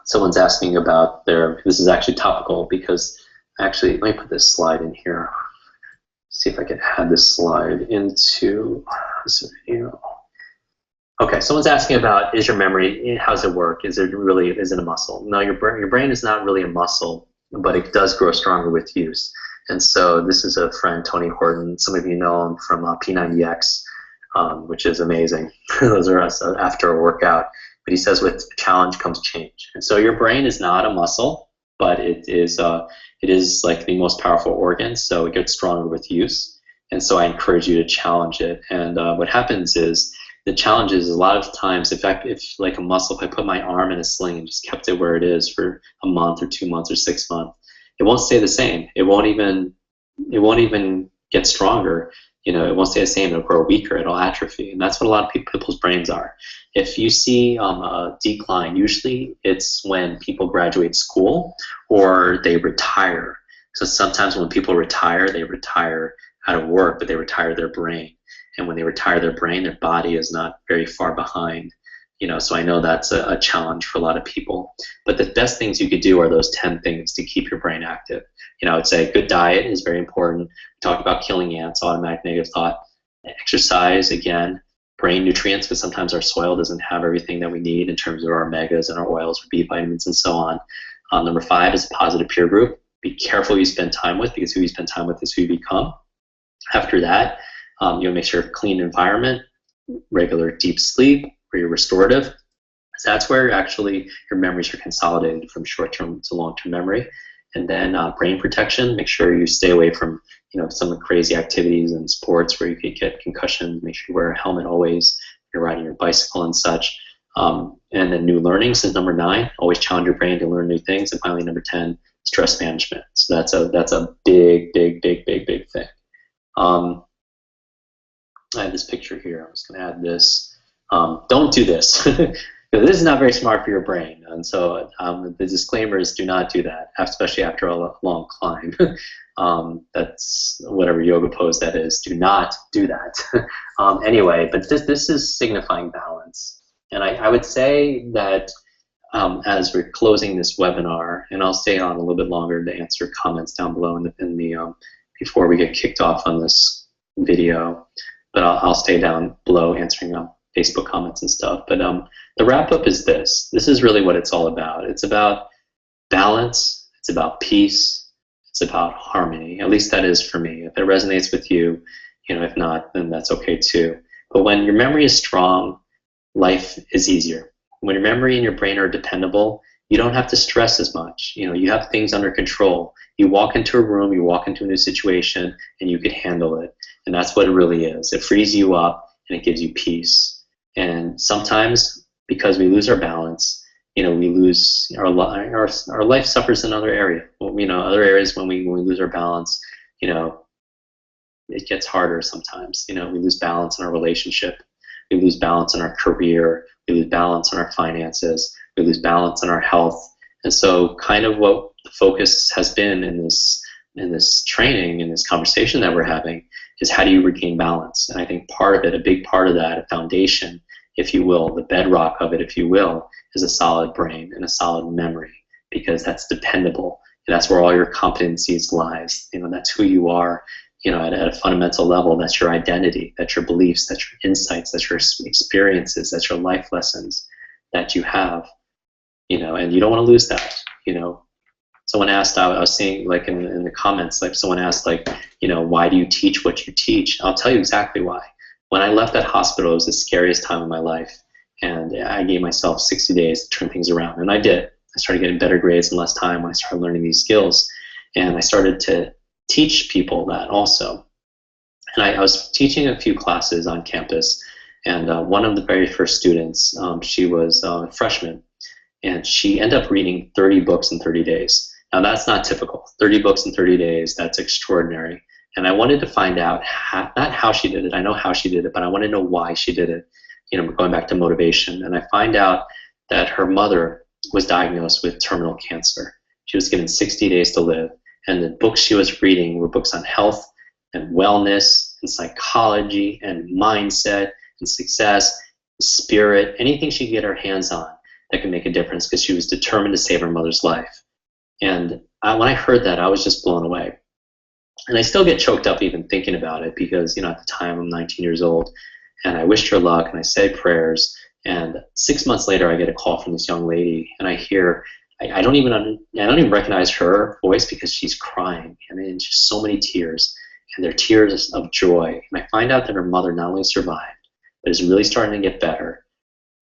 Someone's asking about this is actually topical because actually, let me put this slide in here. See if I can add this slide into this video. Okay, someone's asking about, is your memory, how does it work? Is it a muscle? No, your brain is not really a muscle, but it does grow stronger with use. And so this is a friend, Tony Horton. Some of you know him from P90X, which is amazing. Those are us after a workout. But he says with challenge comes change. And so your brain is not a muscle, but it is like the most powerful organ, so it gets stronger with use. And so I encourage you to challenge it. And what happens is, the challenge is a lot of times, if like a muscle, if I put my arm in a sling and just kept it where it is for a month or 2 months or 6 months, it won't stay the same. It won't even get stronger. It won't stay the same. It'll grow weaker. It'll atrophy. And that's what a lot of people's brains are. If you see a decline, usually it's when people graduate school or they retire. So sometimes when people retire, they retire out of work, but they retire their brain. And when they retire their brain, their body is not very far behind. So I know that's a challenge for a lot of people. But the best things you could do are those 10 things to keep your brain active. I would say good diet is very important. We talked about killing ants, automatic negative thought. Exercise, again, brain nutrients, because sometimes our soil doesn't have everything that we need in terms of our omegas and our oils or B vitamins and so on. Number 5 is a positive peer group. Be careful who you spend time with, because who you spend time with is who you become. After that, you'll make sure clean environment, regular deep sleep, where you're restorative. So that's where actually your memories are consolidated from short-term to long-term memory. And then brain protection, make sure you stay away from some of the crazy activities and sports where you could get concussions. Make sure you wear a helmet always when you're riding your bicycle and such. And then new learnings is number 9. Always challenge your brain to learn new things. And finally, number 10, stress management. So that's a big thing. I have this picture here. I'm just going to add this. Don't do this. This is not very smart for your brain. And so the disclaimer is do not do that, especially after a long climb. That's whatever yoga pose that is. Do not do that. Anyway, but this is signifying balance. And I would say that as we're closing this webinar, and I'll stay on a little bit longer to answer comments down below in the before we get kicked off on this video, but I'll stay down below answering Facebook comments and stuff. But the wrap-up is this. This is really what it's all about. It's about balance. It's about peace. It's about harmony. At least that is for me. If it resonates with you, if not, then that's okay too. But when your memory is strong, life is easier. When your memory and your brain are dependable, you don't have to stress as much. You have things under control. You walk into a room, you walk into a new situation, and you can handle it. And that's what it really is. It frees you up, and it gives you peace. And sometimes, because we lose our balance, we lose our life suffers in other area. Other areas when we lose our balance, it gets harder sometimes. We lose balance in our relationship. We lose balance in our career. We lose balance in our finances. We lose balance in our health. And so kind of what the focus has been in this training, in this conversation that we're having, is how do you regain balance? And I think part of it, a big part of that, a foundation, if you will, the bedrock of it, if you will, is a solid brain and a solid memory, because that's dependable. And that's where all your competencies lies. That's who you are, at a fundamental level. That's your identity, that's your beliefs, that's your insights, that's your experiences, that's your life lessons that you have, and you don't want to lose that. Someone asked, I was seeing like in the comments, like someone asked, like, why do you teach what you teach? I'll tell you exactly why. When I left that hospital, it was the scariest time of my life, and I gave myself 60 days to turn things around, and I did. I started getting better grades in less time when I started learning these skills, and I started to teach people that also. And I was teaching a few classes on campus, and one of the very first students, she was a freshman, and she ended up reading 30 books in 30 days. Now that's not typical. 30 books in 30 days, that's extraordinary. And I wanted to find out, not how she did it, I know how she did it, but I want to know why she did it, going back to motivation. And I find out that her mother was diagnosed with terminal cancer. She was given 60 days to live, and the books she was reading were books on health and wellness and psychology and mindset and success, spirit, anything she could get her hands on that could make a difference, because she was determined to save her mother's life. And when I heard that, I was just blown away. And I still get choked up even thinking about it, because at the time I'm 19 years old, and I wished her luck and I said prayers, and 6 months later I get a call from this young lady, and I hear, I don't even recognize her voice, because she's crying, and just so many tears, and they're tears of joy. And I find out that her mother not only survived, but is really starting to get better.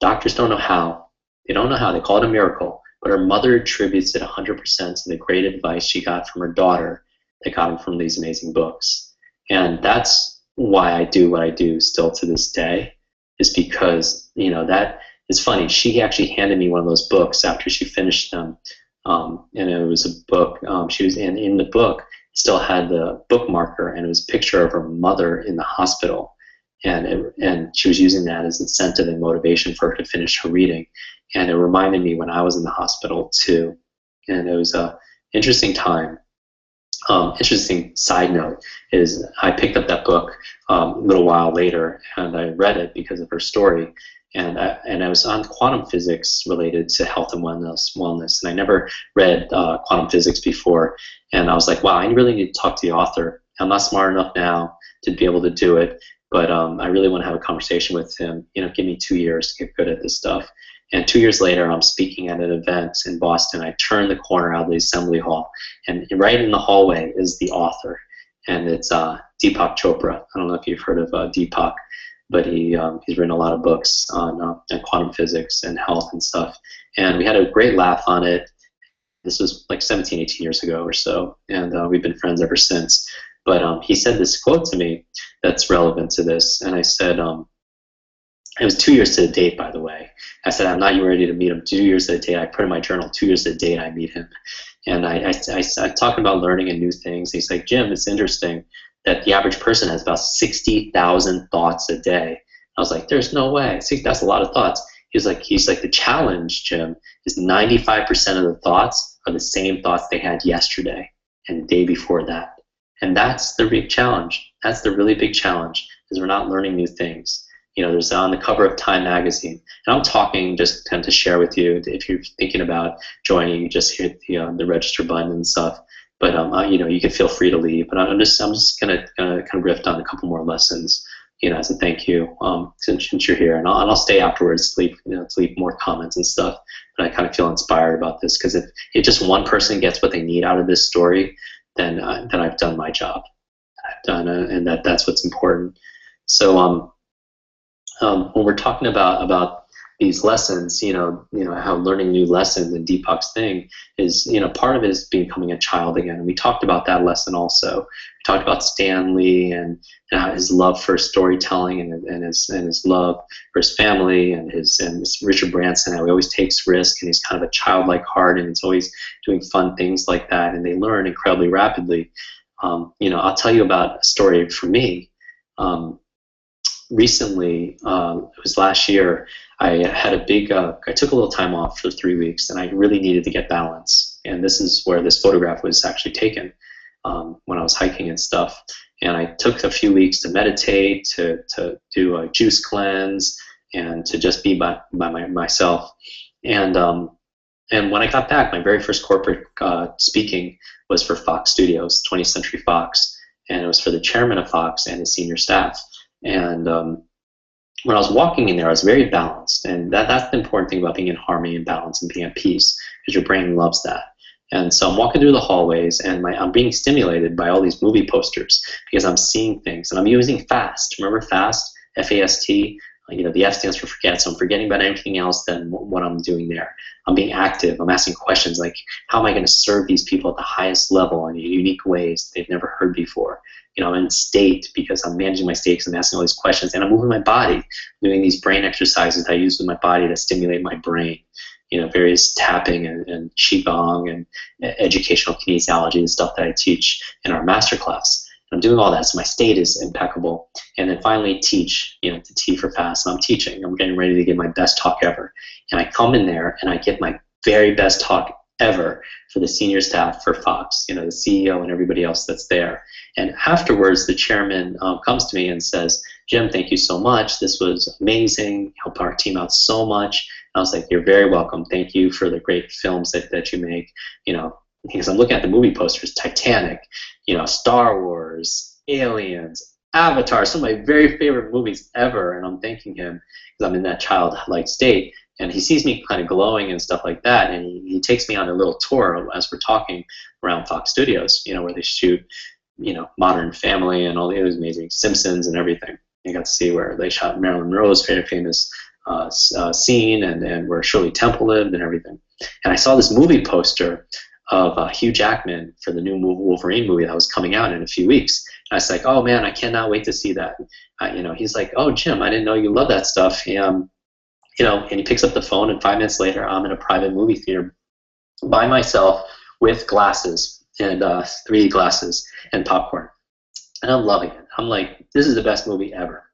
Doctors don't know how. They don't know how. They call it a miracle. But her mother attributes it 100% to the great advice she got from her daughter that got him from these amazing books. And that's why I do what I do still to this day, is because, that is funny. She actually handed me one of those books after she finished them. And it was a book, she was in the book, still had the bookmarker, and it was a picture of her mother in the hospital. And she was using that as incentive and motivation for her to finish her reading. And it reminded me when I was in the hospital too. And it was an interesting time. Interesting side note is I picked up that book a little while later, and I read it because of her story. And I was on quantum physics related to health and wellness. And I never read quantum physics before. And I was like, wow, I really need to talk to the author. I'm not smart enough now to be able to do it, but I really want to have a conversation with him. Give me 2 years to get good at this stuff. And 2 years later, I'm speaking at an event in Boston. I turn the corner out of the assembly hall, and right in the hallway is the author, and it's Deepak Chopra. I don't know if you've heard of Deepak, but he's written a lot of books on quantum physics and health and stuff. And we had a great laugh on it. This was like 17, 18 years ago or so, and we've been friends ever since. But he said this quote to me that's relevant to this, and I said, it was 2 years to the date, by the way. I said, I'm not ready to meet him. 2 years to the date. I put in my journal, 2 years to the date I meet him. And I talking about learning and new things. He's like, Jim, it's interesting that the average person has about 60,000 thoughts a day. I was like, there's no way. That's a lot of thoughts. He's like, the challenge, Jim, is 95% of the thoughts are the same thoughts they had yesterday and the day before that. And that's the big challenge. That's the really big challenge, is we're not learning new things. There's on the cover of Time magazine, and I'm talking just kind of to share with you. If you're thinking about joining, you just hit the register button and stuff. But you can feel free to leave. But I'm just gonna kind of riff on a couple more lessons, as a thank you, since you're here, and I'll stay afterwards to leave more comments and stuff. But I kind of feel inspired about this, because if just one person gets what they need out of this story, then I've done my job. I've done, and that's what's important. So when we're talking about these lessons, how learning new lessons and Deepak's thing is, part of it is becoming a child again. And we talked about that lesson also. We talked about Stan Lee and his love for storytelling and his love for his family and his Richard Branson, how he always takes risk, and he's kind of a childlike heart, and he's always doing fun things like that, and they learn incredibly rapidly. I'll tell you about a story for me. Recently, it was last year, I had a big, I took a little time off for 3 weeks, and I really needed to get balance. And this is where this photograph was actually taken. when I was hiking and stuff. And I took a few weeks to meditate, to do a juice cleanse, and to just be by myself. And when I got back, my very first corporate speaking was for Fox Studios, 20th Century Fox, and it was for the chairman of Fox and his senior staff. And when I was walking in there, I was very balanced, and that's the important thing about being in harmony and balance and being at peace, because your brain loves that. And so I'm walking through the hallways, and I'm being stimulated by all these movie posters because I'm seeing things, and I'm using FAST. Remember FAST? F-A-S-T? You know, the F stands for forget, so I'm forgetting about anything else than what I'm doing there. I'm being active. I'm asking questions like, how am I going to serve these people at the highest level in unique ways they've never heard before? You know, I'm in state because I'm managing my state, because I'm asking all these questions, and I'm moving my body, doing these brain exercises that I use with my body to stimulate my brain. You know, various tapping and qigong and educational kinesiology and stuff that I teach in our masterclass. I'm doing all that, so my state is impeccable. And then finally teach, you know, the T for fast. And I'm teaching. I'm getting ready to give my best talk ever. And I come in there and I give my very best talk ever for the senior staff for Fox, you know, the CEO and everybody else that's there. And afterwards, the chairman comes to me and says, Jim, thank you so much. This was amazing. Helped our team out so much. And I was like, you're very welcome. Thank you for the great films that you make, you know, because I'm looking at the movie posters, Titanic, you know, Star Wars, Aliens, Avatar, some of my very favorite movies ever, and I'm thanking him because I'm in that childlike state, and he sees me kind of glowing and stuff like that, and he takes me on a little tour as we're talking around Fox Studios, you know, where they shoot, you know, Modern Family and all the other amazing Simpsons and everything. I got to see where they shot Marilyn Monroe's very famous scene, and where Shirley Temple lived and everything. And I saw this movie poster of Hugh Jackman for the new Wolverine movie that was coming out in a few weeks. And I was like, oh man, I cannot wait to see that. You know, he's like, oh Jim, I didn't know you love that stuff. You know, and he picks up the phone, and 5 minutes later, I'm in a private movie theater by myself with glasses and 3D glasses and popcorn, and I'm loving it. I'm like, this is the best movie ever.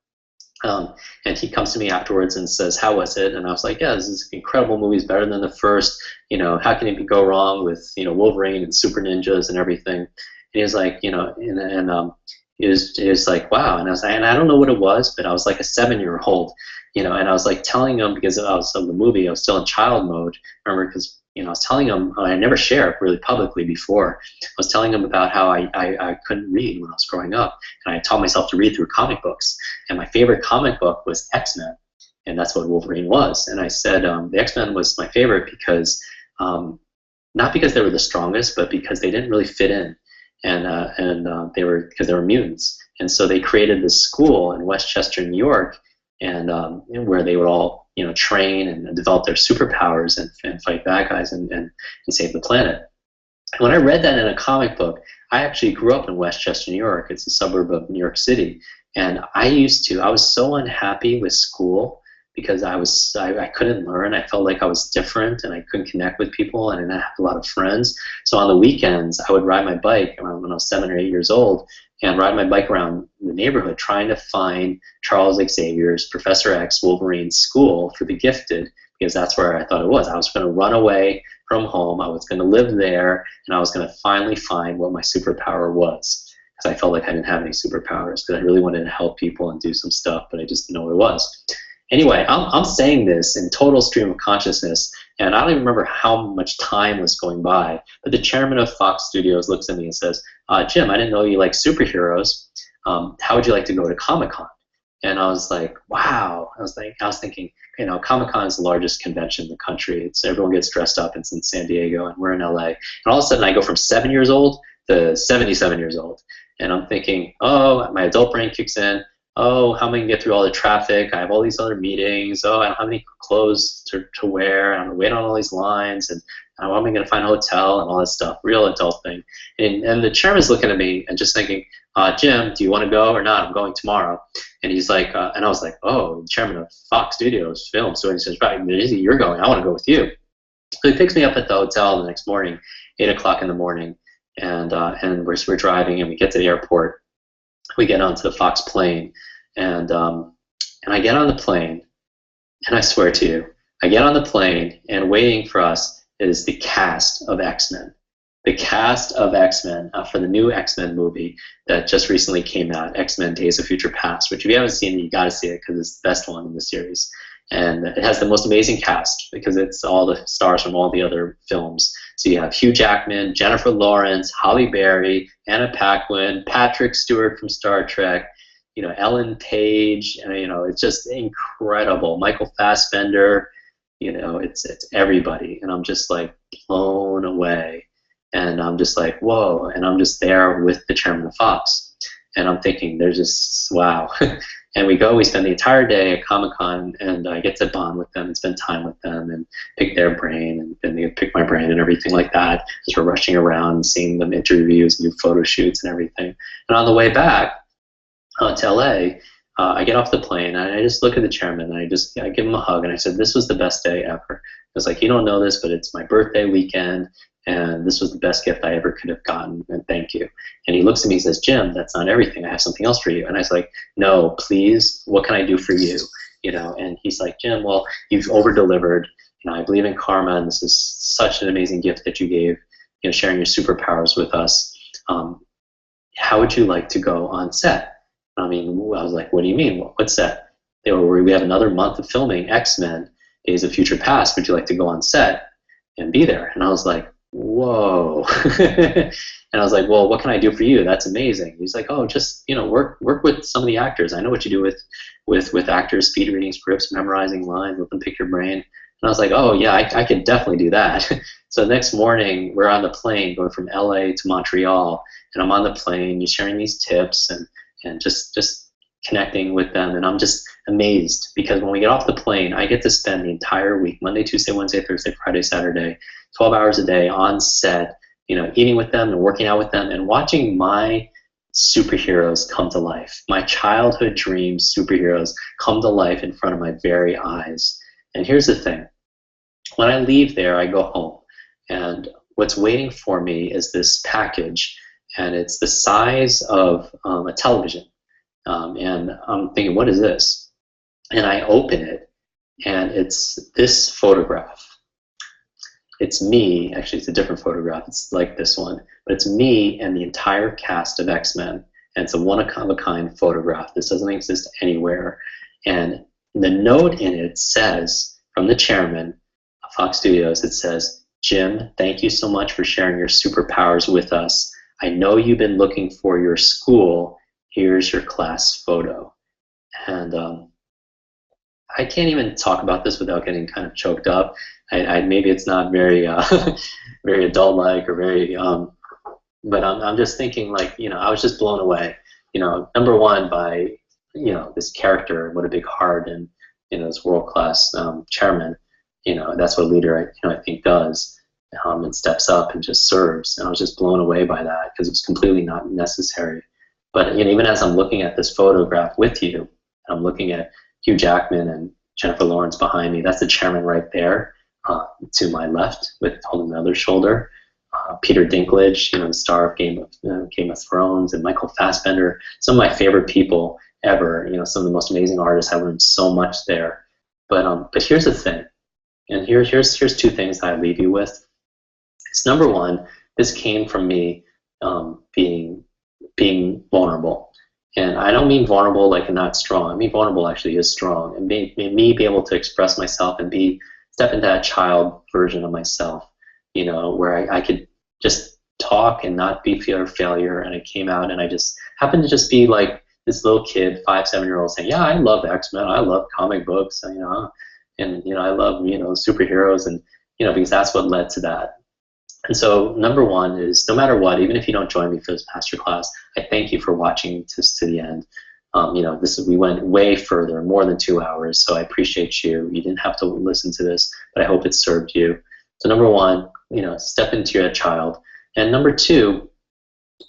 And he comes to me afterwards and says, how was it? And I was like, yeah, this is an incredible movie. It's better than the first. You know, how can it go wrong with, you know, Wolverine and super ninjas and everything? And he was like, you know, and he was like, wow. And I was like, and I don't know what it was, but I was like a 7-year-old, you know, and I was like telling him, because I was of the movie, I was still in child mode, remember, because, you know, I was telling him, I never shared really publicly before. I was telling him about how I couldn't read when I was growing up, and I taught myself to read through comic books. And my favorite comic book was X-Men, and that's what Wolverine was. And I said the X-Men was my favorite because, not because they were the strongest, but because they didn't really fit in, and because they were mutants. And so they created this school in Westchester, New York, and where they would all, you know, train and develop their superpowers and fight bad guys and save the planet. And when I read that in a comic book, I actually grew up in Westchester, New York. It's a suburb of New York City. And I was so unhappy with school because I couldn't learn. I felt like I was different, and I couldn't connect with people, and I didn't have a lot of friends. So on the weekends, I would ride my bike around when I was 7 or 8 years old, and ride my bike around the neighborhood trying to find Charles Xavier's, Professor X, Wolverine's school for the gifted, because that's where I thought it was. I was going to run away from home, I was going to live there, and I was going to finally find what my superpower was, because I felt like I didn't have any superpowers, because I really wanted to help people and do some stuff, but I just didn't know what it was. Anyway, I'm saying this in total stream of consciousness, and I don't even remember how much time was going by, but the chairman of Fox Studios looks at me and says, Jim, I didn't know you like superheroes. How would you like to go to Comic-Con? And I was like, wow. I was thinking, you know, Comic-Con is the largest convention in the country. Everyone gets dressed up. It's in San Diego, and we're in LA. And all of a sudden, I go from 7 years old to 77 years old. And I'm thinking, oh, my adult brain kicks in. Oh, how am I going to get through all the traffic? I have all these other meetings. Oh, I don't have any clothes to wear. I'm going to wait on all these lines. And how am I going to find a hotel and all that stuff? Real adult thing. And the chairman's looking at me and just thinking, Jim, do you want to go or not? I'm going tomorrow. And he's like, and I was like, oh, the chairman of Fox Studios Film. So he says, right, you're going. I want to go with you. So he picks me up at the hotel the next morning, 8 o'clock in the morning. And we're driving, and we get to the airport. We get onto the Fox plane, and I get on the plane, and I swear to you, I get on the plane, and waiting for us is the cast of X-Men. the cast of X-Men for the new X-Men movie that just recently came out, X-Men Days of Future Past, which if you haven't seen it, you got to see it because it's the best one in the series. And it has the most amazing cast because it's all the stars from all the other films. So you have Hugh Jackman, Jennifer Lawrence, Halle Berry, Anna Paquin, Patrick Stewart from Star Trek, Ellen Page, and, it's just incredible. Michael Fassbender, it's everybody. And I'm just like blown away. And I'm just like, whoa. And I'm just there with the chairman of Fox. And I'm thinking, they're just, wow. And we spend the entire day at Comic-Con, and I get to bond with them and spend time with them and pick their brain, and then they pick my brain and everything like that, as we're rushing around and seeing them interviews, new photo shoots and everything. And on the way back to LA, I get off the plane, and I just look at the chairman, and I give him a hug, and I said, this was the best day ever. I was like, you don't know this, but it's my birthday weekend, and this was the best gift I ever could have gotten, and thank you. And he looks at me and says, Jim, that's not everything. I have something else for you. And I was like, no, please, what can I do for you? And he's like, Jim, well, you've over-delivered. I believe in karma, and this is such an amazing gift that you gave, sharing your superpowers with us. How would you like to go on set? I was like, what do you mean? What set? They were, we have another month of filming X-Men Days of Future Past. Would you like to go on set and be there? And I was like, whoa. And I was like, well, what can I do for you? That's amazing. He's like, oh, just work with some of the actors. I know what you do with actors, speed reading scripts, memorizing lines, let them pick your brain. And I was like, oh yeah, I can definitely do that. So next morning we're on the plane going from LA to Montreal, and I'm on the plane, you're sharing these tips and just connecting with them, and I'm just amazed because when we get off the plane, I get to spend the entire week, Monday, Tuesday, Wednesday, Thursday, Friday, Saturday, 12 hours a day on set, eating with them and working out with them and watching my superheroes come to life. My childhood dream superheroes come to life in front of my very eyes. And here's the thing. When I leave there, I go home, and what's waiting for me is this package, and it's the size of a television. And I'm thinking, what is this? And I open it, and it's this photograph. It's me. Actually, it's a different photograph. It's like this one. But it's me and the entire cast of X-Men. And it's a one-of-a-kind photograph. This doesn't exist anywhere. And the note in it says, from the chairman of Fox Studios, it says, Jim, thank you so much for sharing your superpowers with us. I know you've been looking for your school. Here's your class photo. And I can't even talk about this without getting kind of choked up. Maybe it's not very very adult-like or very, but I'm just thinking, like, I was just blown away. Number one, by this character, what a big heart, and this world-class chairman. That's what a leader I think does, and steps up and just serves. And I was just blown away by that because it's completely not necessary. But even as I'm looking at this photograph with you, I'm looking at Hugh Jackman and Jennifer Lawrence behind me. That's the chairman right there, to my left, with holding the other shoulder. Peter Dinklage, the star of Game of Thrones, and Michael Fassbender, some of my favorite people ever. Some of the most amazing artists. I learned so much there. But here's the thing, and here's two things that I leave you with. It's number one, this came from me being vulnerable. And I don't mean vulnerable like not strong. I mean vulnerable actually is strong. And me be able to express myself and step into that child version of myself, where I could just talk and not be fear of failure. And I came out and I just happened to just be like this little kid, 5, 7-year-old, saying, yeah, I love X-Men, I love comic books, and I love superheroes, and because that's what led to that. And so number one is, no matter what, even if you don't join me for this masterclass, I thank you for watching this to the end. We went way further, more than 2 hours, so I appreciate you. You didn't have to listen to this, but I hope it served you. So number one, step into your child. And number two,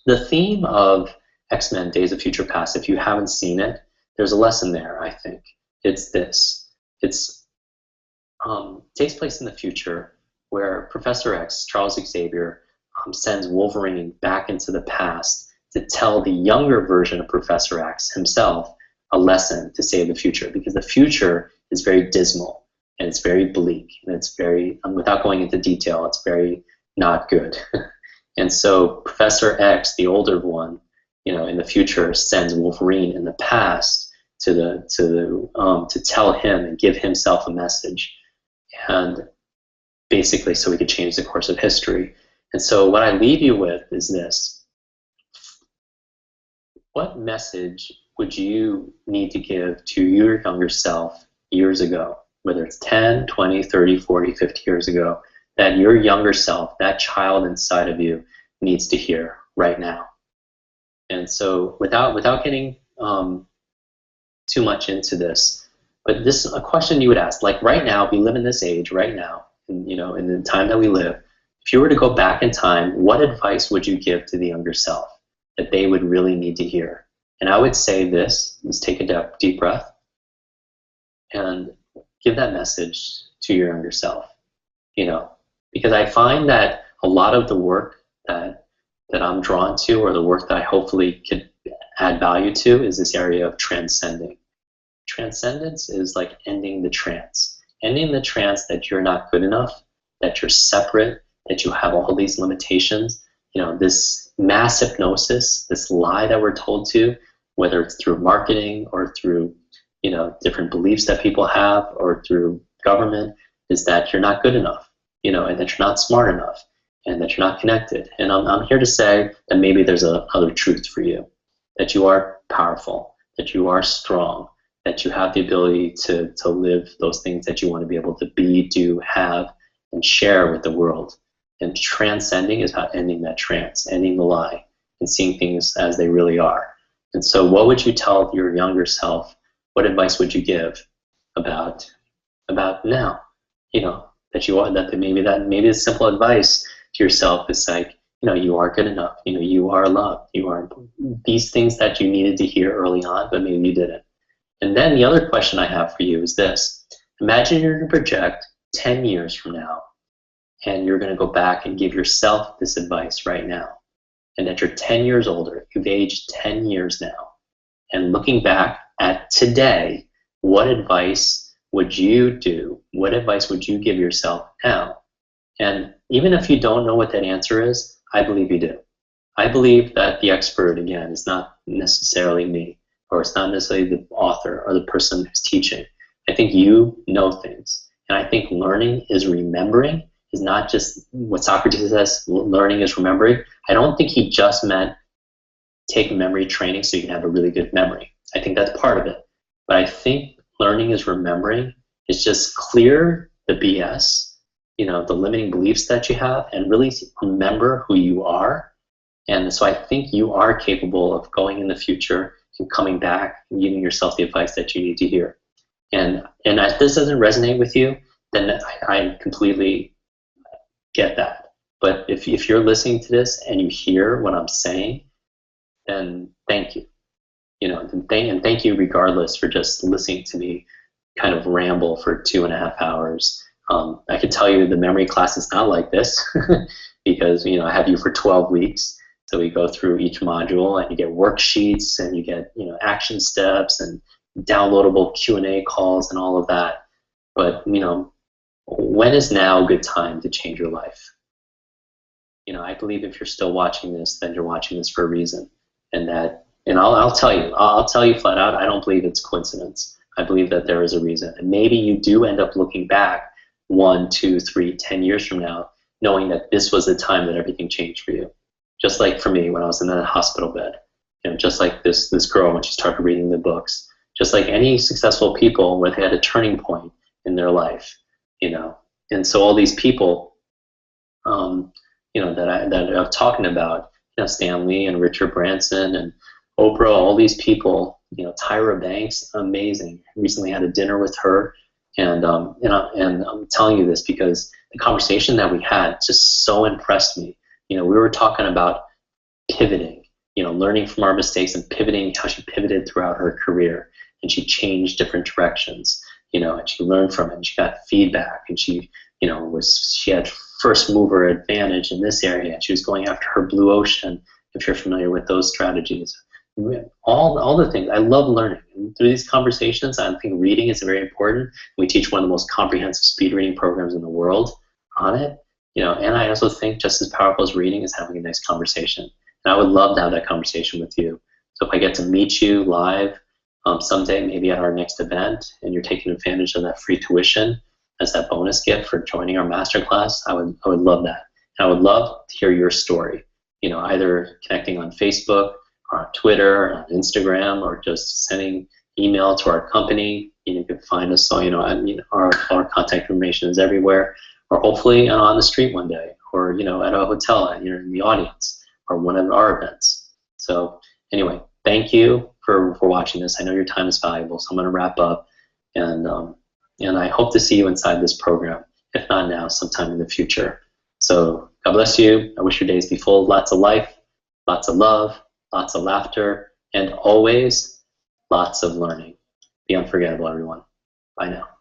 the theme of X-Men Days of Future Past, if you haven't seen it, there's a lesson there, I think. It's this. It's takes place in the future, where Professor X, Charles Xavier, sends Wolverine back into the past to tell the younger version of Professor X himself a lesson to save the future, because the future is very dismal, and it's very bleak, and it's very, without going into detail, it's very not good. And so Professor X, the older one, in the future, sends Wolverine in the past to tell him and give himself a message, and basically so we could change the course of history. And so what I leave you with is this: what message would you need to give to your younger self years ago, whether it's 10, 20, 30, 40, 50 years ago, that your younger self, that child inside of you, needs to hear right now? And so without getting too much into this, but this is a question you would ask, like right now, we live in this age right now, and, in the time that we live, if you were to go back in time, what advice would you give to the younger self that they would really need to hear? And I would say this: is take a deep breath and give that message to your younger self, because I find that a lot of the work that I'm drawn to, or the work that I hopefully could add value to, is this area of transcending. Transcendence is like ending the trance that you're not good enough, that you're separate, that you have all these limitations. This mass hypnosis, this lie that we're told to, whether it's through marketing or through different beliefs that people have, or through government, is that you're not good enough, and that you're not smart enough, and that you're not connected. And I'm here to say that maybe there's another truth for you, that you are powerful, that you are strong, that you have the ability to live those things that you want to be able to be, do, have, and share with the world. And transcending is about ending that trance, ending the lie, and seeing things as they really are. And so what would you tell your younger self? What advice would you give about now? Maybe the simple advice to yourself is like, you are good enough, you are loved, you are these things that you needed to hear early on, but maybe you didn't. And then the other question I have for you is this: imagine you're going to project 10 years from now, and you're going to go back and give yourself this advice right now, and that you're 10 years older, you've aged 10 years now, and looking back at today, what advice would you do? What advice would you give yourself now? And even if you don't know what that answer is, I believe you do. I believe that the expert, again, is not necessarily me, or it's not necessarily the author or the person who's teaching. I think you know things. And I think learning is remembering, is not just what Socrates says, learning is remembering. I don't think he just meant take memory training so you can have a really good memory. I think that's part of it. But I think learning is remembering. It's just clear the BS, the limiting beliefs that you have, and really remember who you are. And so I think you are capable of going in the future and coming back and giving yourself the advice that you need to hear. And if this doesn't resonate with you, then I completely get that. But if you're listening to this and you hear what I'm saying, then thank you. And thank you regardless for just listening to me kind of ramble for 2.5 hours. I can tell you the memory class is not like this because I have you for 12 weeks. So we go through each module, and you get worksheets, and you get action steps and downloadable Q&A calls and all of that. But when is now a good time to change your life? I believe if you're still watching this, then you're watching this for a reason. And I'll tell you flat out, I don't believe it's coincidence. I believe that there is a reason. And maybe you do end up looking back 1, 2, 3, 10 years from now, knowing that this was the time that everything changed for you. Just like for me when I was in that hospital bed. Just like this girl when she started reading the books. Just like any successful people where they had a turning point in their life. And so all these people that I'm talking about, Stan Lee and Richard Branson and Oprah, all these people, Tyra Banks, amazing. Recently had a dinner with her, and I'm telling you this because the conversation that we had just so impressed me. We were talking about pivoting, learning from our mistakes and pivoting, how she pivoted throughout her career, and she changed different directions, and she learned from it, and she got feedback, and she had first mover advantage in this area, and she was going after her blue ocean, if you're familiar with those strategies. All the things. I love learning. And through these conversations, I think reading is very important. We teach one of the most comprehensive speed reading programs in the world on it. And I also think just as powerful as reading is having a nice conversation. And I would love to have that conversation with you. So if I get to meet you live someday, maybe at our next event, and you're taking advantage of that free tuition as that bonus gift for joining our masterclass, I would love that. And I would love to hear your story, either connecting on Facebook or on Twitter or on Instagram, or just sending email to our company. You can find us, so our contact information is everywhere, or hopefully on the street one day, or at a hotel, in the audience, or one of our events. So anyway, thank you for watching this. I know your time is valuable, so I'm going to wrap up, and I hope to see you inside this program, if not now, sometime in the future. So God bless you. I wish your days be full of lots of life, lots of love, lots of laughter, and always lots of learning. Be unforgettable, everyone. Bye now.